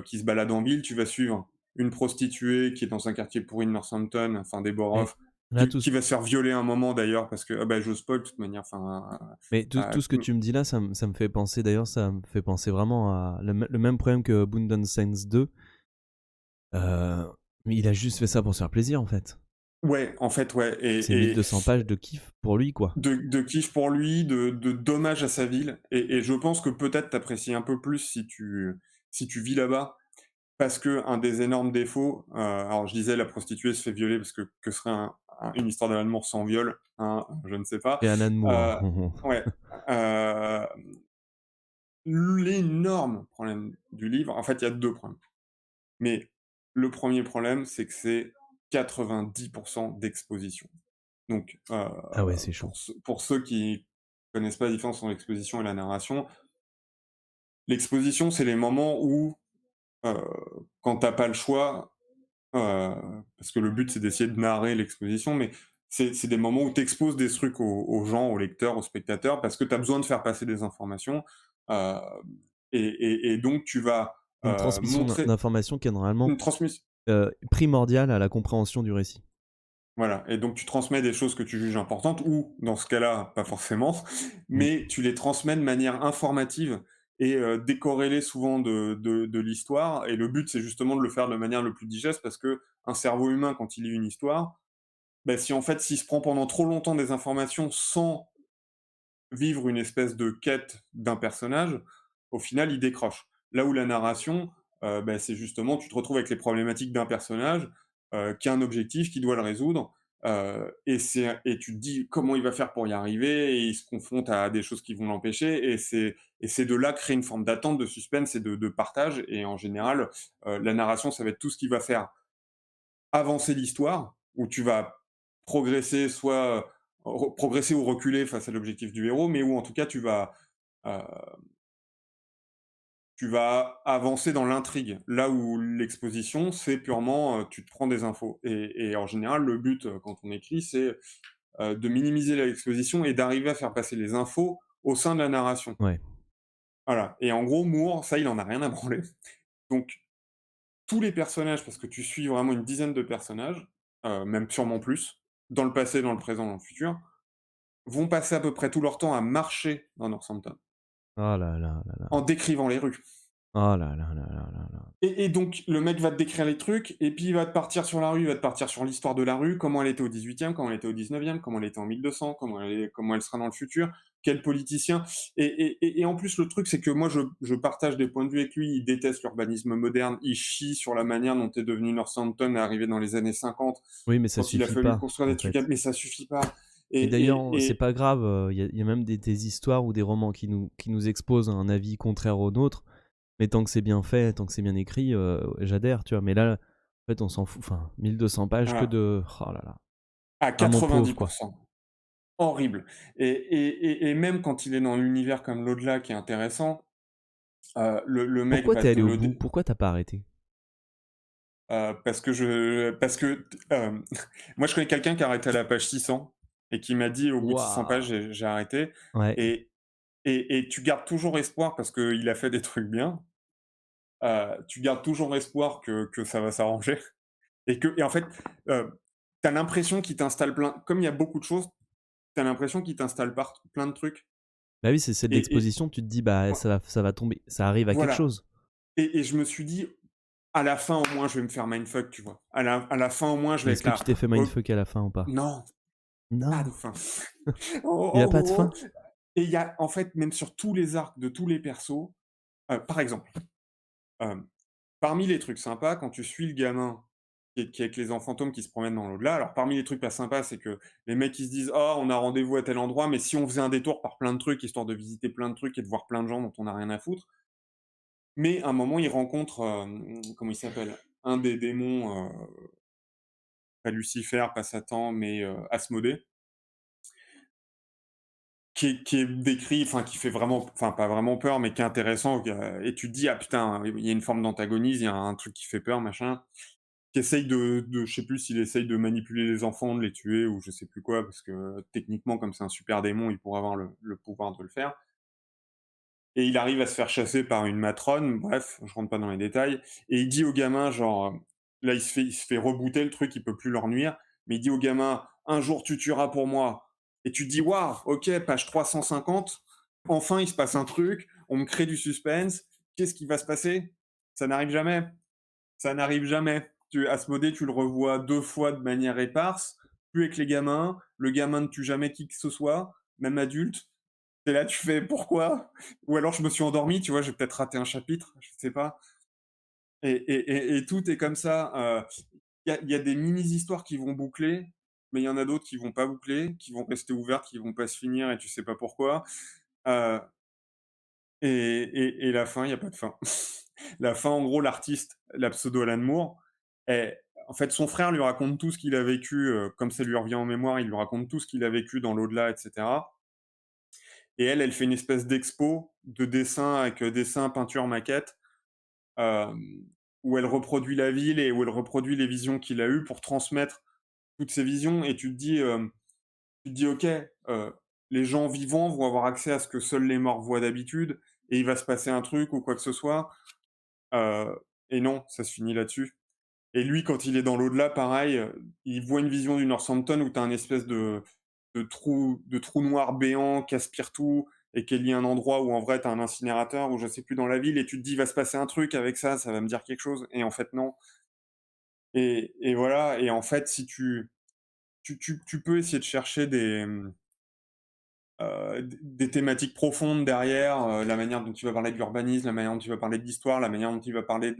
qui se balade en ville. Tu vas suivre une prostituée qui est dans un quartier pourri de Northampton, enfin des Mais Borough, là, tout, qui va se faire violer un moment d'ailleurs, parce que ah bah, je spoil de toute manière. Enfin, mais tout ce que tu me dis là, ça me fait penser, d'ailleurs, ça me fait penser vraiment à le même problème que Abundant Sense 2. Euh, Mais il a juste fait ça pour se faire plaisir, en fait. Ouais, en fait, ouais, C'est et 1200 pages de kiff pour lui, quoi. de kiff pour lui, d'hommage à sa ville, et je pense que peut-être tu un peu plus si tu vis là-bas. Parce que un des énormes défauts, alors je disais la prostituée se fait violer parce que serait une histoire d'amour sans viol, hein, je ne sais pas. Et Alan Heu, Moore. ouais, heu, l'énorme problème du livre, en fait, il y a 2 problèmes. Mais le premier problème, c'est que c'est 90 d'exposition. Donc, Ah ouais, c'est chaud. pour ceux qui connaissent pas la différence entre l'exposition et la narration, l'exposition, c'est les moments où, heu, quand tu pas le choix. Heu, Parce que le but, c'est d'essayer de narrer l'exposition, mais c'est des moments où tu exposes des trucs aux gens, aux lecteurs, aux spectateurs, parce que tu as besoin de faire passer des informations, heu et donc tu vas, Une transmission montrer d'informations qui est normalement, une transmission. primordiale à la compréhension du récit. Voilà, et donc tu transmets des choses que tu juges importantes ou, dans ce cas-là, pas forcément, Mmh. mais tu les transmets de manière informative et décorrélée souvent de l'histoire, et le but, c'est justement de le faire de la manière le plus digeste, parce qu'un cerveau humain, quand il lit une histoire, bah, si en fait, s'il se prend pendant trop longtemps des informations sans vivre une espèce de quête d'un personnage, au final, il décroche. Là où la narration, bah, c'est justement, tu te retrouves avec les problématiques d'un personnage, qui a un objectif, qui doit le résoudre, et tu te dis comment il va faire pour y arriver, et il se confronte à des choses qui vont l'empêcher, et c'est de là créer une forme d'attente, de suspense et de partage, et en général, la narration, ça va être tout ce qui va faire avancer l'histoire, où tu vas progresser, soit progresser ou reculer face à l'objectif du héros, mais où en tout cas euh, tu vas avancer dans l'intrigue. Là où l'exposition, c'est purement tu te prends des infos. Et en général, le but quand on écrit, c'est de minimiser l'exposition et d'arriver à faire passer les infos au sein de la narration. Ouais. Voilà. Et en gros, Moore, ça, il en a rien à branler. Donc, tous les personnages, parce que tu suis vraiment une dizaine de personnages, même sûrement plus, dans le passé, dans le présent, dans le futur, vont passer à peu près tout leur temps à marcher dans Northampton, Oh là là là là. en décrivant les rues. Oh là là là là là là. Et donc, le mec va te décrire les trucs, et puis il va te partir sur la rue, il va te partir sur l'histoire de la rue, comment elle était au 18e, comment elle était au 19e, comment elle était en 1200, comment elle sera dans le futur, quel politicien. Et en plus, le truc, c'est que moi, je partage des points de vue avec lui. Il déteste l'urbanisme moderne, il chie sur la manière dont est devenu Northampton arrivé dans les années 50, Oui, mais ça quand il a suffit fallu pas, construire en des trucs, fait. mais ça suffit pas. Et, Et d'ailleurs, et, c'est et pas grave, il y a même des histoires ou des romans qui nous exposent un avis contraire au nôtre, mais tant que c'est bien fait, tant que c'est bien écrit, j'adhère, tu vois? Mais là, en fait, on s'en fout. Enfin, 1200 pages que voilà, de oh là là. à Ah, mon pauvre, quoi. 90%. Horrible. Et même quand il est dans l'univers comme l'au-delà qui est intéressant, le mec Pourquoi va t'es te allé au le bout? dé Pourquoi t'as pas arrêté? parce que moi je connais quelqu'un qui a arrêté à la page 600 et qui m'a dit: «Au bout de 600 pages, Waouh! j'ai arrêté», Ouais. et tu gardes toujours espoir parce qu'il a fait des trucs bien, tu gardes toujours espoir que ça va s'arranger, et en fait, tu l'impression qu'il t'installe plein, comme il y a beaucoup de choses, t'as l'impression qu'il t'installe plein de trucs, Bah oui, c'est de et l'exposition, tu te dis: «Bah, voi ça va tomber, ça arrive à quelque voilà. chose». Et je me suis dit: «À la fin, au moins, je vais me faire mindfuck», tu vois? À la fin, au moins, je Mais vais est-ce être que là: tu t'es fait «Oh mindfuck à la fin ou pas? non, pas de Non, fin». il y a En pas de gros, fin? et il y a en fait, même sur tous les arcs de tous les persos, par exemple, hem, parmi les trucs sympas, quand tu suis le gamin qui est avec les enfants fantômes qui se promènent dans l'au-delà, alors parmi les trucs pas sympas, c'est que les mecs, ils se disent: «Oh, on a rendez-vous à tel endroit, mais si on faisait un détour par plein de trucs, histoire de visiter plein de trucs et de voir plein de gens dont on a rien à foutre». Mais à un moment, il rencontre, comment il s'appelle? Un des démons, pas Lucifer, pas Satan, mais Asmodée, qui est décrit, enfin qui fait vraiment, enfin pas vraiment peur, mais qui est intéressant, et tu te dis: «Ah putain, il y a une forme d'antagonisme, il y a un truc qui fait peur, machin». Qui essaye je sais plus s'il essaye de manipuler les enfants, de les tuer ou je sais plus quoi, parce que techniquement, comme c'est un super démon, il pourrait avoir le pouvoir de le faire. Et il arrive à se faire chasser par une matrone, bref, je rentre pas dans les détails, et il dit au gamin, genre, là il se fait rebooter le truc, il peut plus leur nuire, mais il dit au gamin: «Un jour tu tueras pour moi», et tu te dis: «Waouh, OK, page 350, enfin il se passe un truc, on me crée du suspense, qu'est-ce qui va se passer?» Ça n'arrive jamais, ça n'arrive jamais. Asmodée, tu le revois 2 fois de manière éparse, plus avec les gamins, le gamin ne tue jamais qui que ce soit, même adulte. Et là, tu fais: «Pourquoi?» Ou alors je me suis endormi, tu vois? J'ai peut-être raté un chapitre, je sais pas. Et tout est comme ça, il y a des mini histoires qui vont boucler, mais il y en a d'autres qui vont pas boucler, qui vont rester ouvertes, qui vont pas se finir et tu sais pas pourquoi. Heu et la fin, il y a pas de fin. La fin, en gros, l'artiste, la pseudo Alan Moore, en fait, son frère lui raconte tout ce qu'il a vécu, comme ça lui revient en mémoire, il lui raconte tout ce qu'il a vécu dans l'au-delà et cetera et elle fait une espèce d'expo de dessins avec, dessins, peintures, maquettes, hem, où elle reproduit la ville et où elle reproduit les visions qu'il a eues pour transmettre toutes ces visions et tu te dis: «OK, les gens vivants vont avoir accès à ce que seuls les morts voient d'habitude et il va se passer un truc ou quoi que ce soit». Heu et non, ça se finit là-dessus. Et lui, quand il est dans l'au-delà, pareil, il voit une vision du Northampton où tu as un espèce de trou noir béant qui aspire tout et qui est lié à un endroit où en vrai tu as un incinérateur ou je sais plus dans la ville et tu te dis: «Il va se passer un truc avec ça, ça va me dire quelque chose» et en fait non. Et voilà et en fait si tu peux essayer de chercher des thématiques profondes derrière, la manière dont tu vas parler de l'urbanisme, la manière dont tu vas parler de l'histoire, la manière dont tu vas parler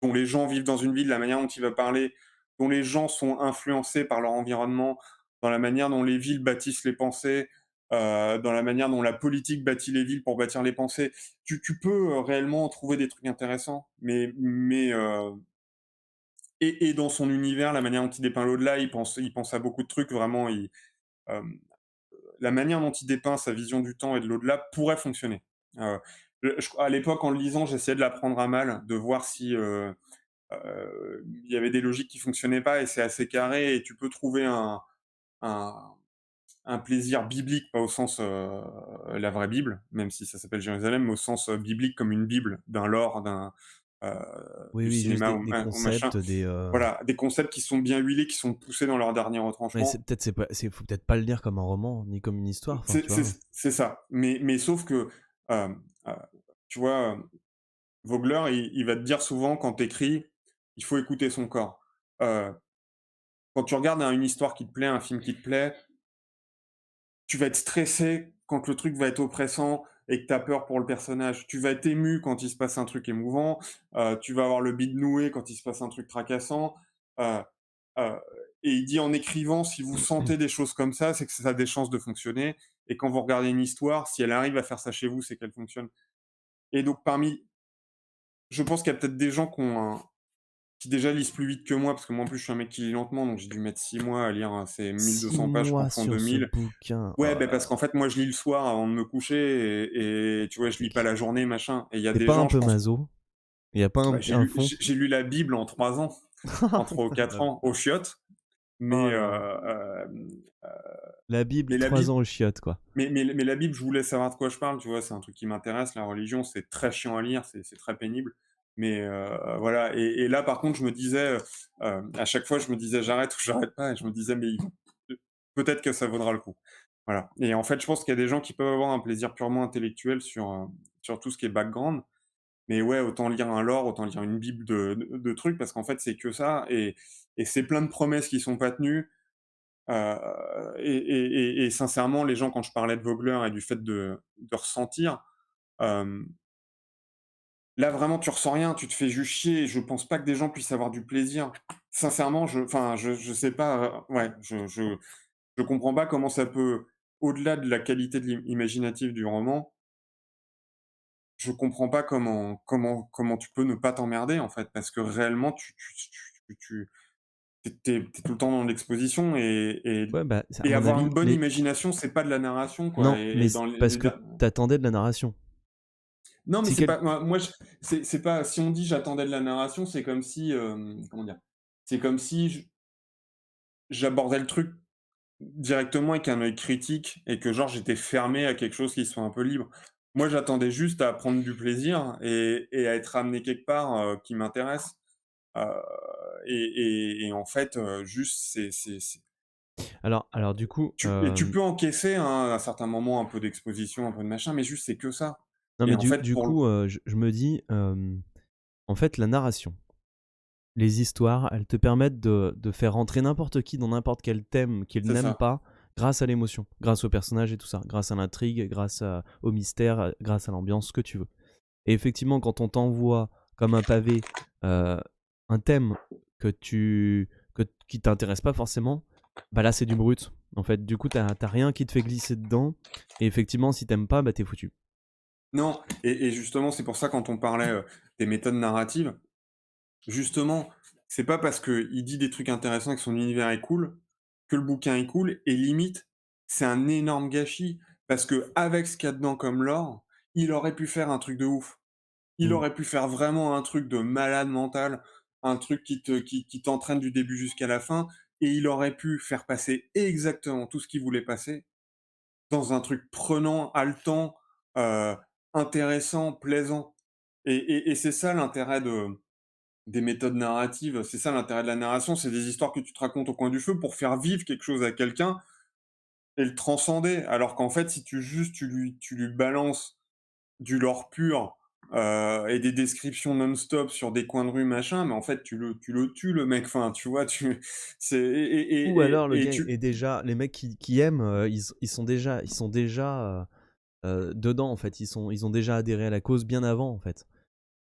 dont les gens vivent dans une ville, la manière dont tu vas parler dont les gens sont influencés par leur environnement, dans la manière dont les villes bâtissent les pensées, dans la manière dont la politique bâtit les villes pour bâtir les pensées. Tu peux, réellement trouver des trucs intéressants, et dans son univers, la manière dont il dépeint l'au-delà, il pense à beaucoup de trucs, vraiment, hem la manière dont il dépeint sa vision du temps et de l'au-delà pourrait fonctionner. Heu, à l'époque, en le lisant, j'essayais de la prendre à mal, de voir si, il y avait des logiques qui fonctionnaient pas et c'est assez carré et tu peux trouver un un plaisir biblique, pas au sens, la vraie Bible, même si ça s'appelle Jérusalem, mais au sens, biblique comme une bible, d'un lore, heu, Oui, du oui, juste cinéma des ou machin. concepts, Voilà, des concepts qui sont bien huilés, qui sont poussés dans leur dernier mais retranchement. faut peut-être pas le lire comme un roman, ni comme une histoire, enfin, C'est tu c'est vois? c'est ça. Mais sauf que, heu, tu vois, Vogler, il va te dire souvent quand tu écris, il faut écouter son corps. Heu, Quand tu regardes une histoire qui te plaît, un film qui te plaît, tu vas être stressé quand le truc va être oppressant et que tu as peur pour le personnage. Tu vas être ému quand il se passe un truc émouvant, tu vas avoir le bide noué quand il se passe un truc tracassant, heu heu et il dit: «En écrivant, si vous sentez des choses comme ça, c'est que ça a des chances de fonctionner et quand vous regardez une histoire, si elle arrive à faire ça chez vous, c'est qu'elle fonctionne». Et donc je pense qu'il y a peut-être des gens qui déjà lisent plus vite que moi, parce que moi en plus je suis un mec qui lit lentement, donc j'ai dû mettre 6 mois à lire, ces 6 1 200 pages mois qu'en font sur ce 2000. bouquin, oh Ouais, là ben parce là. qu'en fait, moi, je lis le soir avant de me coucher et tu vois, je lis pas la journée, machin. Et il y a Tu des pas un gens, je peu pense, maso? Il y a pas bah, un fond? j'ai lu la Bible en 3 ans, en 3 ou Oh 4 là ans, aux chiottes, mais oh là là. heu, La Bible, mais la 3 Bible ans aux chiottes, quoi. mais la Bible, je voulais savoir de quoi je parle, tu vois? C'est un truc qui m'intéresse. La religion, c'est très chiant à lire, c'est très pénible, mais voilà. Et là, par contre, je me disais, à chaque fois, je me disais: «J'arrête ou j'arrête pas» et je me disais: «Mais peut-être que ça vaudra le coup». Voilà. Et en fait, je pense qu'il y a des gens qui peuvent avoir un plaisir purement intellectuel sur tout ce qui est background. Mais ouais, autant lire un lore, autant lire une bible de trucs parce qu'en fait, c'est que ça et c'est plein de promesses qui sont pas tenues. Et sincèrement, les gens, quand je parlais de Vogler et du fait de ressentir, hem, là, vraiment, tu ressens rien, tu te fais juste chier et je pense pas que des gens puissent avoir du plaisir. Sincèrement, je sais pas, ouais, je comprends pas comment ça peut, au-delà de la qualité de imaginative du roman, je comprends pas comment tu peux ne pas t'emmerder, en fait, parce que réellement tu tout le temps dans l'exposition Ouais, bah, c'est à et mon avoir avis, une bonne mais imagination, c'est pas de la narration, quoi. non, mais Et c dans parce les que der t'attendais de la narration. Non, mais Si c'est quel pas moi je c'est pas si on dit: «J'attendais de la narration», c'est comme si, comment dire? C'est comme si j'abordais le truc directement avec un œil critique et que genre j'étais fermé à quelque chose qui soit un peu libre. Moi, j'attendais juste à prendre du plaisir et à être amené quelque part, qui m'intéresse. Heu et en fait, juste c'est alors du coup, tu peux encaisser, hein, à certains moments un peu d'exposition, un peu de machin, mais juste c'est que ça. non, Et mais en du fait du pour l coup, je me dis, en fait, la narration. les histoires, elles te permettent de faire rentrer n'importe qui dans n'importe quel thème qu'il C'est n'aime ça. pas, grâce à l'émotion, grâce au personnage et tout ça, grâce à l'intrigue, au mystère, grâce à l'ambiance, ce que tu veux. Et effectivement, quand on t'envoie comme un pavé euh, un thème qui t'intéresse pas forcément, bah là c'est du brut. En fait, du coup, t'as rien qui te fait glisser dedans. Et effectivement, si t'aimes pas, bah t'es foutu. Non, et justement, c'est pour ça quand on parlait, des méthodes narratives, justement, c'est pas parce qu'il dit des trucs intéressants et que son univers est cool, que le bouquin est cool et limite, c'est un énorme gâchis parce qu'avec ce qu'il y a dedans comme lore, il aurait pu faire un truc de ouf. Il Mm. aurait pu faire vraiment un truc de malade mental, un truc qui t'entraîne du début jusqu'à la fin et il aurait pu faire passer exactement tout ce qu'il voulait passer dans un truc prenant, haletant, heu, intéressant, plaisant et c'est ça l'intérêt des méthodes narratives, c'est ça l'intérêt de la narration, c'est des histoires que tu te racontes au coin du feu pour faire vivre quelque chose à quelqu'un et le transcender. Alors qu'en fait, si tu lui balances du lore pur, et des descriptions non-stop sur des coins de rue, machin, mais en fait, tu le tues le mec, enfin, tu vois? C'est Ou alors le et gars tu est déjà les mecs qui aiment, ils sont déjà dedans en fait. Ils ont déjà adhéré à la cause bien avant en fait.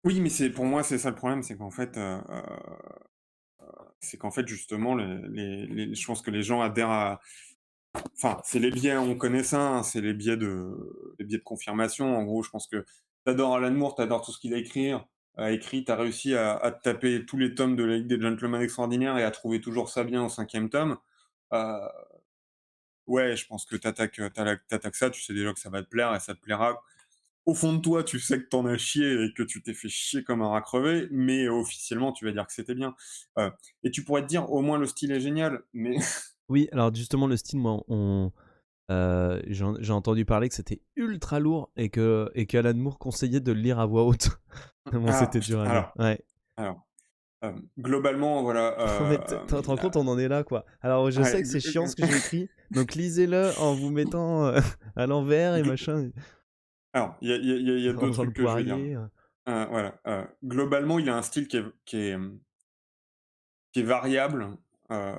oui, mais c'est pour moi, c'est ça le problème, c'est qu'en fait, justement, je pense que les gens adhèrent à enfin, c'est les biais, on connaît ça, hein, c'est les biais de confirmation. En gros, je pense que t'adores Alan Moore, t'adores tout ce qu'il a écrit, tu réussi à te taper tous les tomes de la Ligue des Gentlemen Extraordinaires et à trouver toujours ça bien au cinquième tome. Heu, ouais, je pense que t'attaques ça, tu sais déjà que ça va te plaire et ça te plaira. Au fond de toi, tu sais que t'en as chié et que tu t'es fait chier comme un rat crevé, mais officiellement, tu vas dire que c'était bien. Heu et tu pourrais te dire: «Au moins le style est génial», mais Oui, alors justement le style, moi, j'ai entendu parler que c'était ultra lourd et qu'Alan Moore conseillait de le lire à voix haute. Bon, ah, c'était je dur à lire. Ouais. alors, globalement, Mais voilà, tu te rends compte, on en est là, quoi. Alors, je ouais, sais que c'est chiant ce que j'ai écrit, donc lisez-le en vous mettant à l'envers et gl machin, alors, il y a en 2 faisant le trucs que je vais dire. poirier. Voilà, globalement, il a un style qui est variable, heu,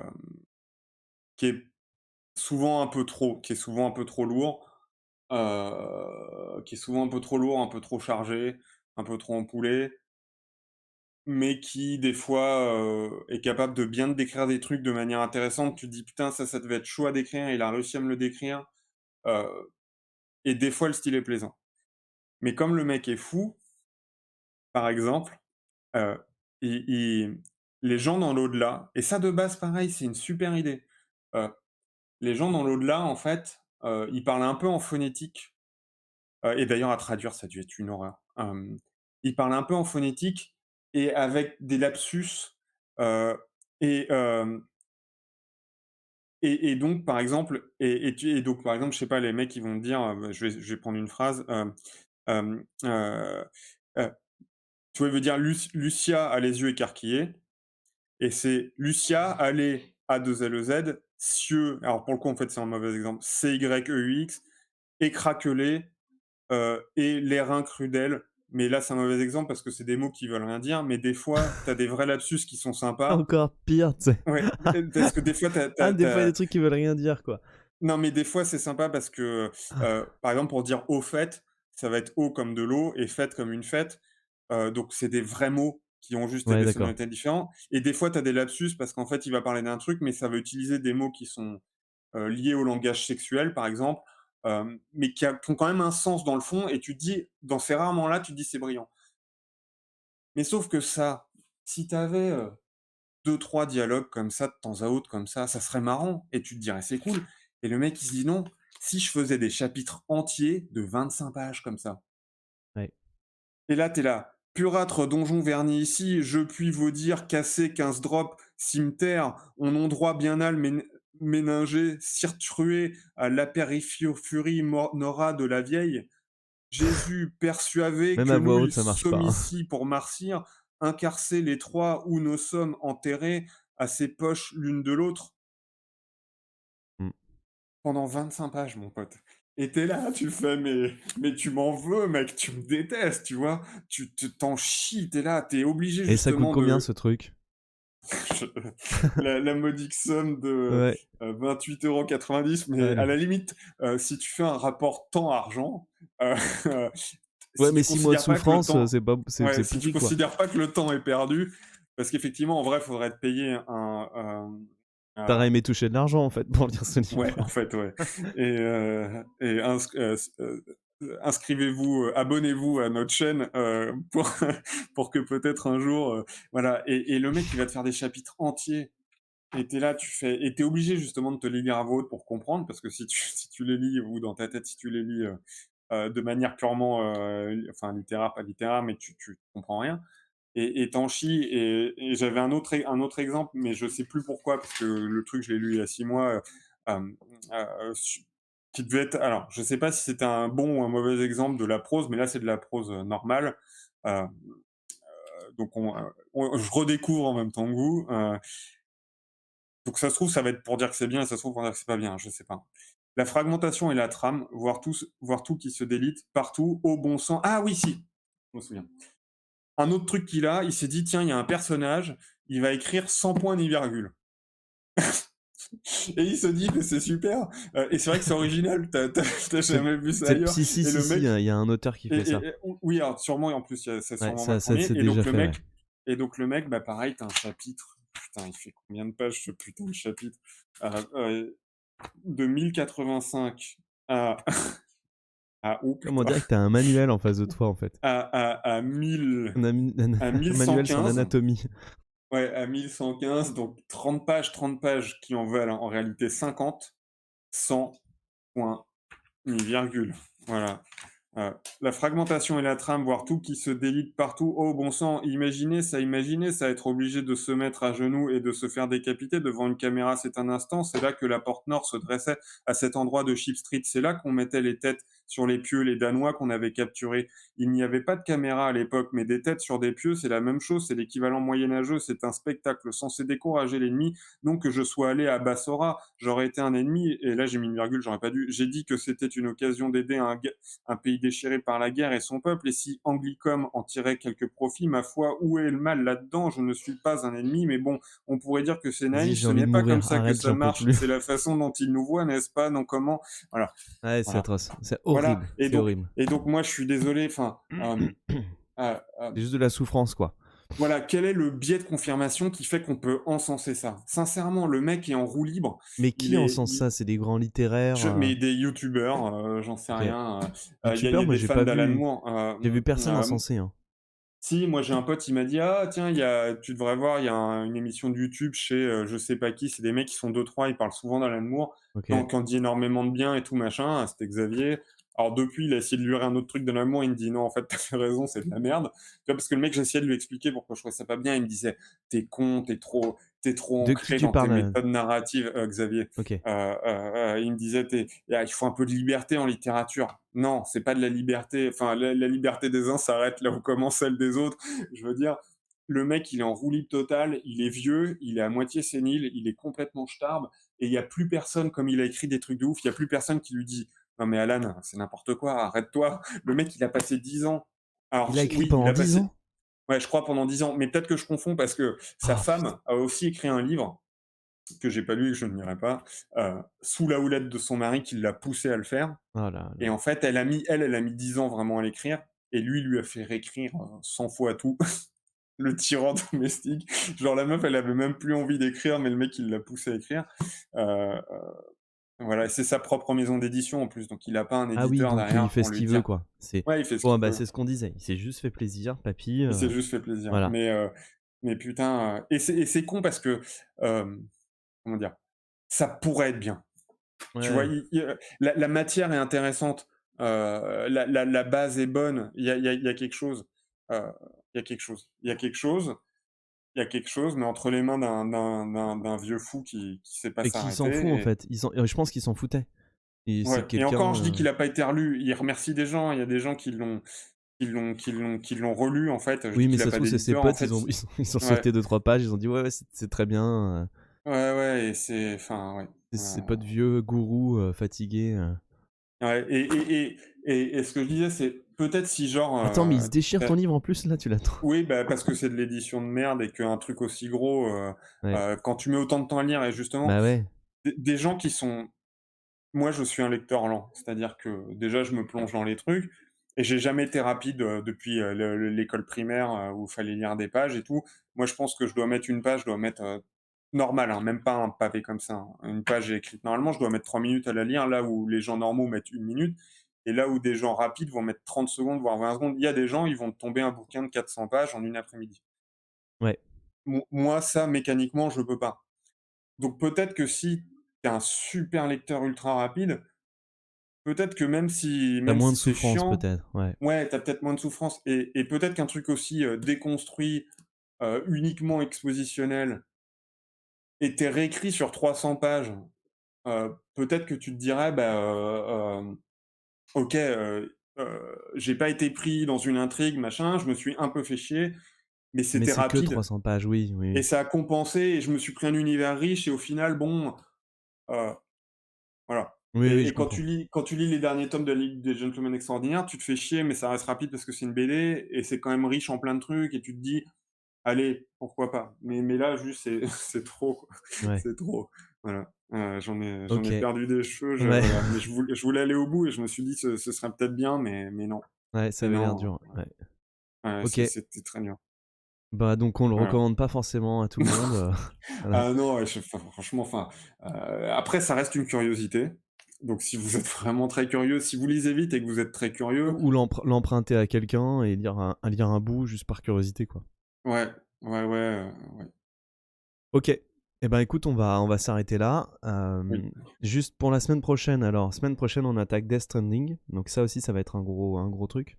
qui est qui est souvent un peu trop lourd, qui est souvent un peu trop lourd, un peu trop chargé, un peu trop ampoulé, mais qui, des fois, est capable de bien te décrire des trucs de manière intéressante. Tu te dis: «Putain, ça devait être chaud à décrire, il a réussi à me le décrire», heu et des fois, le style est plaisant. Mais comme le mec est fou, par exemple, heu, il les gens dans l'au-delà et ça de base pareil, c'est une super idée. Heu, les gens dans l'au-delà en fait, ils parlent un peu en phonétique, et d'ailleurs à traduire ça a dû être une horreur. Ils parlent un peu en phonétique et avec des lapsus, heu et hem et donc par exemple et donc par exemple, je sais pas, les mecs ils vont te dire, je vais prendre une phrase, hem, heu tu vois, il veut dire Lucia a les yeux écarquillés et c'est Lucia allait A2LEZ, cieux, alors pour le coup, en fait, c'est un mauvais exemple, CYEUX, écraquelé, et les reins crudels. Mais là, c'est un mauvais exemple parce que c'est des mots qui veulent rien dire, mais des fois, tu as des vrais lapsus qui sont sympas. Encore pire, tu sais. Ouais, parce que des fois, tu Ah, as des fois, il y a des trucs qui veulent rien dire, quoi. non, mais des fois, c'est sympa parce que, par exemple, pour dire «au fait», ça va être «eau» comme de l'eau et «fête» comme une fête. Donc c'est des vrais mots qui ont juste Ouais, des d'accord. sonorités différentes et des fois, tu as des lapsus parce qu'en fait, il va parler d'un truc, mais ça va utiliser des mots qui sont, liés au langage sexuel, par exemple, mais qui ont quand même un sens dans le fond et tu te dis dans ces rares moments-là, tu te dis: «C'est brillant». Mais sauf que ça, si tu avais, 2-3 dialogues comme ça, de temps à autre, comme ça serait marrant et tu te dirais: «C'est cool» et le mec, il se dit: «Non, si je faisais des chapitres entiers de 25 pages comme ça». Ouais. Et là, tu es là: «Purâtre donjon verni ici, je puis vous dire casser 15 drops, cimeterre, en endroit bienal méningé, cirtrué à l'apérifio-furie nora de la vieille. Jésus persuavé Même que à voix nous haute, il ça marche pas, sommes hein. ici pour marcyr, incarcer les trois où nous sommes enterrés, à ses poches l'une de l'autre, Mmh. pendant 25 pages, mon pote. Et tu là, tu fais: «Mais tu m'en veux, mec, tu me détestes», tu vois? Tu t'en chies, tu là, tu obligé Et ça coûte justement combien de ce truc? Je la modique somme de, Ouais, 28,90 €, mais à ouais. la limite, si tu fais un rapport temps-argent, heu, Ouais, si mais tu 6 mois de considères pas que le souffrance, temps c'est pas ouais, c'est si tu pourri, quoi. considères pas que le temps est perdu, parce qu'effectivement, en vrai, il faudrait te payer Tu un aimé toucher de l'argent, en fait, pour le dire ce ouais, livre. en fait, ouais et inscrivez-vous, abonnez-vous à notre chaîne, pour pour que peut-être un jour, voilà et le mec, il va te faire des chapitres entiers et tu là, tu fais et tu obligé justement de te les lire à voix haute pour comprendre parce que si tu si tu les lis ou dans ta tête, si tu les lis, de manière purement, enfin littéraire, pas littéraire, mais tu comprends rien et tu chies et j'avais un autre exemple, mais je sais plus pourquoi parce que le truc, je l'ai lu il y a 6 mois, su qui devait être alors je sais pas si c'était un bon ou un mauvais exemple de la prose, mais là, c'est de la prose, normale, heu, donc je redécouvre en même temps que vous, donc ça se trouve, ça va être pour dire que c'est bien et ça se trouve pour dire que c'est pas bien, je sais pas. La fragmentation et la trame, voir tout qui se délite partout au bon sens ah oui, si, je me souviens. Un autre truc qu'il a, il s'est dit: «Tiens, il y a un personnage, il va écrire sans point ni virgule» et il se dit: «Mais c'est super», et c'est vrai que c'est original, tu C'est jamais vu ça c'est ailleurs si, si, et si, le si, mec il y a un auteur qui fait ça. oui, alors sûrement et en plus, c'est Ouais, sûrement mal ça formulé c'est déjà fait, ouais. et donc le mec, bah, pareil, tu as un chapitre, putain, il fait combien de pages ce putain de chapitre? Heu, de 1085 à oh Comme on putain, dirait que tu un manuel en face de toi, en fait. à 1000 Un à manuel sur 1115. l'anatomie. Ouais, à 1115, donc 30 pages qui en valent en réalité 50, sans point ni virgule. Voilà. La fragmentation et la trame, voire tout qui se délite partout. Oh bon sang, imaginez ça, être obligé de se mettre à genoux et de se faire décapiter devant une caméra, c'est un instant. C'est là que la Porte Nord se dressait à cet endroit de Sheep Street. C'est là qu'on mettait les têtes sur les pieux, les Danois qu'on avait capturés. Il n'y avait pas de caméra à l'époque, mais des têtes sur des pieux, c'est la même chose, c'est l'équivalent moyenâgeux, c'est un spectacle censé décourager l'ennemi. Non que je sois allé à Bassora, j'aurais été un ennemi, et là j'ai mis une virgule, j'aurais pas dû. J'ai dit que c'était une occasion d'aider un pays déchiré par la guerre et son peuple, et si Anglicom en tirait quelques profits, ma foi, où est le mal là-dedans? Je ne suis pas un ennemi, mais bon, on pourrait dire que c'est Vas-y, naïf, j'ai ce envie n'est de pas comme mourir. ça que Arrête, ça j'en peux marche, plus. c'est la façon dont ils nous voient, n'est-ce pas? Non, comment? Voilà, Ouais, c'est voilà, atroce. C'est voilà, horrible. C'est horrible. et donc moi je suis désolé, enfin, C'est juste de la souffrance, quoi. voilà, quel est le biais de confirmation qui fait qu'on peut encenser ça? Sincèrement, le mec est en roue libre, Mais il qui est encense ça? C'est des grands littéraires, mais des youtubeurs, j'en sais OK. rien, il y Youtubeur, a moi des j'ai fans pas d'Alan vu Moore, j'ai vu personne encenser, hein. si, moi j'ai un pote, il m'a dit: «Ah tiens, tu devrais voir, il y a une émission de YouTube chez, je sais pas qui, c'est des mecs qui sont deux trois, ils parlent souvent d'Alan Moore, OK. qui en dit énormément de bien et tout machin», c'était Xavier. Alors depuis, il a essayé de lui lire un autre truc d'Alan Moore, il me dit: «Non, en fait, tu fait raison, c'est de la merde». Tu vois? Parce que le mec, j'essayais de lui expliquer pourquoi je trouvais ça pas bien, il me disait: «Tu con, t'es trop De qui ancré tu dans tes parles, méthodes narratives», Xavier. OK. Il me disait: Il faut un peu de liberté en littérature». Non, c'est pas de la liberté, enfin la liberté des uns s'arrête là où commence celle des autres. Je veux dire, le mec, il est en roue libre totale, il est vieux, il est à moitié sénile, il est complètement ch'tarbe, et il y a plus personne, comme il a écrit des trucs de ouf, il y a plus personne qui lui dit: «Non mais Alan, c'est n'importe quoi, arrête-toi». Le mec, il a passé 10 ans. Alors Il a écrit oui, il pendant a 10 passé ans? ouais, je crois pendant 10 ans, mais peut-être que je confonds parce que sa Ah putain. femme a aussi écrit un livre que j'ai pas lu et que je ne lirai pas, sous la houlette de son mari qui l'a poussé à le faire. Oh là Et là. en fait, elle a mis 10 ans vraiment à l'écrire, et lui a fait réécrire 100 fois tout. Le tyran domestique. Genre la meuf, elle avait même plus envie d'écrire, mais le mec, il l'a poussé à écrire. Heu, voilà, c'est sa propre maison d'édition en plus, donc il a pas un Ah oui, éditeur donc il derrière fait pour ce lui qu'il veut, dire quoi. C'est ouais, il fait ce bon, qu'il bah, veut. c'est ce qu'on disait. Il s'est juste fait plaisir, papy, Il s'est juste fait plaisir. voilà. Mais putain, et c'est con parce que, comment dire? Ça pourrait être bien. Tu vois? Ouais. La matière est intéressante, la base est bonne, il y a quelque chose, heu, il y a quelque chose. Il y a quelque chose, mais entre les mains d'un vieux fou qui sait pas Et qui s'en fout, en s'arrêter, et fait. Je pense qu'il s'en foutait. Et c'est ouais, et quelqu'un, encore, je dis qu'il a pas été relu. Il remercie des gens, il y a des gens qui l'ont relu, en fait. Je oui, dis mais qu'il a ça se pas trouve, c'est ses d'éditeur, en potes, fait, ils ont ouais, sauté deux trois pages, ils ont dit: «Ouais, ouais, c'est très bien», ouais, ouais, et c'est enfin, ouais, c'est heu ses potes vieux gourous, fatigués, ouais, et ce que je disais, c'est peut-être si genre, Attends, mais il se déchire tu ton livre en plus là, tu l'attends. oui, bah, parce que c'est de l'édition de merde et qu'un truc aussi gros, Ouais. quand tu mets autant de temps à lire et justement, Bah ouais. des gens qui sont moi, je suis un lecteur lent, c'est-à-dire que déjà, je me plonge dans les trucs et j'ai jamais été rapide, depuis, l'école primaire, où il fallait lire des pages et tout. Moi, je pense que je dois mettre une page, je dois mettre, normal, hein, même pas un pavé comme ça, hein. Une page écrite normalement, je dois mettre 3 minutes à la lire, là où les gens normaux mettent 1 minute et là où des gens rapides vont mettre 30 secondes, voire 20 secondes. Il y a des gens, ils vont te tomber un bouquin de 400 pages en une après-midi. Ouais. Moi, ça, mécaniquement, je peux pas. Donc peut-être que si tu es un super lecteur ultra rapide, peut-être que Tu même moins si de c'est souffrance chiant, peut-être, ouais. ouais, tu as peut-être moins de souffrance et peut-être qu'un truc aussi, déconstruit, uniquement expositionnel et tu réécrit sur 300 pages, peut-être que tu te dirais: «Bah, OK, j'ai pas été pris dans une intrigue, machin, je me suis un peu fait chier, mais Mais c'était c'est que rapide 300 pages, oui, oui, et oui. ça a compensé et je me suis pris un univers riche et au final, bon, heu, voilà». Oui, oui, Et je comprends. quand tu lis les derniers tomes de la Ligue des Gentlemen Extraordinaires, tu te fais chier, mais ça reste rapide parce que c'est une BD et c'est quand même riche en plein de trucs et tu te dis: «Allez, pourquoi pas?» Mais là, juste, c'est c'est trop, quoi. Ouais. C'est trop. Voilà. J'en ai OK. perdu des cheveux, Ouais. voilà, mais je voulais aller au bout et je me suis dit: Ce serait peut-être bien», mais non. Ouais, ça Mais avait l'air non, dur, ouais. ouais, OK. c'était très dur. Bah, donc on le Voilà. recommande pas forcément à tout le monde, voilà. Ah non, ouais, enfin, franchement, enfin, après ça reste une curiosité. Donc si vous êtes vraiment très curieux, si vous lisez vite et que vous êtes très curieux, Ou l'emprunter à quelqu'un et lire un bout juste par curiosité, quoi. ouais, ouais, ouais, ouais, OK. Eh ben, écoute, on va s'arrêter là. oui. Juste pour la semaine prochaine, alors, semaine prochaine, on attaque Death Stranding, donc ça aussi, ça va être un gros truc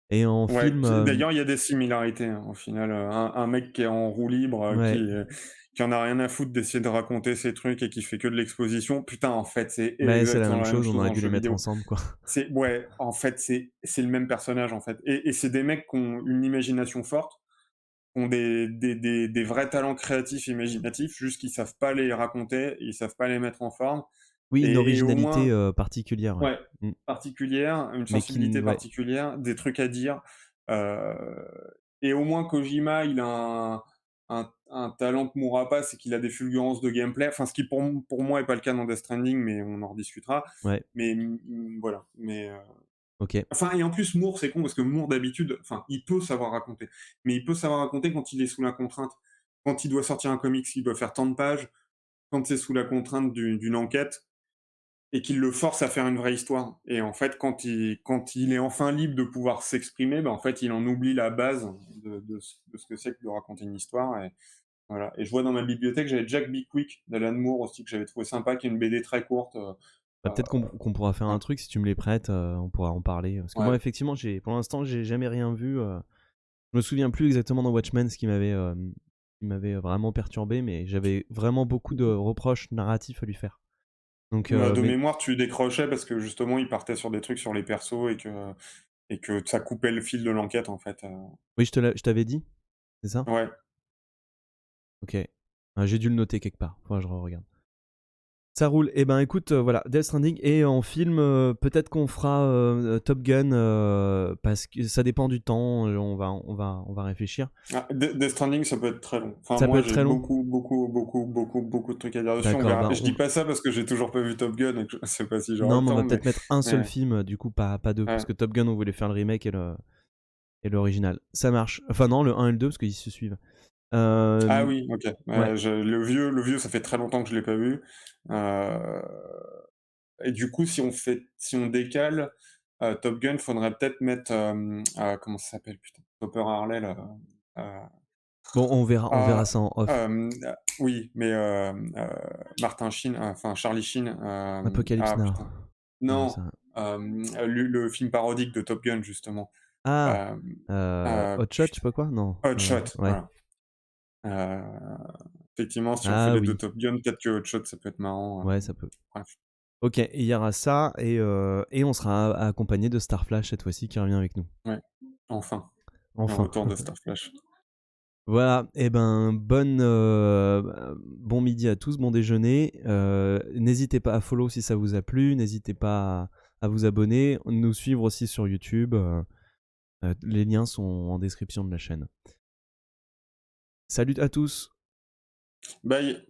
et en Ouais, film, puis d'ailleurs, il y a des similarités, hein, au final, un mec qui est en roue libre, ouais, qui en a rien à foutre d'essayer de raconter ses trucs et qui fait que de l'exposition. Putain, en fait, c'est mais c'est la exactement même la même chose, on chose aurait en dû les jeu mettre vidéo. ensemble, quoi. C'est ouais, en fait, c'est le même personnage, en fait et c'est des mecs qui ont une imagination forte, qui ont des vrais talents créatifs, imaginatifs, juste qu'ils savent pas les raconter, ils savent pas les mettre en forme Oui, une et au originalité, moins particulière, ouais. ouais, Mmh. particulière, une Mais qui sensibilité n ouais. particulière, des trucs à dire, heu et au moins Kojima, il a un talent que mourra pas, c'est qu'il a des fulgurances de gameplay. Enfin, ce qui pour moi est pas le cas dans Death Stranding, mais on en rediscutera. Ouais, Mais voilà, OK. enfin et en plus Moore, c'est con parce que Moore d'habitude, enfin, il peut savoir raconter, mais il peut savoir raconter quand il est sous la contrainte. Quand il doit sortir un comics qui doit faire tant de pages, quand c'est sous la contrainte d'une enquête, et qu'il le force à faire une vraie histoire. Et en fait, quand il est enfin libre de pouvoir s'exprimer, ben en fait, il en oublie la base de ce que c'est que de raconter une histoire. Et voilà. Et je vois dans ma bibliothèque, j'avais Jack Be Quick d'Alan Moore aussi, que j'avais trouvé sympa, qui est une BD très courte. Bah, peut-être qu'on pourra faire un Voilà. truc si tu me les prêtes, on pourra en parler. Parce que moi, Ouais. effectivement, pour l'instant, j'ai jamais rien vu. Je me souviens plus exactement dans Watchmen ce qui m'avait vraiment perturbé, mais j'avais vraiment beaucoup de reproches narratifs à lui faire. Donc, Bah, de mais mémoire, tu décrochais parce que justement, il partait sur des trucs sur les persos et que ça coupait le fil de l'enquête, en fait. oui, je t'avais dit, c'est ça? Ouais. OK. J'ai dû le noter quelque part. Faudra que je regarde. Ça roule. Eh ben, écoute, voilà, Death Stranding et en film, peut-être qu'on fera Top Gun, parce que ça dépend du temps. On va réfléchir. Ah, Death Stranding, ça peut être très long. Enfin, Ça peut moi, être j'ai très long. beaucoup de trucs à dire dessus. On D'accord. verra. Bah, Je dis pas ça parce que j'ai toujours pas vu Top Gun et que je sais pas si j'aurai non, le mais on temps, va peut-être mettre un seul mais film, du coup, pas deux, parce ouais. que Top Gun, on voulait faire le remake et l'original. Ça marche. Enfin, non, le un et le 2 parce qu'ils se suivent. Ah Euh, oui, OK. ouais. Le vieux, ça fait très longtemps que je l'ai pas vu. Heu et du coup, si on décale, Top Gun, faudrait peut-être mettre, comment ça s'appelle, putain? Topper Harley là, heu, Bon, on verra ah, ça en off. oui, mais Martin Sheen, enfin Charlie Sheen, Apocalypse ah Now. putain. Non, Non, ça. le film parodique de Top Gun justement. Ah, Hem, Hot Shot, je sais putain, pas quoi? Non. Hot Shot, Ouais. voilà. Heu, effectivement, si on fait Ah les 2 oui. Top Gun, peut-être que Hot Shot, ça peut être marrant, Ouais, ça peut. bref. Ok, il y aura ça et on sera accompagné de Starflash cette fois-ci qui revient avec nous. Ouais, enfin, un Enfin. retour de Star Flash. Voilà, et ben bon midi à tous, bon déjeuner. N'hésitez pas à follow si ça vous a plu, n'hésitez pas à à vous abonner, nous suivre aussi sur YouTube. Les liens sont en description de la chaîne. Salut à tous! Bye.